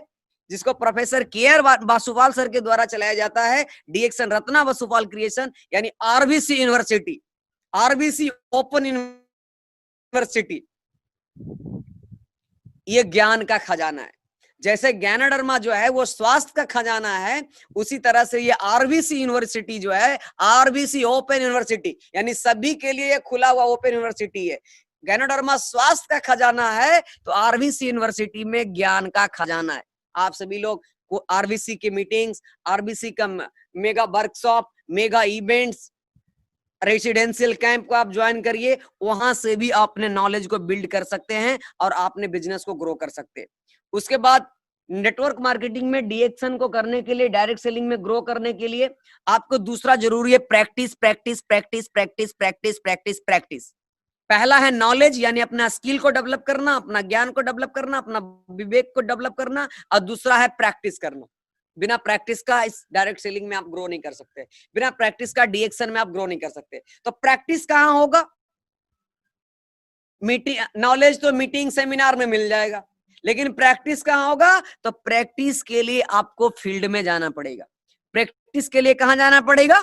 जिसको प्रोफेसर के.आर. बासुवाल सर के द्वारा चलाया जाता है, डीएक्शन रत्ना बासुवाल क्रिएशन, यानी RBC university, RBC open university. ये ज्ञान का खजाना है। जैसे ज्ञानडर्मा जो है वो स्वास्थ्य का खजाना है, उसी तरह से ये आरबीसी यूनिवर्सिटी जो है, आरबीसी ओपन यूनिवर्सिटी, यानी सभी के लिए खुला हुआ ओपन यूनिवर्सिटी है। ज्ञानडर्मा स्वास्थ्य का खजाना है तो आरबीसी यूनिवर्सिटी में ज्ञान का खजाना है। आप सभी लोग आरबीसी की मीटिंग्स, आरबीसी का mega workshop, mega events, residential camp को आप ज्वाइन करिए, वहां से भी आपने नॉलेज को बिल्ड कर सकते हैं और आपने बिजनेस को ग्रो कर सकते हैं। उसके बाद नेटवर्क मार्केटिंग में डीएक्शन को करने के लिए, डायरेक्ट सेलिंग में ग्रो करने के लिए आपको दूसरा जरूरी है practice, practice, practice, practice, practice, practice, practice. पहला है नॉलेज, यानी अपना स्किल को डेवलप करना, अपना ज्ञान को डेवलप करना, अपना विवेक को डेवलप करना, और दूसरा है प्रैक्टिस करना। बिना प्रैक्टिस का इस डायरेक्ट सेलिंग में आप ग्रो नहीं कर सकते, बिना प्रैक्टिस का डीएक्शन में आप ग्रो नहीं कर सकते। तो प्रैक्टिस कहां होगा? मीटिंग नॉलेज तो मीटिंग सेमिनार में मिल जाएगा, लेकिन प्रैक्टिस कहाँ होगा? तो प्रैक्टिस के लिए आपको फील्ड में जाना पड़ेगा। प्रैक्टिस के लिए कहाँ जाना पड़ेगा?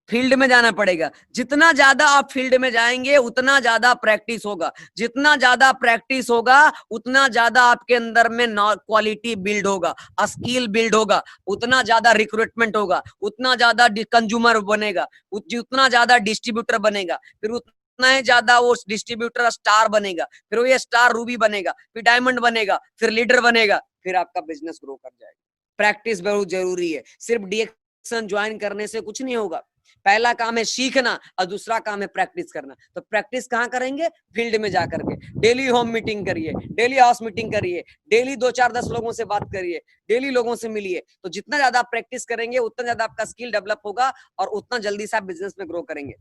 फील्ड में जाना पड़ेगा। जितना ज्यादा आप फील्ड में जाएंगे उतना ज्यादा प्रैक्टिस होगा, जितना ज्यादा प्रैक्टिस होगा उतना ज्यादा आपके अंदर में क्वालिटी बिल्ड होगा, स्किल बिल्ड होगा, उतना ज्यादा रिक्रूटमेंट होगा, उतना ज्यादा कंज्यूमर बनेगा, जितना ज्यादा डिस्ट्रीब्यूटर बनेगा, फिर उतना ही ज्यादा वो डिस्ट्रीब्यूटर स्टार बनेगा, फिर वो ये स्टार रूबी बनेगा, फिर डायमंड बनेगा, फिर लीडर बनेगा, फिर आपका बिजनेस ग्रो कर जाएगा। प्रैक्टिस बहुत जरूरी है। सिर्फ डीएक्शन ज्वाइन करने से कुछ नहीं होगा। पहला काम है सीखना और दूसरा काम है प्रैक्टिस करना। तो प्रैक्टिस कहाँ करेंगे? फील्ड में जाकर के। डेली होम मीटिंग करिए, डेली हाउस मीटिंग करिए, डेली 2-4-10 लोगों से बात करिए, डेली लोगों से मिलिए। तो जितना ज्यादा आप प्रैक्टिस करेंगे उतना ज्यादा आपका स्किल डेवलप होगा और उतना जल्दी से आप बिजनेस में ग्रो करेंगे।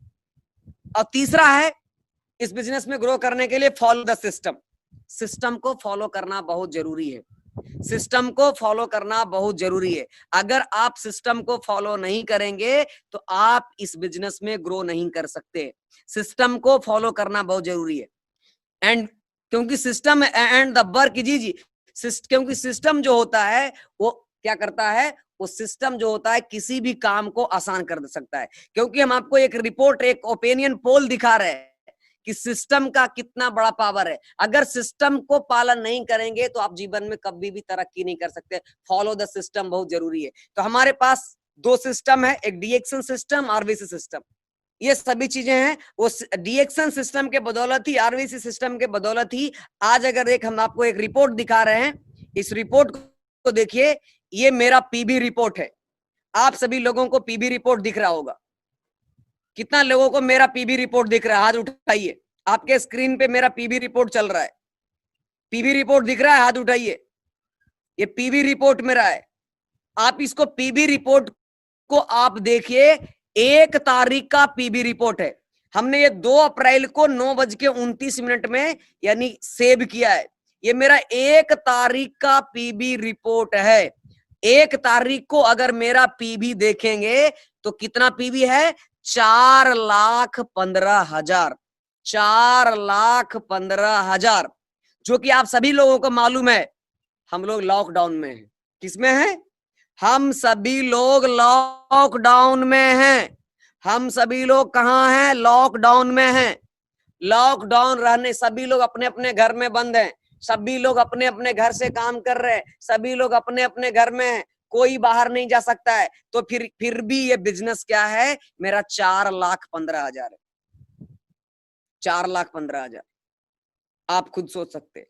और तीसरा है, इस बिजनेस में ग्रो करने के लिए फॉलो द सिस्टम। सिस्टम को फॉलो करना बहुत जरूरी है। सिस्टम को फॉलो करना बहुत जरूरी है। अगर आप सिस्टम को फॉलो नहीं करेंगे तो आप इस बिजनेस में ग्रो नहीं कर सकते। सिस्टम को फॉलो करना बहुत जरूरी है। एंड क्योंकि सिस्टम एंड द वर्क जी क्योंकि सिस्टम जो होता है वो क्या करता है? वो सिस्टम जो होता है किसी भी काम को आसान कर सकता है। क्योंकि हम आपको एक रिपोर्ट, एक ओपिनियन पोल दिखा रहे हैं कि सिस्टम का कितना बड़ा पावर है। अगर सिस्टम को पालन नहीं करेंगे तो आप जीवन में कभी भी तरक्की नहीं कर सकते। फॉलो द सिस्टम बहुत जरूरी है। तो हमारे पास 2 सिस्टम है, एक डीएक्शन सिस्टम, आरवीसी सिस्टम। ये सभी चीजें हैं वो डीएक्शन सिस्टम के बदौलत ही, आरवीसी सिस्टम के बदौलत ही आज अगर हम आपको एक रिपोर्ट दिखा रहे हैं, इस रिपोर्ट को देखिए, ये मेरा पीबी रिपोर्ट है। आप सभी लोगों को पीबी रिपोर्ट दिख रहा होगा। कितना लोगों को मेरा पीबी रिपोर्ट दिख रहा है? हाथ उठाइए। आपके स्क्रीन पे मेरा पीबी रिपोर्ट चल रहा है। पीबी रिपोर्ट दिख रहा है? हाथ उठाइए। ये पीबी रिपोर्ट मेरा है। आप इसको पीबी रिपोर्ट को आप देखिए, 1 तारीख का पीबी रिपोर्ट है। हमने ये 2 अप्रैल को 9:29 में यानी सेव किया है। ये मेरा 1 तारीख का पीबी रिपोर्ट है। 1 तारीख को अगर मेरा पीबी देखेंगे तो कितना पीबी है? 4,15,000। 4,15,000, जो कि आप सभी लोगों को मालूम है हम लोग लॉकडाउन में हैं। किसमें है? हम सभी लोग लॉकडाउन में हैं। हम सभी लोग कहां हैं? लॉकडाउन में हैं। लॉकडाउन रहने सभी लोग अपने अपने घर में बंद हैं। सभी लोग अपने अपने घर से काम कर रहे हैं। सभी लोग अपने अपने घर में हैं। कोई बाहर नहीं जा सकता है। तो फिर भी ये बिजनेस क्या है? मेरा 4,15,000 है। 4,15,000 आप खुद सोच सकते हैं।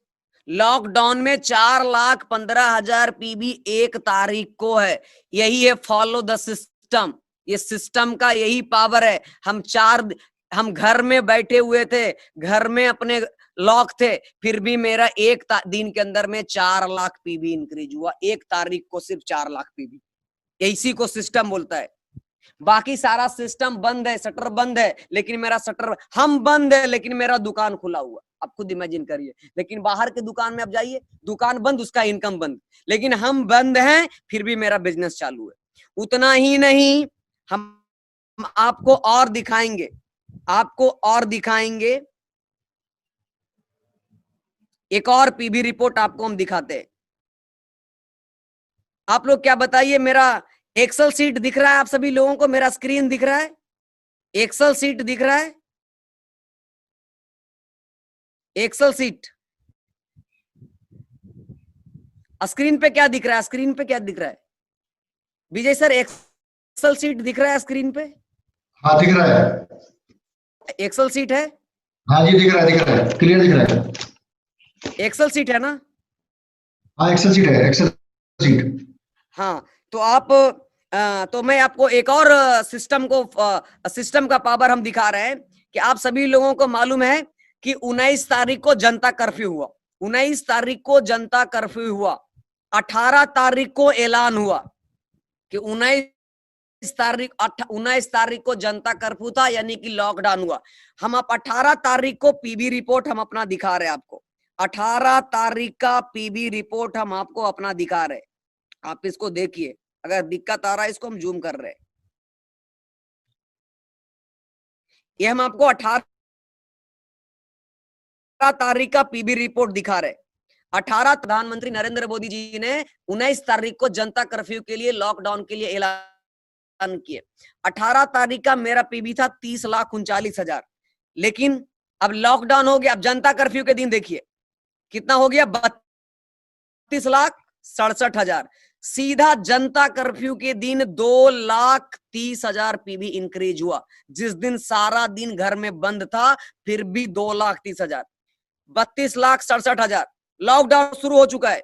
लॉकडाउन में 4,15,000 पीबी 1 तारीख को है। यही है फॉलो द सिस्टम। ये सिस्टम का यही पावर है। हम घर में बैठे हुए थे, घर में अपने लॉक थे, फिर भी मेरा 1 दिन के अंदर में 4 लाख पीबी इंक्रीज हुआ। 1 तारीख को सिर्फ 4 लाख पीबी। इसी को सिस्टम बोलता है। बाकी सारा सिस्टम बंद है, शटर बंद है, लेकिन मेरा शटर, हम बंद है लेकिन मेरा दुकान खुला हुआ। आप खुद इमेजिन करिए। लेकिन बाहर के दुकान में आप जाइए, दुकान बंद, उसका इनकम बंद। लेकिन हम बंद हैं फिर भी मेरा बिजनेस चालू है। उतना ही नहीं, हम आपको और दिखाएंगे, आपको और दिखाएंगे। एक और पीबी रिपोर्ट आपको हम दिखाते हैं। आप लोग क्या बताइए, मेरा एक्सेल सीट दिख रहा है आप सभी लोगों को? मेरा स्क्रीन दिख रहा है? एक्सेल सीट दिख रहा है? एक्सेल सीट स्क्रीन पे क्या दिख रहा है? स्क्रीन पे क्या दिख रहा है विजय सर? एक्सेल सीट दिख रहा है स्क्रीन पे? हाँ दिख रहा है। एक्सेल सीट है? हाँ जी दिख रहा है, दिख रहा है, क्लियर दिख रहा है। एक्सेल सीट है ना? हाँ एक्सेल सीट है, एक्सेल सीट। हाँ, तो आप तो मैं आपको एक और सिस्टम का पावर हम दिखा रहे हैं कि आप सभी लोगों को मालूम है कि 19 तारीख को जनता कर्फ्यू हुआ। 19 तारीख को जनता कर्फ्यू हुआ। 18 तारीख को ऐलान हुआ कि 19 तारीख को जनता कर्फ्यू था, यानी कि लॉकडाउन हुआ। हम आप 18 तारीख को पीबी रिपोर्ट हम अपना दिखा रहे हैं आपको। 18 तारीख का पीबी रिपोर्ट हम आपको अपना दिखा रहे हैं। आप इसको देखिए, अगर दिक्कत आ रहा है इसको हम जूम कर रहे हैं। ये हम आपको 18 तारीख का पीबी रिपोर्ट दिखा रहे। 18 प्रधानमंत्री नरेंद्र मोदी जी ने 19 तारीख को जनता कर्फ्यू के लिए, लॉकडाउन के लिए ऐलान किए। 18 तारीख का मेरा पीबी था 30,39,000, लेकिन अब लॉकडाउन हो गया। अब जनता कर्फ्यू के दिन देखिए कितना हो गया, 32,67,000। सीधा जनता कर्फ्यू के दिन 2,30,000 पीबी इंक्रीज हुआ। जिस दिन सारा दिन घर में बंद था फिर भी 2,30,000, 32,67,000। लॉकडाउन शुरू हो चुका है,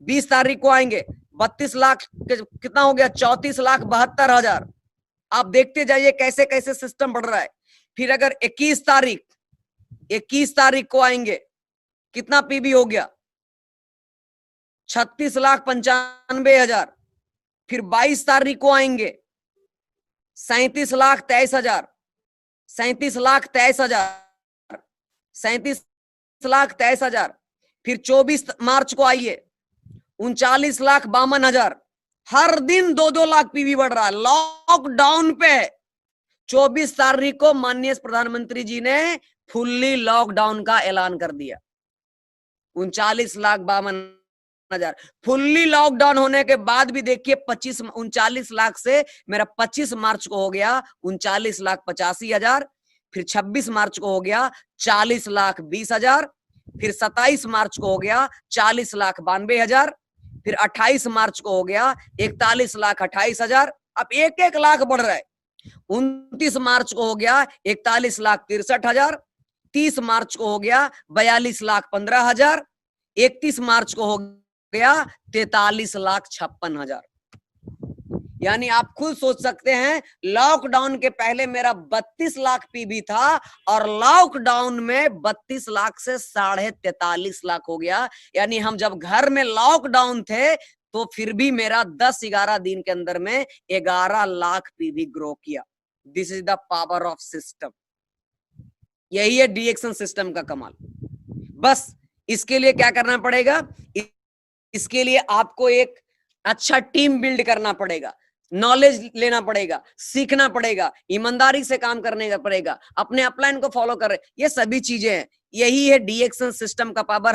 20 तारीख को आएंगे, 32 लाख कितना हो गया, 34,72,000। आप देखते जाइए कैसे कैसे सिस्टम बढ़ रहा है। फिर अगर 21 तारीख को आएंगे, कितना पीबी हो गया, 36,95,000। फिर 22 तारीख को आएंगे 37,23,000, 37,23,000, 37,23,000। फिर 24 मार्च को आइए 39,52,000। हर दिन 2-2 लाख पीबी बढ़ रहा है, लॉकडाउन पे। 24 तारीख को माननीय प्रधानमंत्री जी ने फुल्ली लॉकडाउन का ऐलान कर दिया। 39,52,000 फुल्ली लॉकडाउन होने के बाद भी देखिए 39 लाख से मेरा 25 मार्च को हो गया 39,85,000। फिर 26 मार्च को हो गया 40,20,000। फिर 27 मार्च को हो गया 40,92,000। फिर 28 मार्च को हो गया 41,28,000। अब 1-1 लाख बढ़ रहा है। 29 मार्च को हो गया 41,63,000। 30 मार्च को हो गया 42,15,000। 31 मार्च को हो गया 43,56,000। यानी आप खुद सोच सकते हैं, लॉकडाउन के पहले मेरा 32 लाख पीबी था और लॉकडाउन में 32 लाख से 43.5 लाख हो गया। यानी हम जब घर में लॉकडाउन थे तो फिर भी मेरा 10-11 दिन के अंदर में 11 लाख पीबी ग्रो किया। This is the power of system. यही है डीएक्शन सिस्टम का कमाल। बस इसके लिए क्या करना पड़ेगा, इसके लिए आपको एक अच्छा टीम बिल्ड करना पड़ेगा, नॉलेज लेना पड़ेगा, सीखना पड़ेगा, ईमानदारी से काम करने का पड़ेगा, अपने अपलाइन को फॉलो कर रहे, ये सभी चीजें हैं। यही है डीएक्शन सिस्टम का पावर।